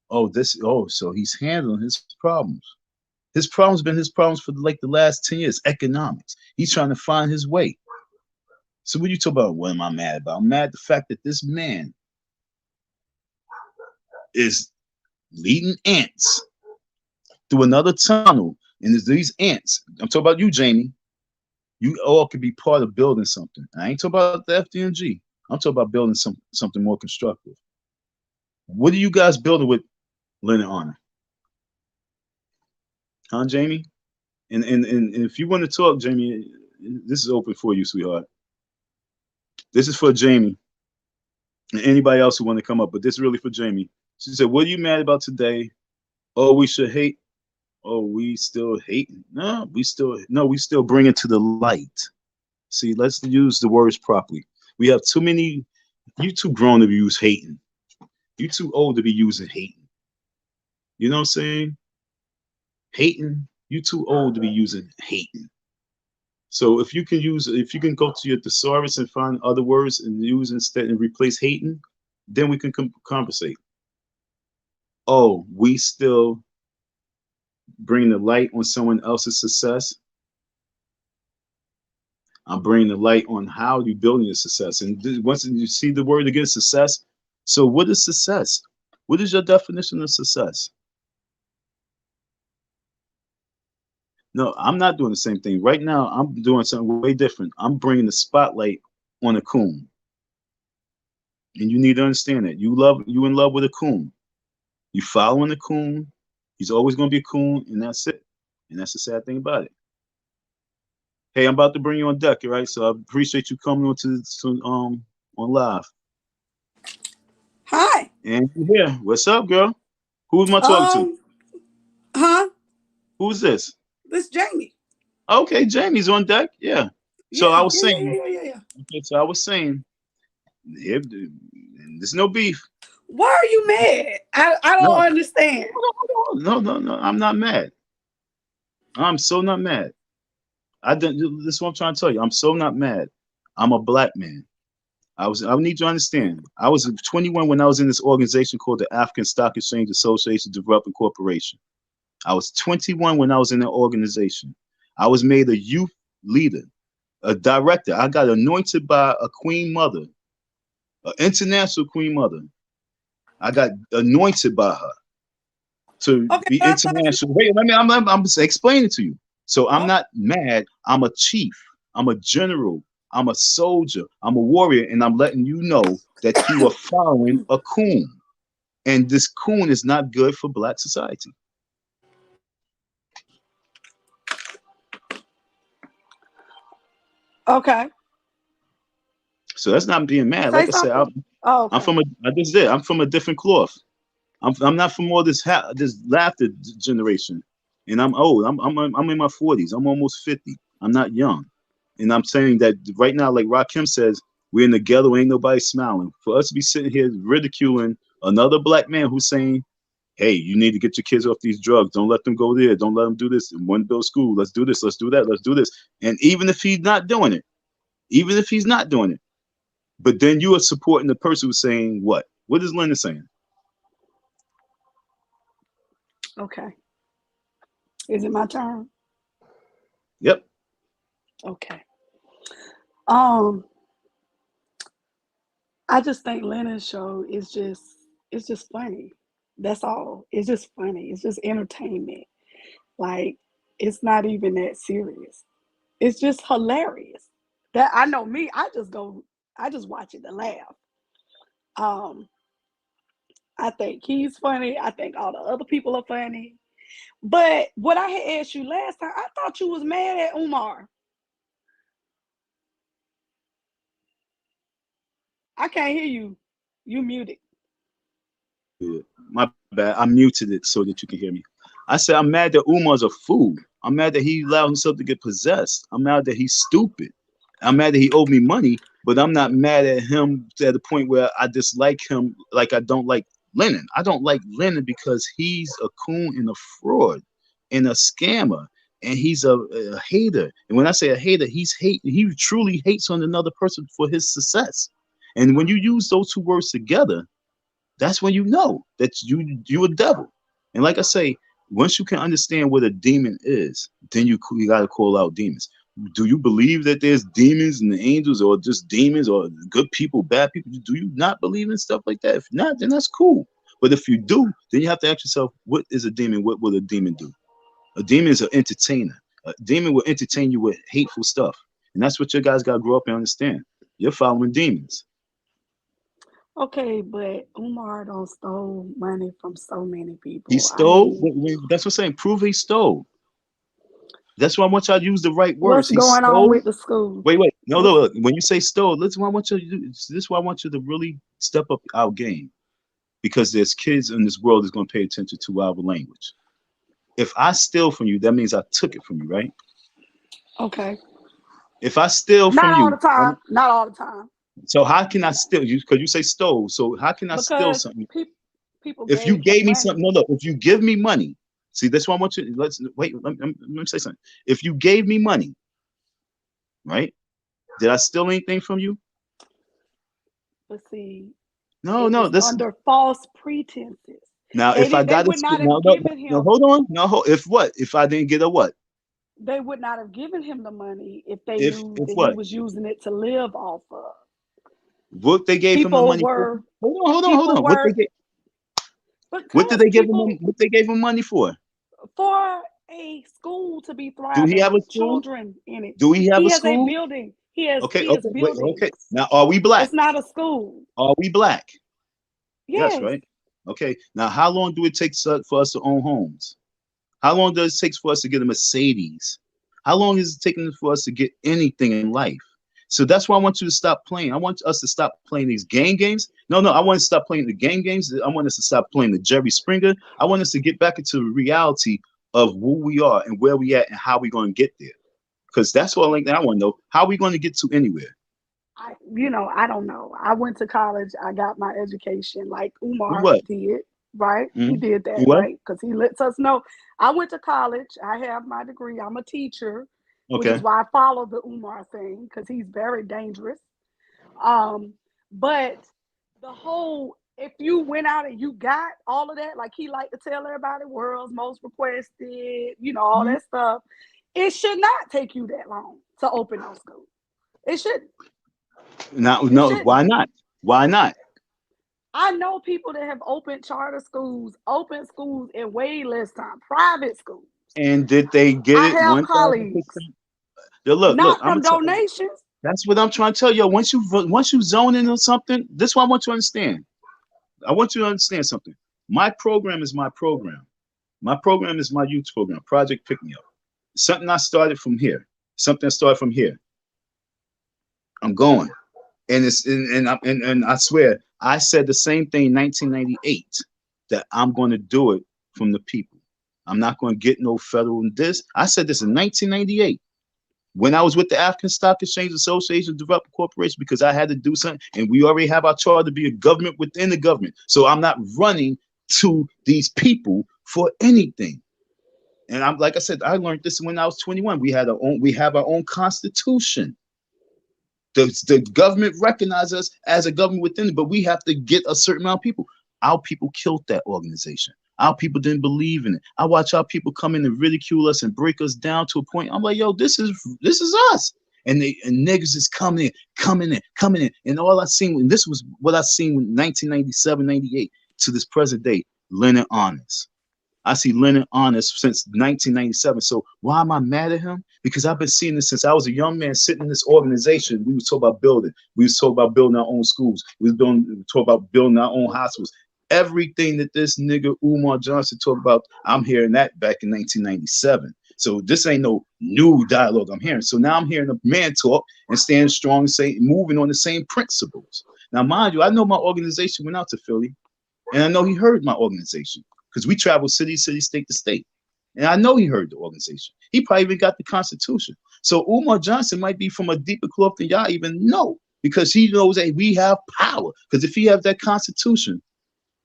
them. So he's handling his problems. His problems been his problems for like the last 10 years, economics. He's trying to find his way. So what you talk about? What am I mad about? I'm mad at the fact that this man is leading ants through another tunnel. And there's these ants. I'm talking about you, Jamie. You all could be part of building something. I ain't talking about the FDMG. I'm talking about building something more constructive. What are you guys building with Lennon Honor? Huh, Jamie? And if you want to talk, Jamie, this is open for you, sweetheart. This is for Jamie and anybody else who want to come up, but this is really for Jamie. She said, what are you mad about today? Oh, we should hate. Oh, we still hating. No, we still bring it to the light. See, let's use the words properly. We have too many, you too grown to use hating. You too old to be using hating. You know what I'm saying? Hating, you too old to be using hating. So if you can go to your thesaurus and find other words and use instead and replace hating, then we can conversate. Oh, we still bring the light on someone else's success. I'm bringing the light on how you're building your success. And once you see the word again, success. So what is success? What is your definition of success? No, I'm not doing the same thing. Right now, I'm doing something way different. I'm bringing the spotlight on a coon. And you need to understand that. You in love with a coon. You following the coon. He's always going to be a coon, and that's it. And that's the sad thing about it. Hey, I'm about to bring you on deck, all right? So I appreciate you coming on live. Hi. And yeah, what's up, girl? Who am I talking to? Huh? Who's this? This Jamie. Okay, Jamie's on deck. Yeah. So I was saying. Yeah. Okay, so I was saying, there's no beef. Why are you mad? I don't understand. No. I'm not mad. I'm so not mad. This is what I'm trying to tell you. I'm so not mad. I'm a black man. I need you to understand. I was 21 when I was in this organization called the African Stock Exchange Association Development Corporation. I was 21 when I was in that organization. I was made a youth leader, a director. I got anointed by a queen mother, an international queen mother. I got anointed by her to be international. Wait, I'm explaining to you. So I'm not mad. I'm a chief. I'm a general. I'm a soldier. I'm a warrior, and I'm letting you know that you are following a coon, and this coon is not good for black society. Okay. So that's not being mad. Like I said, I'm from a different cloth. I'm not from all this laughter generation, and I'm old. I'm in my 40s. I'm almost 50. I'm not young, and I'm saying that right now, like Rakim says, we're in the ghetto. Ain't nobody smiling. For us to be sitting here ridiculing another black man who's saying, "Hey, you need to get your kids off these drugs. Don't let them go there. Don't let them do this. And one build school. Let's do this. Let's do that. Let's do this." And even if he's not doing it, but then you are supporting the person who's saying what? What is Linda saying? Okay. Is it my turn? Yep. Okay. I just think Lennon's show is just funny. That's all. It's just funny. It's just entertainment. Like, it's not even that serious. It's just hilarious. That I know me, I just watch it to laugh. I think he's funny. I think all the other people are funny. But what I had asked you last time, I thought you was mad at Umar. I can't hear you. You muted. My bad. I muted it so that you can hear me. I said I'm mad that Umar's a fool. I'm mad that he allowed himself to get possessed. I'm mad that he's stupid. I'm mad that he owed me money, but I'm not mad at him to the point where I dislike him like I don't like Lennon. I don't like Lennon because he's a coon and a fraud and a scammer. And he's a hater. And when I say a hater, he truly hates on another person for his success. And when you use those two words together, that's when you know that you a devil. And like I say, once you can understand what a demon is, then you got to call out demons. Do you believe that there's demons and the angels, or just demons, or good people, bad people? Do you not believe in stuff like that? If not, then that's cool. But if you do, then you have to ask yourself, what is a demon? What will a demon do? A demon is an entertainer. A demon will entertain you with hateful stuff. And that's what you guys got to grow up and understand. You're following demons. Okay, but Umar don't stole money from so many people. He I stole. mean, That's what I'm saying. Prove he stole. That's why I want y'all to use the right words. what's He going on stole. with the school? Wait. No, What's no. When you say stole, listen. What I want you to do. This is why I want you to really step up our game, because there's kids in this world that's going to pay attention to our language. If I steal from you, that means I took it from you, right? okay? If I steal from Not all the you, time. Not all the time. so how can I steal you? Because you say stole. So how can I steal Because something? people If you gave him gave me money. something, no. If you give me money, see, that's why I want you. Let's wait. Let me say something. If you gave me money, right? Did I steal anything from you? But see, No, it no. was This under false pretenses. now, They if I did. They got a would school, not have given no, him. hold on. No, if what? If I didn't get a what? They would not have given him the money if they knew If that he what? was using it to live off of. What they gave him the People money for? were. Hold People on. What they were get? What did because they give him? people What they gave him money for? for a school to be Do he thriving have a with school? children in it. Do he have He a has a school? building. Okay, He has wait, buildings. okay. Now, are we black? It's not a school. Are we black? Yes, Yes. right. Okay. Now, how long do it take for us to own homes? How long does it take for us to get a Mercedes? How long is it taking for us to get anything in life? So that's why I want you to stop playing. I want us to stop playing these games. No, I want to stop playing the games. I want us to stop playing the Jerry Springer. I want us to get back into the reality of who we are and where we at and how we going to get there. Because that's what I want to know. How are we going to get to anywhere? I don't know. I went to college. I got my education like Do Umar what? did, right? He Mm-hmm. did Do that, what? right? Because he lets us know. I went to college. I have my degree. I'm a teacher, which is Okay. why I follow the Umar thing because he's very dangerous. Um, but the whole if you went out and you got all of that, like he liked to tell everybody, world's most requested, all Mm-hmm. that stuff, it should not take you that long to open those schools. It shouldn't. Now, It no, shouldn't. why not? Why not? I know people that have opened charter schools, open schools in way less time, private schools. And did they get I it have 1,000%? colleagues, Look, not I'm from gonna tell you. donations. That's what I'm trying to tell you. Once you zone in on something, this is what I want you to understand. I want you to understand something. My program is my program. My program is my youth program, Project Pick Me Up. Something I started from here. Something I started from here. I'm going, and and I swear I said the same thing in 1998 that I'm going to do it from the people. I'm not going to get no federal in this. I said this in 1998 when I was with the African Stock Exchange Association Development Corporation because I had to do something, and we already have our charter to be a government within the government. So I'm not running to these people for anything. And I'm like I said, I learned this when I was 21. We have our own constitution. The government recognizes us as a government within it, but we have to get a certain amount of people. Our people killed that organization. Our people didn't believe in it. I watch our people come in and ridicule us and break us down to a point. I'm like, yo, this is us. And niggas is coming in. And all I seen, and this was what I seen in 1997, 98 to this present day, Lennon Honors. I see Lennon Honest since 1997. So why am I mad at him? Because I've been seeing this since I was a young man sitting in this organization. We was talking about building. We was talking about building our own schools. We was talking about building our own hospitals. Everything that this nigga Umar Johnson talked about, I'm hearing that back in 1997. So this ain't no new dialogue I'm hearing. So now I'm hearing a man talk and stand strong, moving on the same principles. Now, mind you, I know my organization went out to Philly, and I know he heard my organization. Because we travel city, state to state. And I know he heard the organization. He probably even got the Constitution. So Umar Johnson might be from a deeper cloth than y'all even know, because he knows that we have power. Because if he have that Constitution,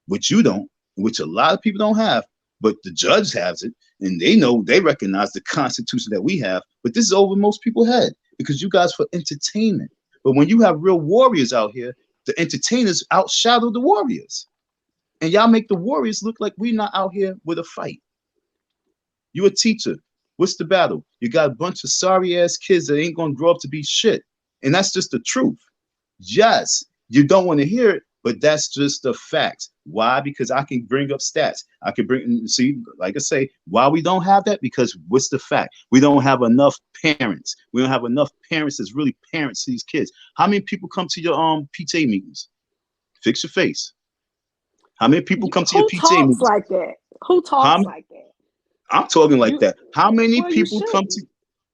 which you don't, which a lot of people don't have, but the judge has it, and they know, they recognize the Constitution that we have, but this is over most people's head, because you guys for entertainment. But when you have real warriors out here, the entertainers outshadow the warriors. And y'all make the warriors look like we're not out here with a fight. You a teacher. What's the battle? You got a bunch of sorry ass kids that ain't gonna grow up to be shit. And that's just the truth. Yes, you don't want to hear it, but that's just the facts. Why? Because I can bring up stats. I can bring, see, like I say, why we don't have that? Because what's the fact? We don't have enough parents. We don't have enough parents that's really parents to these kids. How many people come to your PTA meetings? Fix your face. How many people come to your PTA meetings? Who talks like that? Who talks like that? I'm talking like that. How many people come to?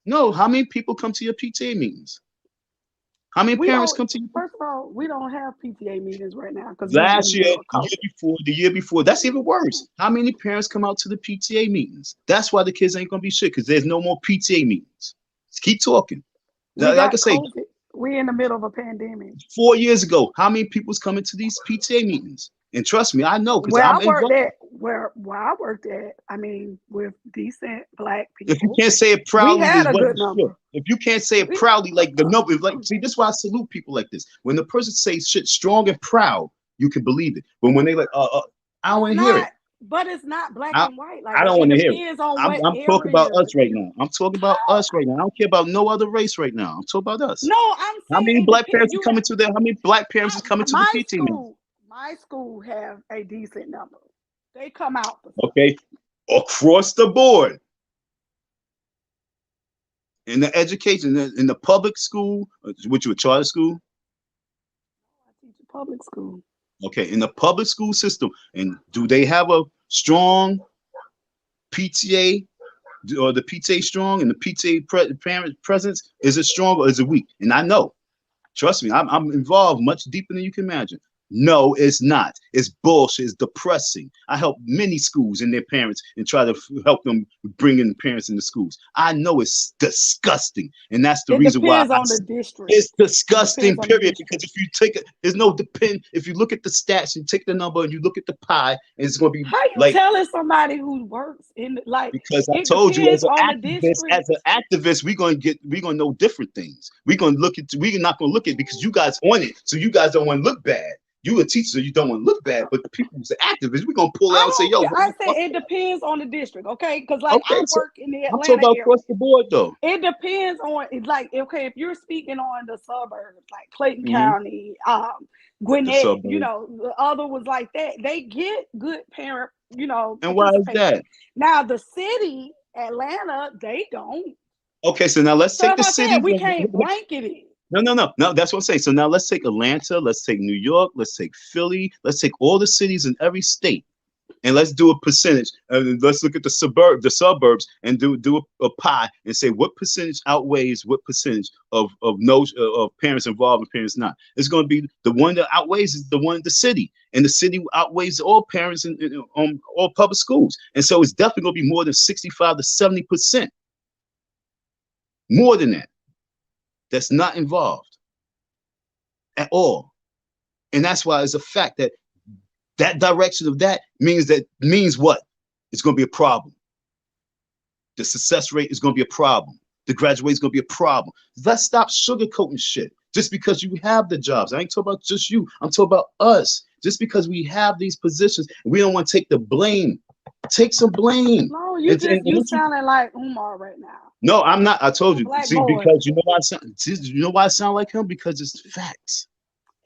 No, how many people come to your PTA meetings? How many parents come to you? First of all, we don't have PTA meetings right now because last year, the year before, that's even worse. How many parents come out to the PTA meetings? That's why the kids ain't gonna be shit, because there's no more PTA meetings. Just keep talking. Like I say, we're in the middle of a pandemic. 4 years ago, how many people was coming to these PTA meetings? And trust me, I know, because where I worked at, I mean, with decent black people. If you can't say it proudly, we had a good number. If you can't say it proudly, like the number, like, see, this is why I salute people like this. When the person says shit strong and proud, you can believe it. But when they like, I don't want to hear it. But it's not black and white. Like, I don't want to hear it. I'm talking about us right now. I'm talking about us right now. I don't care about no other race right now. I'm talking about us. No, I'm saying, how many black parents are coming to there? How many black parents is coming to the PT meeting? My school have a decent number. They come out. Okay, across the board. In the education, in the public school, which you a charter school? I teach a public school. Okay, in the public school system, and do they have a strong PTA, or the PTA strong, and the PTA parent presence? Is it strong or is it weak? And I know, trust me, I'm involved much deeper than you can imagine. No, it's not. It's bullshit. It's depressing. I help many schools and their parents and try to help them bring in parents into schools. I know it's disgusting, and that's the reason why it's disgusting. Period. Because if you take it, there's no depend. If you look at the stats and take the number and you look at the pie, and it's going to be how you like telling somebody who works in like. Because I told you, as an activist, we're gonna know different things. We're not gonna look at it because you guys on it, so you guys don't want to look bad. You a teacher, so you don't want to look bad, but the people who's an activist, we're gonna pull out and say, "Yo." I say it depends on the district, okay? Because like I work in the Atlanta I'm talking about area. Across the board, though. It depends on like if you're speaking on the suburbs, like Clayton County, Gwinnett, you know, the other was like that. They get good parent, you know. And why is that? Now the city, Atlanta, they don't. Okay, so now let's take the city. We can't blanket it. No. That's what I'm saying. So now let's take Atlanta, let's take New York, let's take Philly, let's take all the cities in every state, and let's do a percentage. Let's look at the suburbs, and do a pie and say what percentage outweighs what percentage of parents involved and parents not. It's going to be the one that outweighs is the one in the city, and the city outweighs all parents in all public schools, and so it's definitely going to be more than 65 to 70%. More than that. That's not involved at all. And that's why it's a fact that direction of that means what? It's going to be a problem. The success rate is going to be a problem. The graduate is going to be a problem. Let's stop sugarcoating shit just because you have the jobs. I ain't talking about just you. I'm talking about us. Just because we have these positions, we don't want to take the blame. Take some blame. No, you sounding like Umar right now. No, I'm not. I told you. Because you know why I sound like him? Because it's facts.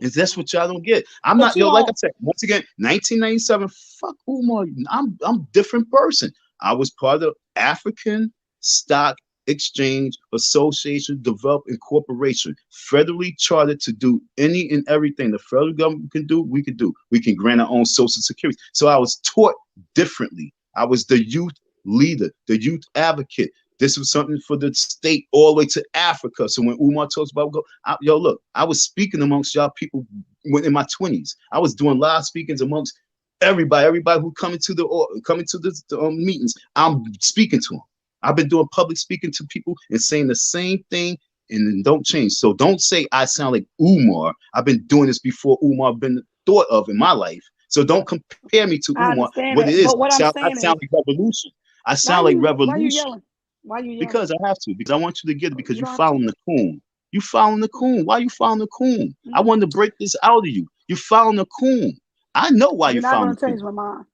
And that's what y'all don't get. I'm not, like I said, once again, 1997, fuck Umar. I'm a different person. I was part of African Stock Exchange Association Development Corporation, federally chartered to do any and everything the federal government can do, we can do. We can grant our own social security. So I was taught differently. I was the youth leader, the youth advocate. This was something for the state all the way to Africa. So when Umar talks about, look, I was speaking amongst y'all people in my 20s. I was doing live speakings amongst Everybody who coming to the meetings, I'm speaking to them. I've been doing public speaking to people and saying the same thing, and then don't change. So don't say I sound like Umar. I've been doing this before Umar been thought of in my life. So don't compare me to I Umar. understand What that, it is, but what I'm I saying is, sound like revolution. I why sound like why you revolution yelling? Why you yelling? because I have to. Because I want you to get it. Because You you don't have to. following the coon. You following the coon. Why you following the coon? I Mm-hmm. wanted to break this out of you. You following the coon. I know why You're you're not following gonna the coon. change my mind.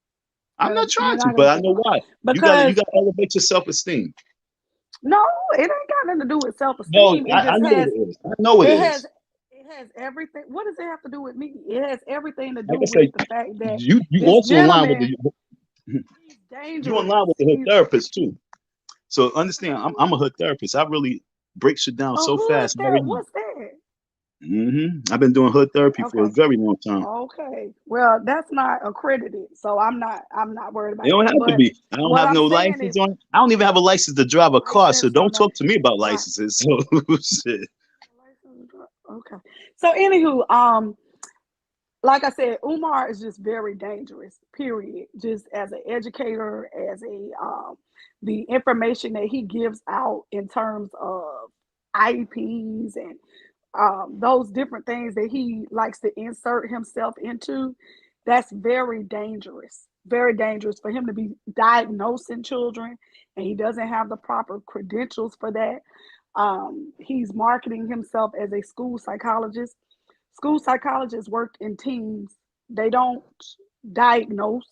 I'm not You're trying to, not but gonna I change know my mind why. You because got to elevate your self-esteem. no, it ain't got nothing to do with No, self-esteem. It I just know has. it is. I know it It has. is. It has everything. What does it have to do with me? It has everything to Like do I with say, the fact that you this also in line with gentleman, the he's you in line dangerous. with the hood He's therapist too. So understand, I'm a hood therapist. I really break shit down a so hood fast. there. What's that? I've been doing hood therapy for a Okay. very long time. Okay. Well, that's not accredited, so I'm not worried It about don't that. have to But be. I don't what have I'm no saying is license on. I don't even have a license to drive a car. So license don't from the talk to me about right. licenses. So shit. Okay. So anywho, like I said, Umar is just very dangerous, period. Just as an educator, as a the information that he gives out in terms of IEPs and those different things that he likes to insert himself into, that's very dangerous for him to be diagnosing children, and he doesn't have the proper credentials for that. He's marketing himself as a school psychologist. School psychologists work in teams. They don't diagnose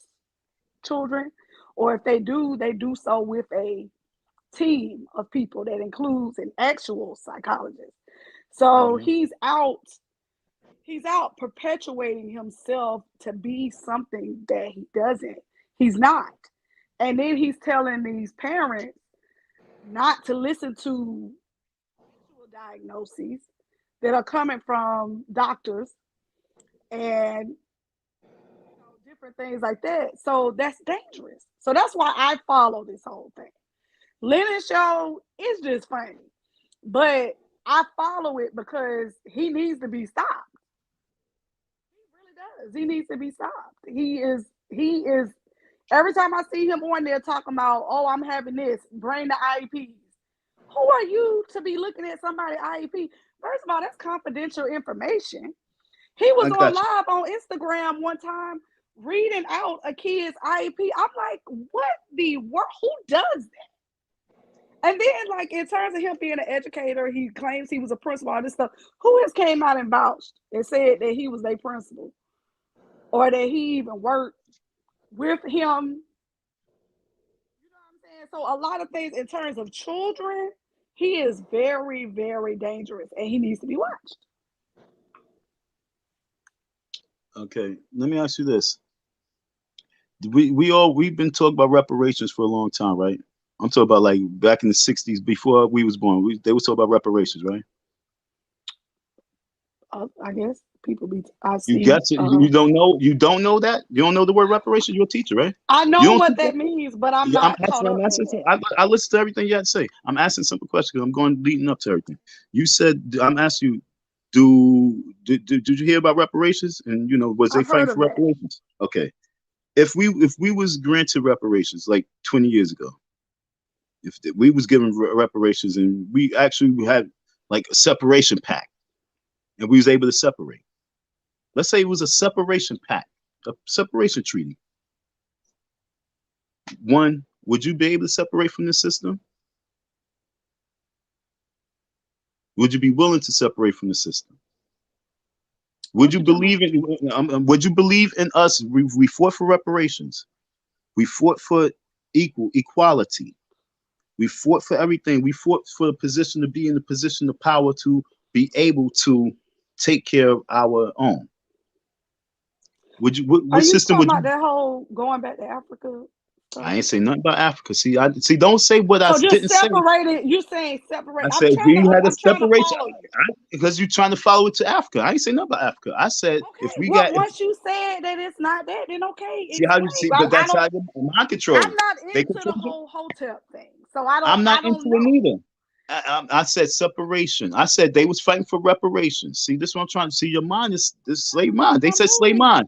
children, or if they do so with a team of people that includes an actual psychologist. So Mhm. he's out perpetuating himself to be something that he's not. And then he's telling these parents not to listen to diagnoses that are coming from doctors and different things like that. So that's dangerous. So that's why I follow this whole thing. Lennon show is just funny, but I follow it because he needs to be stopped. He really does. He needs to be stopped. He is every time I see him on there talking about, oh, I'm having this, bring the IEPs. Who are you to be looking at somebody's IEP? First of all, that's confidential information. He was I on got you. live on Instagram one time reading out a kid's IEP. I'm like, what the world? Who does that? And then, like, in terms of him being an educator, he claims he was a principal, all this stuff. Who has came out and vouched and said that he was a principal or that he even worked with him? You know what I'm saying? So, a lot of things in terms of children, he is very, very dangerous and he needs to be watched. Okay, let me ask you this. We've been talking about reparations for a long time, right? I'm talking about like back in the '60s before we was born. They was talking about reparations, right? I guess people be, I You see, got to, you don't know that? You don't know the word reparations? You're a teacher, right? I You know don't what teach that? that means, but I'm Yeah, I'm not caught asking, up I'm in asking some, that. I listen to everything you had to say. I'm asking simple questions because I'm going leading up to everything. You said, I'm asking you, did you hear about reparations? And was they I've fighting heard for of that. reparations? Okay. If we was granted reparations like 20 years ago, if we was given reparations and we actually had like a separation pact and we was able to separate. Let's say it was a separation pact, a separation treaty. One, would you be able to separate from the system? Would you be willing to separate from the system? Would What you you talking about? believe in? Would you believe in us? We fought for reparations. We fought for equality. We fought for everything. We fought for the position to be in the position of power to be able to take care of our own. Would you? Are What you system talking would about you? that whole going back to Africa stuff? I ain't say nothing about Africa. See, I see. Don't say what I So just didn't say. separated. You saying separate? I said if we had a I'm trying to separation, follow you. because you're trying to follow it to Africa. I ain't say nothing about Africa. I said if Okay. we Well, got, once you said that it's not that, then okay, see how you explain. see, I, but I that's don't. how you mind I'm control. not They into the control you. whole hotel thing, so I don't. I'm I not don't into it know. neither. I said separation. I said they was fighting for reparations. See, this is what I'm trying to see. Your mind is this slave mind. They From said slave who? mind.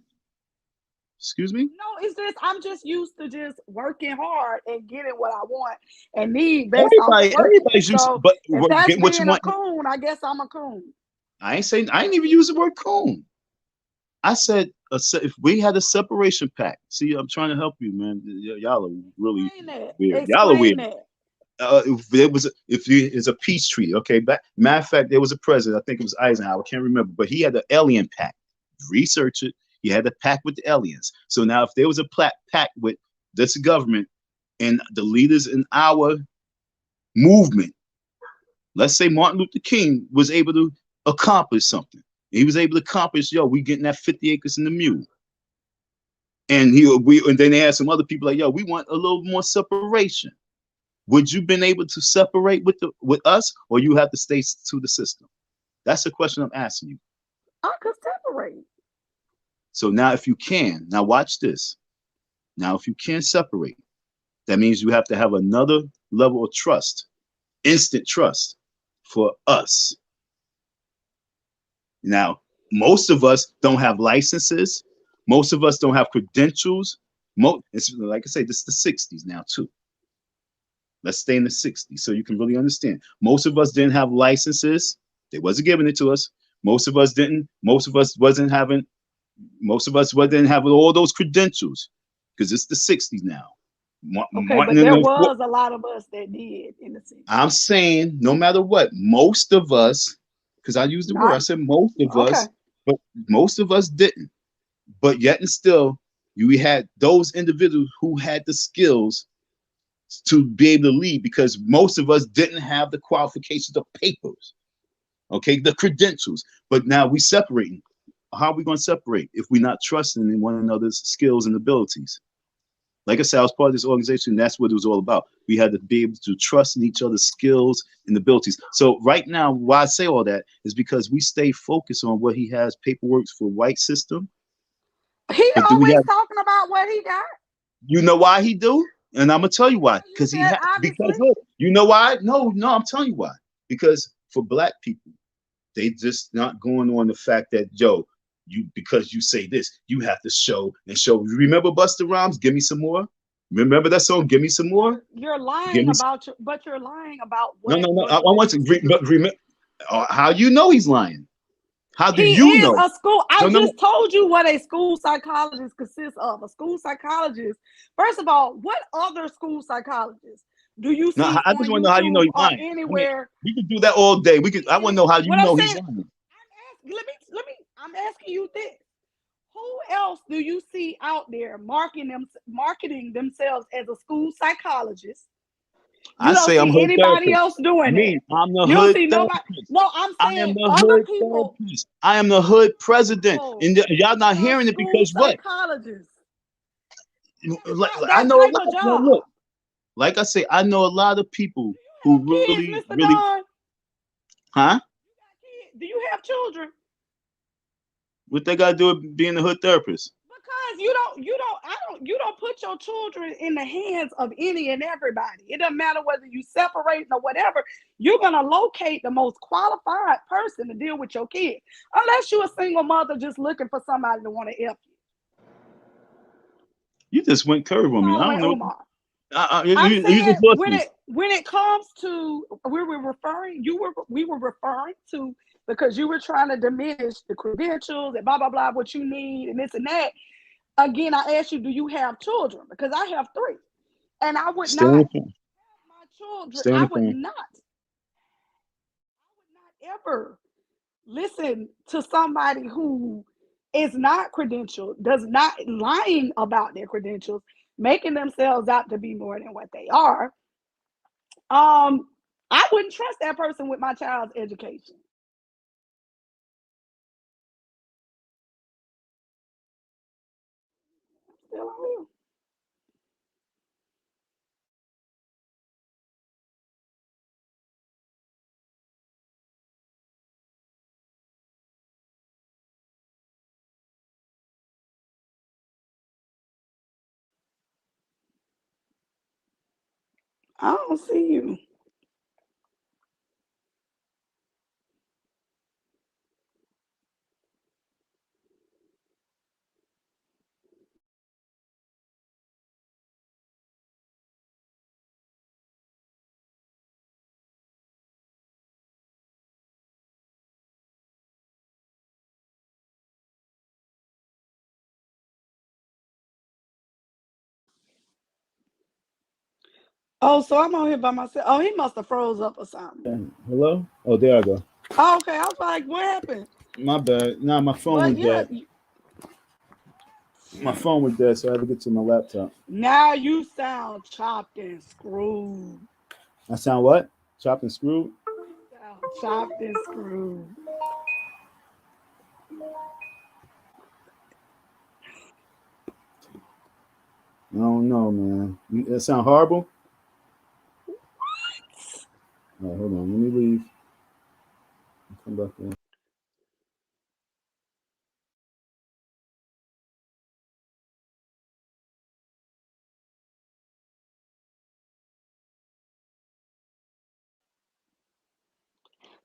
Excuse me? No, it's just I'm just used to just working hard and getting what I want and need based off of working. Everybody's used, So but if that's getting what you being a want. coon, I guess I'm a coon. I ain't saying, I ain't even use the word coon. I said if we had a separation pact. See, I'm trying to help you, man. Y'all are really Explain that. weird. Y'all are Explain weird. that. If there is a peace treaty, okay. Matter of fact, there was a president. I think it was Eisenhower. I can't remember, but he had the alien pact. Research it. He had the pact with the aliens. So now, if there was a pact with this government and the leaders in our movement, let's say Martin Luther King was able to accomplish something. He was able to accomplish, yo, we getting that 50 acres in the mule. And then they asked some other people like, yo, we want a little more separation. Would you been able to separate with us, or you have to stay to the system? That's the question I'm asking you. I could separate. So now, if you can, now watch this. Now, if you can separate, that means you have to have another level of trust, instant trust for us. Now, most of us don't have licenses. Most of us don't have credentials. It's like I say, this is the 60s now too. Let's stay in the 60s so you can really understand. Most of us didn't have licenses. They wasn't giving it to us. Most of us didn't. Most of us didn't have all those credentials because it's the 60s now. Okay, but there was a lot of us that did in the 60s. I'm saying no matter what, most of us, because I used the word, I said most of us, but most of us didn't. But yet and still, we had those individuals who had the skills to be able to lead, because most of us didn't have the qualifications, the papers, okay, the credentials. But now we separating. How are we going to separate if we're not trusting in one another's skills and abilities? Like I said, I was part of this organization. That's what it was all about. We had to be able to trust in each other's skills and abilities. So right now, why I say all that is because we stay focused on what he has paperwork for white system. He always talking about what he got. You know why he do? And I'm gonna tell you why. Because look, you know why? No, I'm telling you why. Because for black people, they just not going on the fact that, yo, because you say this, you have to show and show. Remember Busta Rhymes? Give me some more. Remember that song? Give me some more. You're lying about but you're lying about what. No. I want to remember. How you know he's lying? How do you know? A school. I just told you what a school psychologist consists of. A school psychologist. First of all, what other school psychologists do you see? I just want to know how you know he's lying. Anywhere. We could do that all day. I want to know how you know he's lying. I'm asking you this. Who else do you see out there marketing themselves as a school psychologist? I say I'm hood anybody else doing it. I'm the hood therapist. No, I'm saying I am the other hood people. Therapist. I am the hood president, and y'all not hearing it because what? Psychologist. I know a lot. No, look, like I say, I know a lot of people who really. Huh? Do you have children? What they got to do with being a hood therapist? Because you don't put your children in the hands of any and everybody. It doesn't matter whether you separate or whatever. You're gonna locate the most qualified person to deal with your kid, unless you're a single mother just looking for somebody to want to help you. You just went curve on me. I don't know. Umar. You just lost me. When it comes to we were referring to, because you were trying to diminish the credentials and blah blah blah, what you need and this and that. Again, I asked you, do you have children? Because I have 3, and I would not have my children. I would not ever listen to somebody who is not credentialed, does not lying about their credentials, making themselves out to be more than what they are. I wouldn't trust that person with my child's education. Still on you. I don't see you. Oh, so I'm on here by myself. Oh, he must have froze up or something. Hello? Oh, there I go. Oh, okay, I was like, what happened? My bad. Nah, my phone But was yeah, dead. My phone was dead, so I had to get to my laptop. now you sound chopped and screwed. I sound what? Chopped and screwed? Sound chopped and screwed. I don't know, man. It sound horrible? All right, hold on. Let me leave. Come back in.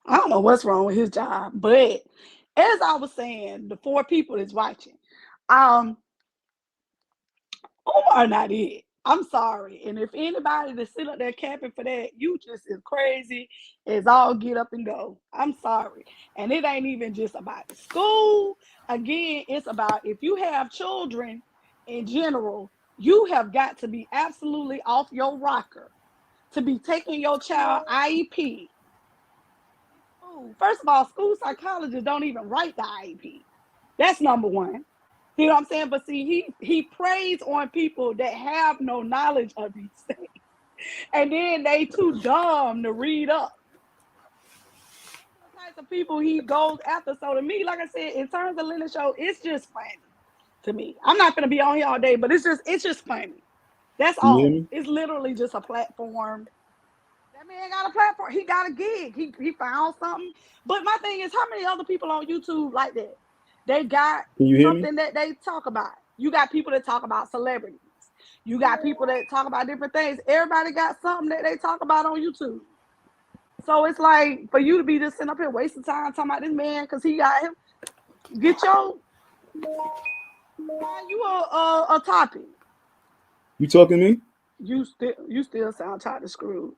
I don't know what's wrong with his job, but as I was saying, the 4 people that's watching, um, Omar not it. I'm sorry. And if anybody that's sitting up there capping for that, you just as crazy as all get up and go. I'm sorry. And it ain't even just about the school. Again, it's about if you have children in general, you have got to be absolutely off your rocker to be taking your child IEP. Ooh, first of all, school psychologists don't even write the IEP. That's number one. You know what I'm saying? But see, he preys on people that have no knowledge of these things. And then they too dumb to read up. The types of people he goes after. So to me, like I said, in terms of Lennon show, it's just funny to me. I'm not gonna be on here all day, but it's just funny. That's all. It's literally just a platform. That man got a platform. He got a gig. He found something. But my thing is, how many other people on YouTube like that? They got something that they talk about. You got people that talk about celebrities. You got people that talk about different things. Everybody got something that they talk about on YouTube. So it's like for you to be just sitting up here wasting time talking about this man because he got him. Get your you a topic. You talking to me? You still sound tired of screwed.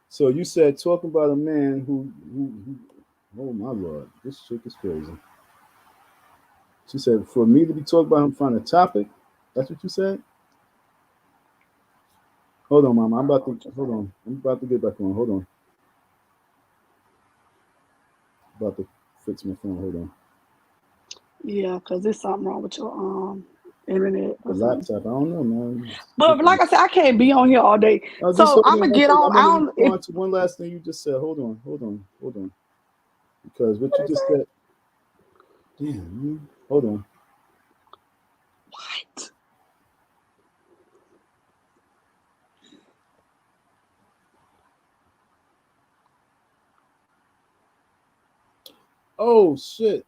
So you said talking about a man who oh my lord, this chick is crazy. She said for me to be talking about him find a topic. That's what you said? Hold on, Mama. I'm about to get back on. Hold on. About to fix my phone. Hold on. Yeah, because there's something wrong with your internet. The laptop. I don't know, man. But like I said, I can't be on here all day. So I'm gonna get on. I don't. If, one last thing you just said. Hold on. Because what you just said. Damn. Hold on. What? Oh shit!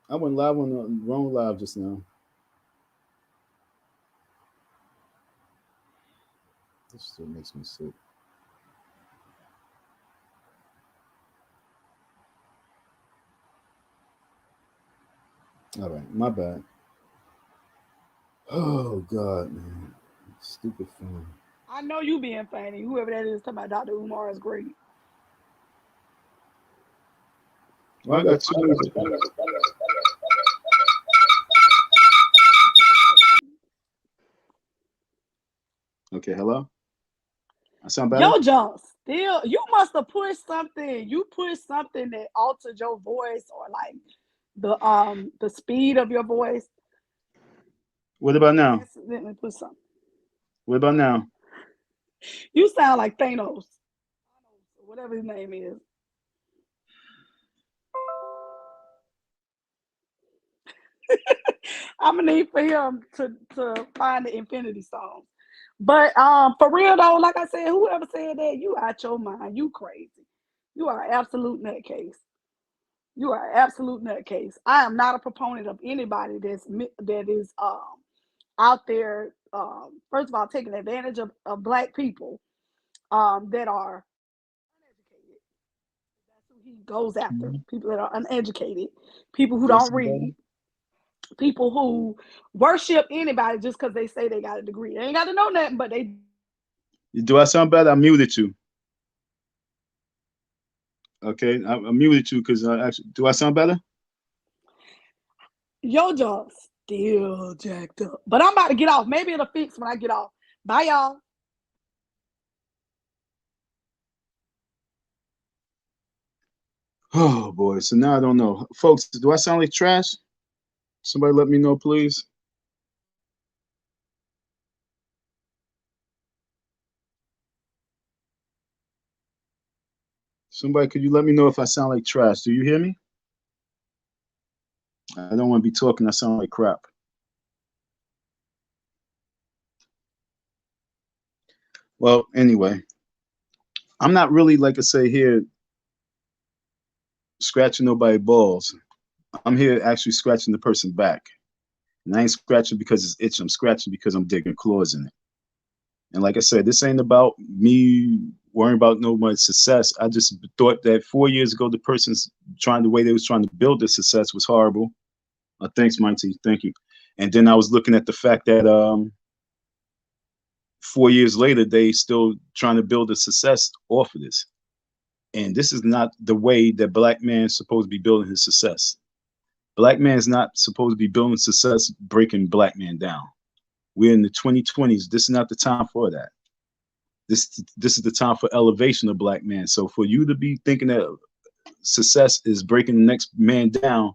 I went live on the wrong live just now. This still makes me sick. All right, my bad. Oh God, man, stupid phone. I know you being funny. Whoever that is talking about Dr. Umar is great. Well, I got two. Okay, hello. I sound better? Yo, Jones, still, you must have pushed something. You pushed something that altered your voice or like the speed of your voice. What about now? Accidentally put something. What about now? You sound like Thanos, whatever his name is. I'm gonna need for him to find the Infinity Stone. But for real though, like I said, whoever said that, you out your mind. You crazy. You are an absolute nutcase. You are an absolute nutcase. I am not a proponent of anybody that is out there. First of all, taking advantage of Black people that are uneducated. That's who he goes after. People that are uneducated, people who don't read, people who worship anybody just because they say they got a degree. They ain't got to know nothing, but they. Do I sound better? I muted you. Okay, I muted you because actually, do I sound better? Your jaw still jacked up, but I'm about to get off. Maybe it'll fix when I get off. Bye, y'all. Oh boy. So now I don't know. Folks, do I sound like trash? Somebody let me know, please. Somebody, could you let me know if I sound like trash? Do you hear me? I don't want to be talking. I sound like crap. Well, anyway, I'm not really, like I say here, scratching nobody's balls. I'm here actually scratching the person back. And I ain't scratching because it's itching. I'm scratching because I'm digging claws in it. And like I said, this ain't about me worrying about nobody's success. I just thought that 4 years ago, the person's the way they was trying to build this success was horrible. Thanks, Mighty. Thank you. And then I was looking at the fact that 4 years later, they still trying to build a success off of this. And this is not the way that black man is supposed to be building his success. Black man is not supposed to be building success, breaking black man down. We're in the 2020s. This is not the time for that. This is the time for elevation of black man. So for you to be thinking that success is breaking the next man down,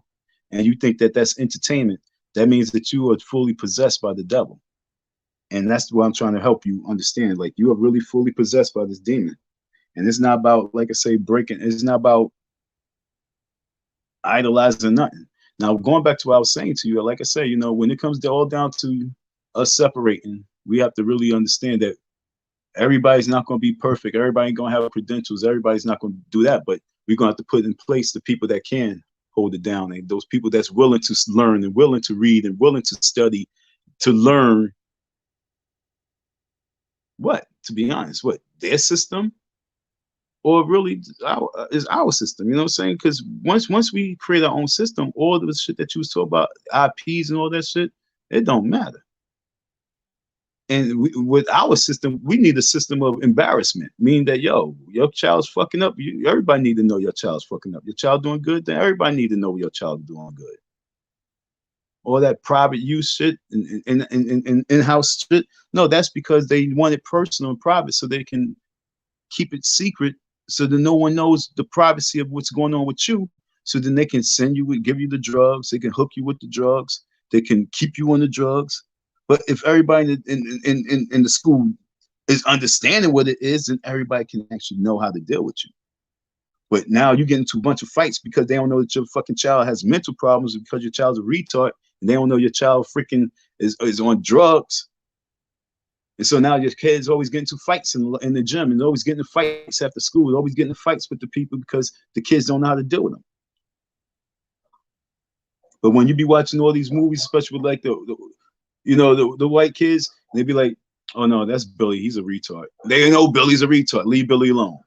and you think that that's entertainment, that means that you are fully possessed by the devil. And that's what I'm trying to help you understand. Like, you are really fully possessed by this demon. And it's not about, like I say, breaking. It's not about idolizing nothing. Now, going back to what I was saying to you, like I say, when it comes all down to us separating, we have to really understand that everybody's not going to be perfect. Everybody ain't going to have credentials. Everybody's not going to do that. But we're going to have to put in place the people that can hold it down, and those people that's willing to learn and willing to read and willing to study, to learn what, to be honest, what their system, or really is our system. You know what I'm saying? Because once we create our own system, all the shit that you was talking about, IPs and all that shit, it don't matter. And with our system, we need a system of embarrassment, meaning that, yo, your child's fucking up. Everybody need to know your child's fucking up. Your child doing good, then everybody need to know your child doing good. All that private use shit and in-house shit, no, that's because they want it personal and private so they can keep it secret, so that no one knows the privacy of what's going on with you. So then they can send you, give you the drugs, they can hook you with the drugs, they can keep you on the drugs. But if everybody in the school is understanding what it is, then everybody can actually know how to deal with you. But now you get into a bunch of fights because they don't know that your fucking child has mental problems, because your child's a retard, and they don't know your child freaking is on drugs. And so now your kids always get into fights in the gym, and always getting into fights after school, always getting into fights with the people because the kids don't know how to deal with them. But when you be watching all these movies, especially with like the white kids, they be like, oh no, that's Billy, he's a retard. They know Billy's a retard. Leave Billy alone.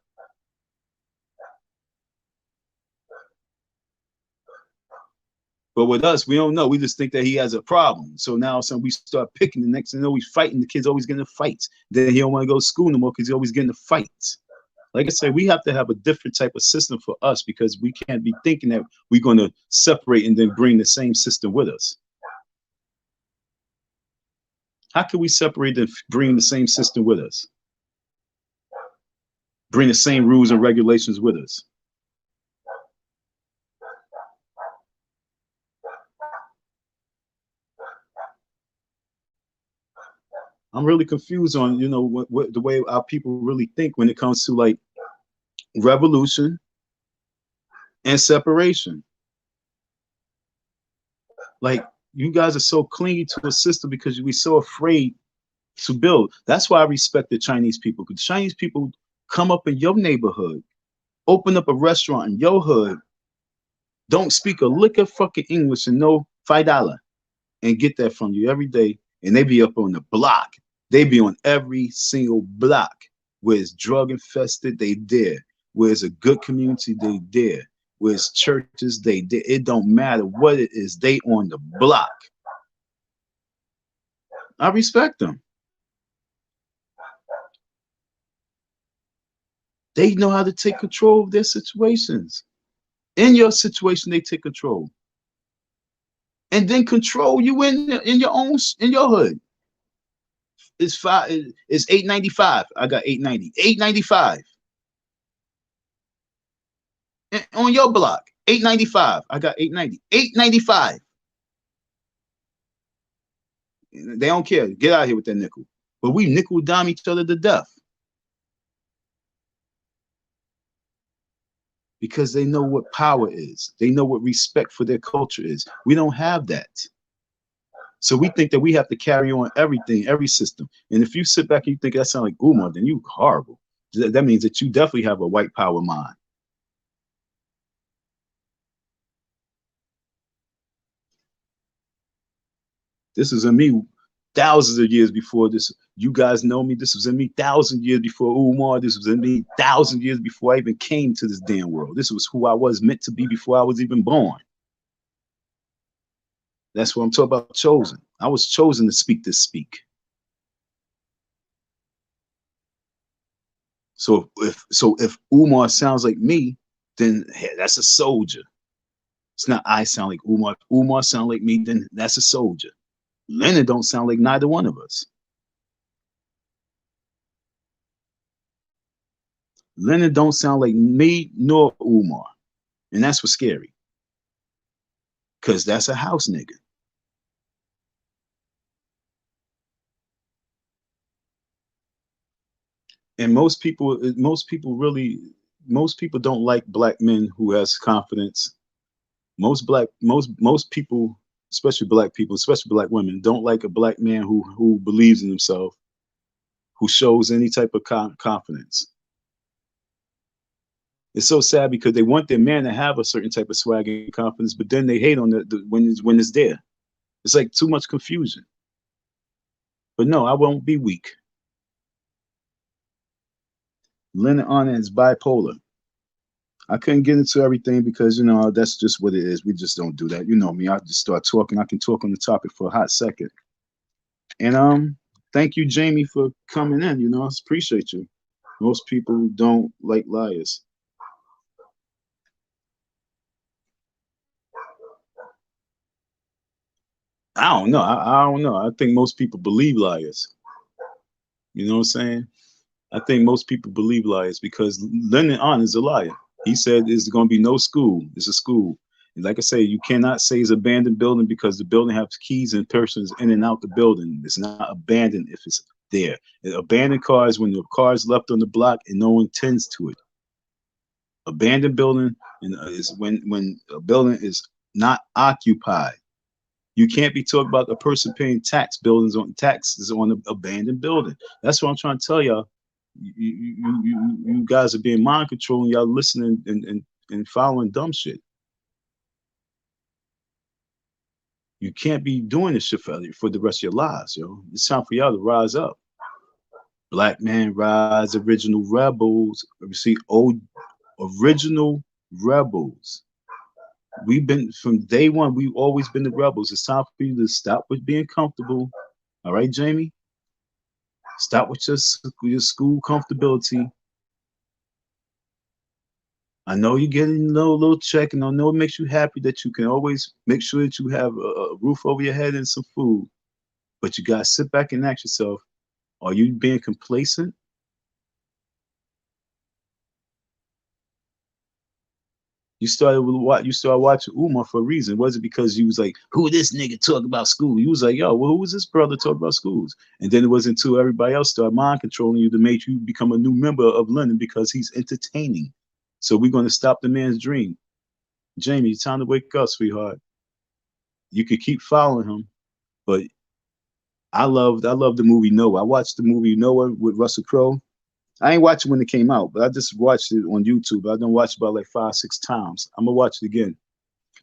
But with us, we don't know. We just think that he has a problem. So now we start picking. The next thing you know, he's fighting. The kid's always getting in fights. Then he don't want to go to school no more because he's always getting in fights. Like I said, we have to have a different type of system for us, because we can't be thinking that we're going to separate and then bring the same system with us. How can we separate and bring the same system with us? Bring the same rules and regulations with us? I'm really confused on, what the way our people really think when it comes to like revolution and separation. Like, you guys are so clingy to a system because we're so afraid to build. That's why I respect the Chinese people, because Chinese people come up in your neighborhood, open up a restaurant in your hood, don't speak a lick of fucking English and know $5, and get that from you every day. And they be up on the block. They be on every single block. Where it's drug infested, they there. Where it's a good community, they there. Where it's churches, they there. It don't matter what it is, they on the block. I respect them. They know how to take control of their situations. In your situation, they take control. And then control you in your hood. It's 895. I got 890. 895. And on your block, 895. I got 890. 895. They don't care. Get out of here with that nickel. But we nickel dime each other to death. Because they know what power is. They know what respect for their culture is. We don't have that. So we think that we have to carry on everything, every system. And if you sit back and you think that sounds like Umar, then you horrible. That means that you definitely have a white power mind. This is in me thousands of years before this. You guys know me. This was in me 1,000 years before Umar. This was in me 1,000 years before I even came to this damn world. This was who I was meant to be before I was even born. That's what I'm talking about, chosen. I was chosen to speak this speak. So if Umar sounds like me, then hey, that's a soldier. It's not I sound like Umar. If Umar sound like me, then that's a soldier. Lennon don't sound like neither one of us. Lennon don't sound like me nor Umar. And that's what's scary. Because that's a house nigga. And most people don't like black men who has confidence. Most people, especially black people, especially black women, don't like a black man who believes in himself, who shows any type of confidence. It's so sad because they want their man to have a certain type of swag and confidence, but then they hate on when it's there. It's like too much confusion. But no, I won't be weak. Lennon Honor is bipolar. I couldn't get into everything because, you know, that's just what it is. We just don't do that. You know me. I just start talking. I can talk on the topic for a hot second. And thank you, Jamie, for coming in. You know, I appreciate you. Most people don't like liars. I don't know. I don't know. I think most people believe liars. You know what I'm saying? I think most people believe liars because Lennon Honor is a liar. He said there's going to be no school. It's a school. And like I say, you cannot say it's abandoned building because the building has keys and persons in and out the building. It's not abandoned if it's there. Abandoned cars when the car is left on the block and no one tends to it. Abandoned building is when a building is not occupied. You can't be talking about a person paying taxes on an abandoned building. That's what I'm trying to tell y'all. You guys are being mind controlling. Y'all listening and following dumb shit. You can't be doing this shit for the rest of your lives, yo. It's time for y'all to rise up. Black man rise, original rebels. You see, old original rebels. We've been from day one. We've always been the rebels. It's time for you to stop with being comfortable. All right, Jamie. Stop with your school comfortability. I know you're getting a little check, and I know it makes you happy that you can always make sure that you have a roof over your head and some food. But you gotta sit back and ask yourself: are you being complacent? You started watching Umar for a reason. Was it because you was like, who this nigga talk about school? You was like, yo, well, who was this brother talk about schools? And then it wasn't until everybody else started mind controlling you to make you become a new member of Lennon because he's entertaining. So we're gonna stop the man's dream. Jamie, it's time to wake up, sweetheart. You could keep following him, but I love the movie Noah. I watched the movie Noah with Russell Crowe. I ain't watch it when it came out, but I just watched it on YouTube. I done watched it about like 5, 6 times. I'm gonna watch it again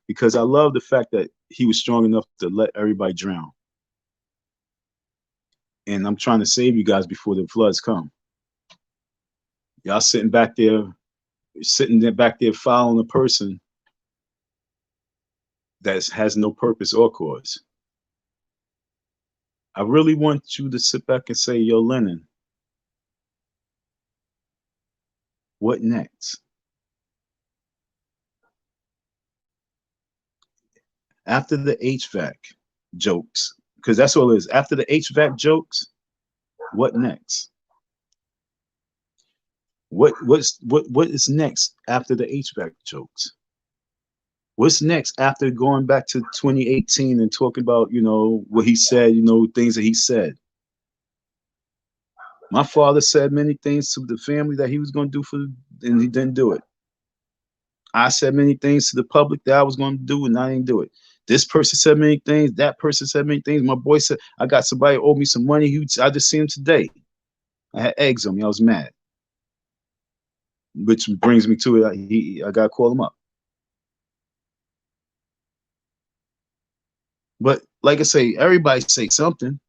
because I love the fact that he was strong enough to let everybody drown. And I'm trying to save you guys before the floods come. Y'all sitting back there following a person that has no purpose or cause. I really want you to sit back and say, yo, Lennon, what next? After the HVAC jokes, because that's all it is. After the HVAC jokes, What next? What is next after the HVAC jokes? What's next after going back to 2018 and talking about, you know, what he said, you know, things that he said? My father said many things to the family that he was going to do for, and he didn't do it. I said many things to the public that I was going to do, and I didn't do it. This person said many things. That person said many things. My boy said, I got somebody who owed me some money. I just seen him today. I had eggs on me. I was mad. Which brings me to it. I got to call him up. But like I say, everybody say something.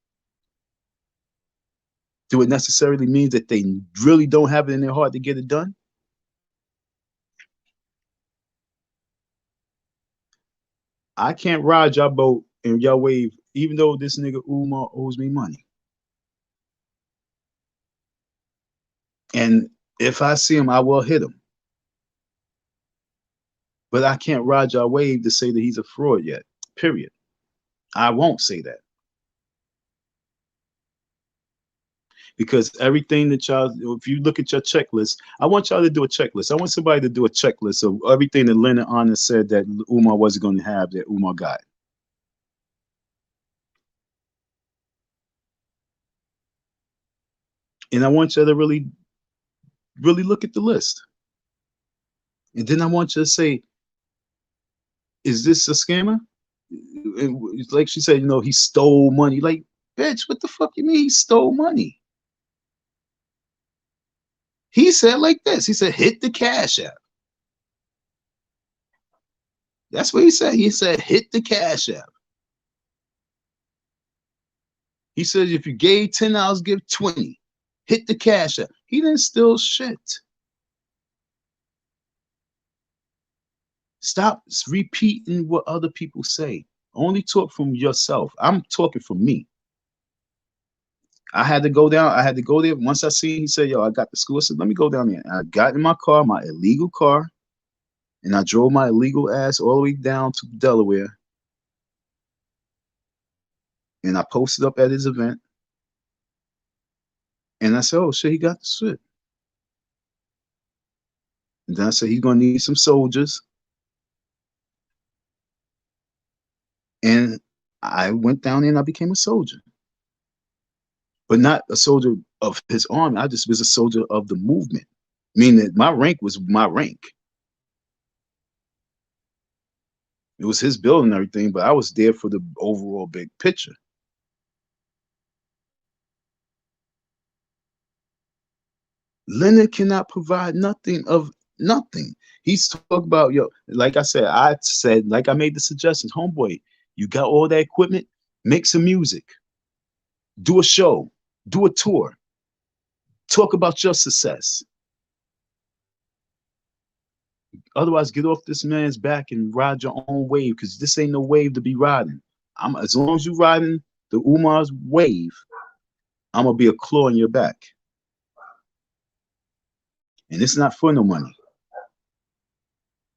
Do it necessarily mean that they really don't have it in their heart to get it done? I can't ride y'all boat and y'all wave, even though this nigga Umar owes me money. And if I see him, I will hit him. But I can't ride y'all wave to say that he's a fraud yet, period. I won't say that. Because everything that y'all, if you look at your checklist, I want y'all to do a checklist. I want somebody to do a checklist of everything that Lennon Honor said that Umar wasn't going to have that Umar got. And I want you to really look at the list. And then I want you to say, is this a scammer? And like she said, you know, he stole money. Like, bitch, what the fuck you mean he stole money? He said like this. He said, hit the Cash App. That's what he said. He said, hit the Cash App. He said, if you gave $10, give 20. Hit the Cash App. He didn't steal shit. Stop repeating what other people say. Only talk from yourself. I'm talking from me. I had to go down. I had to go there. Once I see, he said, yo, I got the school. I said, let me go down there. And I got in my car, my illegal car, and I drove my illegal ass all the way down to Delaware. And I posted up at his event. And I said, oh, shit, he got the shit. And then I said, he's going to need some soldiers. And I went down there and I became a soldier. But not a soldier of his army. I just was a soldier of the movement. Meaning that my rank was my rank. It was his building and everything, but I was there for the overall big picture. Leonard cannot provide nothing of nothing. He's talking about, yo, like I said, like I made the suggestions, homeboy, you got all that equipment, make some music, do a show, do a tour, talk about your success. Otherwise, get off this man's back and ride your own wave, because this ain't no wave to be riding. As long as you riding the Umar's wave, I'm gonna be a claw in your back. And it's not for no money.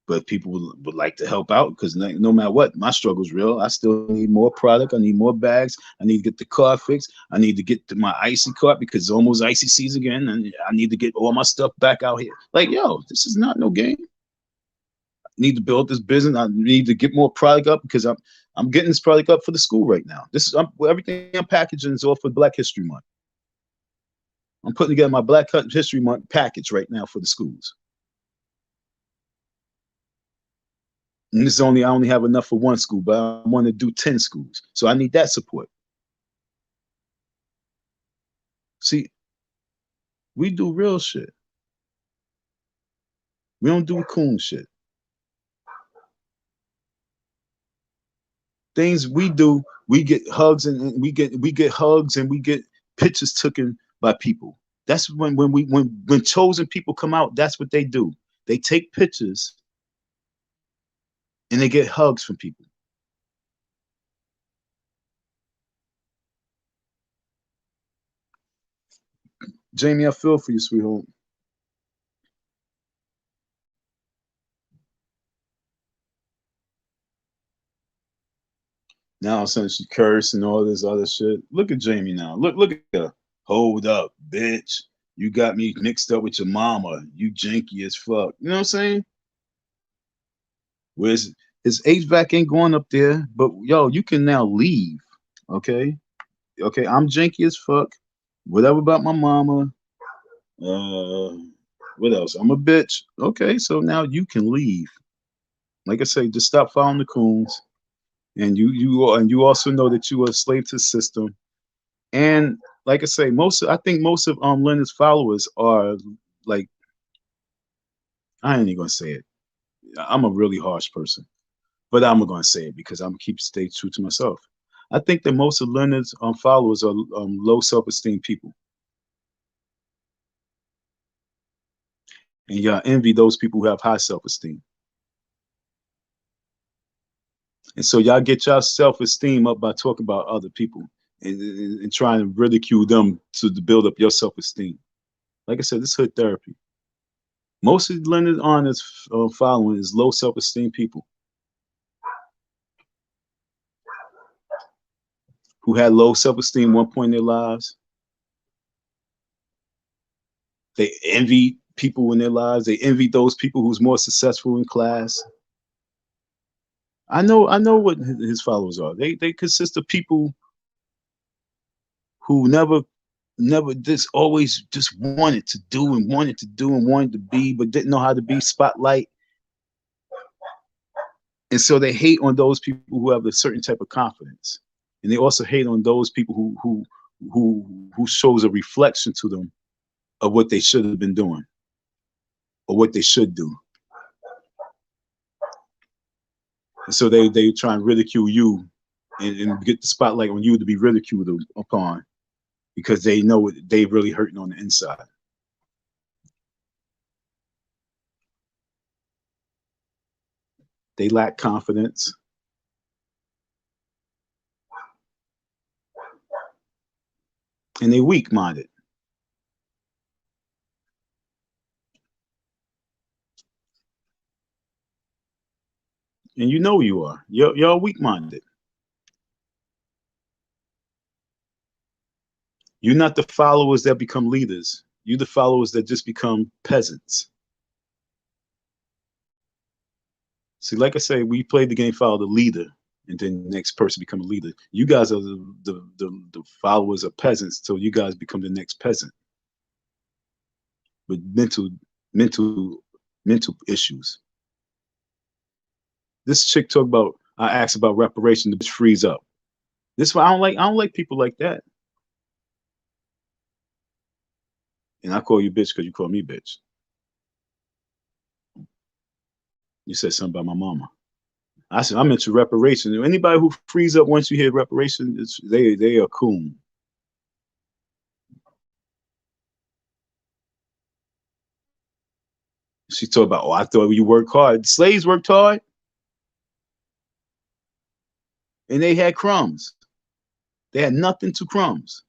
But people would like to help out, because no matter what, my struggle's real. I still need more product. I need more bags. I need to get the car fixed. I need to get my icy cart because it's almost icy season again. And I need to get all my stuff back out here. Like, yo, this is not no game. I need to build this business. I need to get more product up because I'm getting this product up for the school right now. Everything I'm packaging is all for Black History Month. I'm putting together my Black History Month package right now for the schools. And I only have enough for one school, but I want to do 10 schools. So I need that support. See, we do real shit. We don't do coon shit. Things we do, we get hugs and we get hugs and we get pictures taken by people. That's when chosen people come out, that's what they do. They take pictures and they get hugs from people. Jamie, I feel for you, sweetheart. Now I'm saying she cursed and all this other shit. Look at Jamie now. Look at her. Hold up, bitch. You got me mixed up with your mama. You janky as fuck. You know what I'm saying? Whereas his HVAC ain't going up there, but yo, you can now leave. Okay? Okay, I'm janky as fuck. Whatever about my mama. What else? I'm a bitch. Okay, so now you can leave. Like I say, just stop following the coons. And you also know that you are a slave to the system. And like I say, I think most of Lennon's followers are like, I ain't even gonna say it. I'm a really harsh person, but I'm gonna say it because I'm gonna stay true to myself. I think that most of Lennon's followers are low self-esteem people, and y'all envy those people who have high self-esteem. And so y'all get y'all self-esteem up by talking about other people and trying to ridicule them to build up your self-esteem. Like I said, this is hood therapy. Most of Lennon Honor's following is low self-esteem people who had low self-esteem at one point in their lives. They envy people in their lives. They envy those people who's more successful in class. I know what his followers are. They consist of people who never just always just wanted to do and wanted to be, but didn't know how to be spotlight. And so they hate on those people who have a certain type of confidence. And they also hate on those people who shows a reflection to them of what they should have been doing or what they should do. And so they try and ridicule you and get the spotlight on you to be ridiculed upon because they know they really hurting on the inside. They lack confidence. And they weak-minded. And you know you are. You're weak-minded. You're not the followers that become leaders. You're the followers that just become peasants. See, like I say, we play the game, follow the leader, and then the next person become a leader. You guys are the followers of peasants, so you guys become the next peasant with mental issues. This chick talked about, I asked about reparation, the bitch freeze up. This is why I don't like people like that. And I call you bitch because you call me bitch. You said something about my mama. I said, I'm into reparation. Anybody who frees up once you hear reparation, they are coon. She talked about, oh, I thought you worked hard. Slaves worked hard. And they had crumbs. They had nothing to crumbs.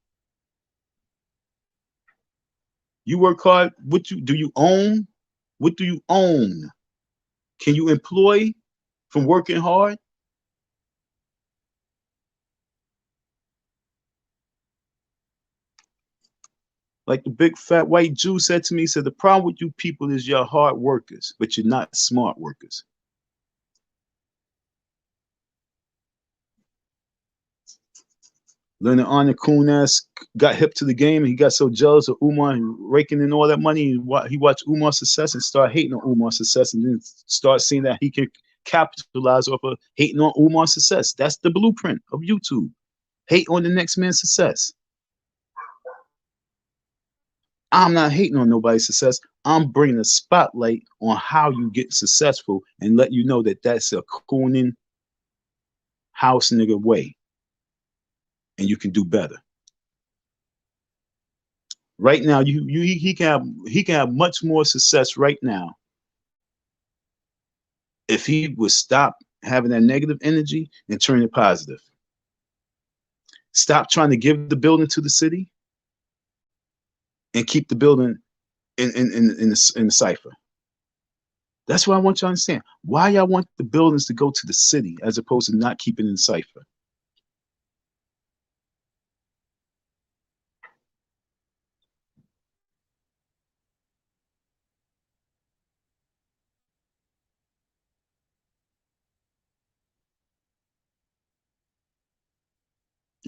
You work hard. Do you own? What do you own? Can you employ from working hard? Like the big fat white Jew said to me, he said, the problem with you people is you're hard workers, but you're not smart workers. Lennon Honor coon ass got hip to the game and he got so jealous of Umar and raking in all that money. He watched Umar's success and started hating on Umar's success and then start seeing that he can capitalize off of hating on Umar's success. That's the blueprint of YouTube. Hate on the next man's success. I'm not hating on nobody's success. I'm bringing a spotlight on how you get successful and let you know that that's a cooning house nigga way. And you can do better. Right now, he can have much more success right now if he would stop having that negative energy and turn it positive. Stop trying to give the building to the city and keep the building in the cipher. That's what I want you to understand. Why y'all want the buildings to go to the city as opposed to not keeping it in cipher?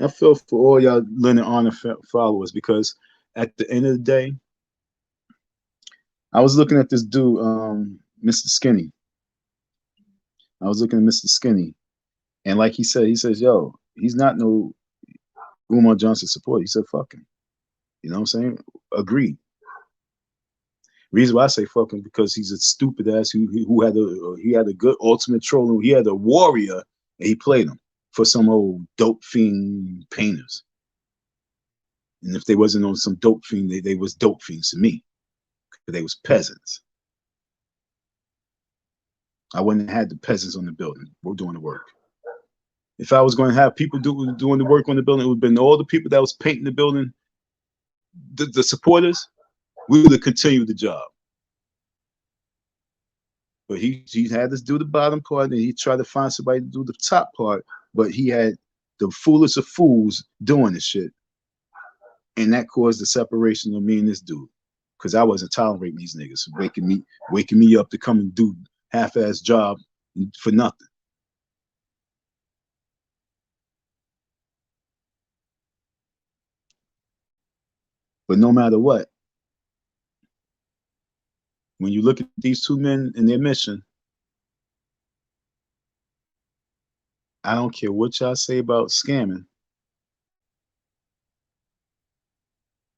I feel for all y'all Lennon Honor followers, because at the end of the day, I was looking at this dude, Mr. Skinny. I was looking at Mr. Skinny, and like he said, he says, "Yo, he's not no Umar Johnson supporter." He said, "Fuck him." You know what I'm saying? Agreed. Reason why I say fuck him, because he's a stupid ass who had a good ultimate troll. He had a warrior, and he played him for some old dope fiend painters. And if they wasn't on some dope fiend, they was dope fiends to me, because they was peasants. I wouldn't have had the peasants on the building. We're doing the work. If I was going to have people doing the work on the building, it would have been all the people that was painting the building, the supporters. We would have continued the job. But he had us do the bottom part, and he tried to find somebody to do the top part. But he had the foolish of fools doing this shit, and that caused the separation of me and this dude, because I wasn't tolerating these niggas waking me up to come and do half-ass job for nothing. But no matter what, when you look at these two men and their mission, I don't care what y'all say about scamming,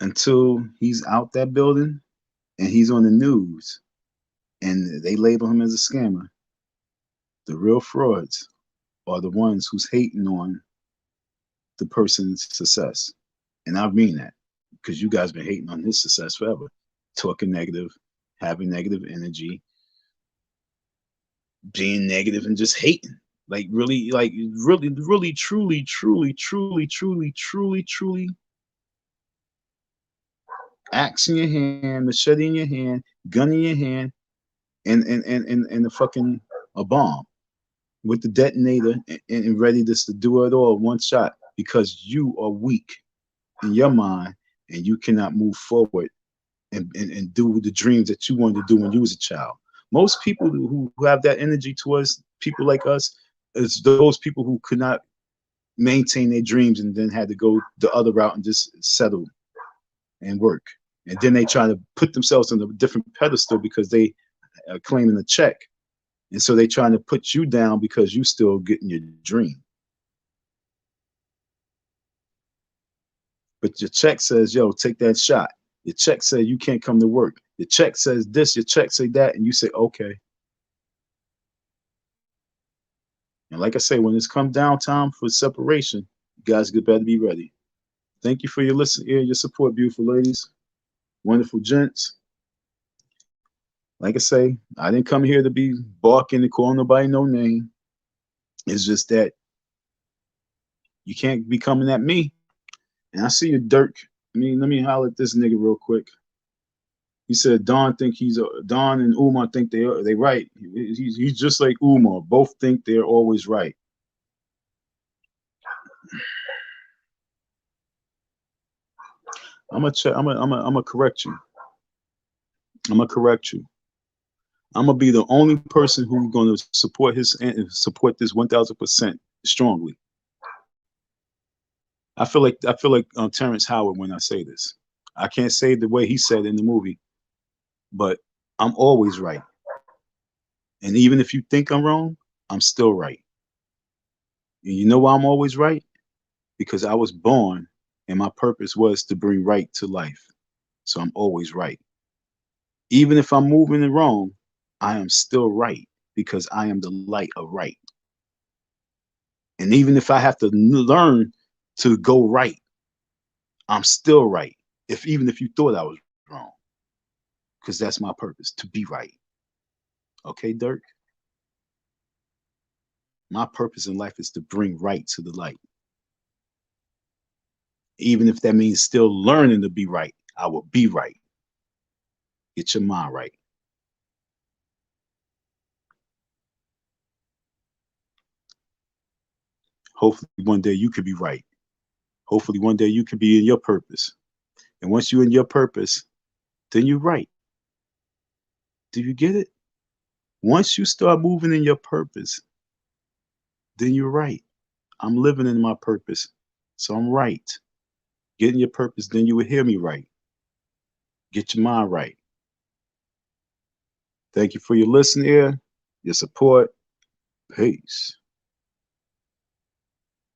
until he's out that building and he's on the news and they label him as a scammer. The real frauds are the ones who's hating on the person's success. And I mean that, because you guys been hating on his success forever, talking negative, having negative energy, being negative, and just hating. Like really, truly, axe in your hand, machete in your hand, gun in your hand, and the fucking a bomb with the detonator, and ready to do it all one shot, because you are weak in your mind and you cannot move forward and do the dreams that you wanted to do when you was a child. Most people who have that energy towards people like us is those people who could not maintain their dreams and then had to go the other route and just settle and work. And then they try to put themselves on a different pedestal because they are claiming a check. And so they trying to put you down because you still getting your dream. But your check says, yo, take that shot. Your check says you can't come to work. Your check says this, your check say that, and you say, okay. And like I say, when it's come down time for separation, you guys better be ready. Thank you for your listen, your support, beautiful ladies, wonderful gents. Like I say, I didn't come here to be barking and calling nobody no name. It's just that you can't be coming at me. And I see you, Dirk. Let me holler at this nigga real quick. He said Don and Umar think they right. He's just like Umar. Both think they're always right. I'm gonna correct you. I'm gonna correct you. I'm gonna be the only person who's gonna support this 1,000% strongly. I feel like Terrence Howard when I say this. I can't say the way he said in the movie, but I'm always right. And even if you think I'm wrong, I'm still right. And you know why I'm always right? Because I was born and my purpose was to bring right to life. So I'm always right. Even if I'm moving it wrong, I am still right, because I am the light of right. And even if I have to learn to go right, I'm still right. Even if you thought I was wrong, because that's my purpose, to be right. Okay, Dirk? My purpose in life is to bring right to the light. Even if that means still learning to be right, I will be right. Get your mind right. Hopefully one day you could be right. Hopefully one day you could be in your purpose. And once you're in your purpose, then you're right. Do you get it? Once you start moving in your purpose, then you're right. I'm living in my purpose. So I'm right. Getting your purpose, then you will hear me right. Get your mind right. Thank you for your listening here, your support. Peace.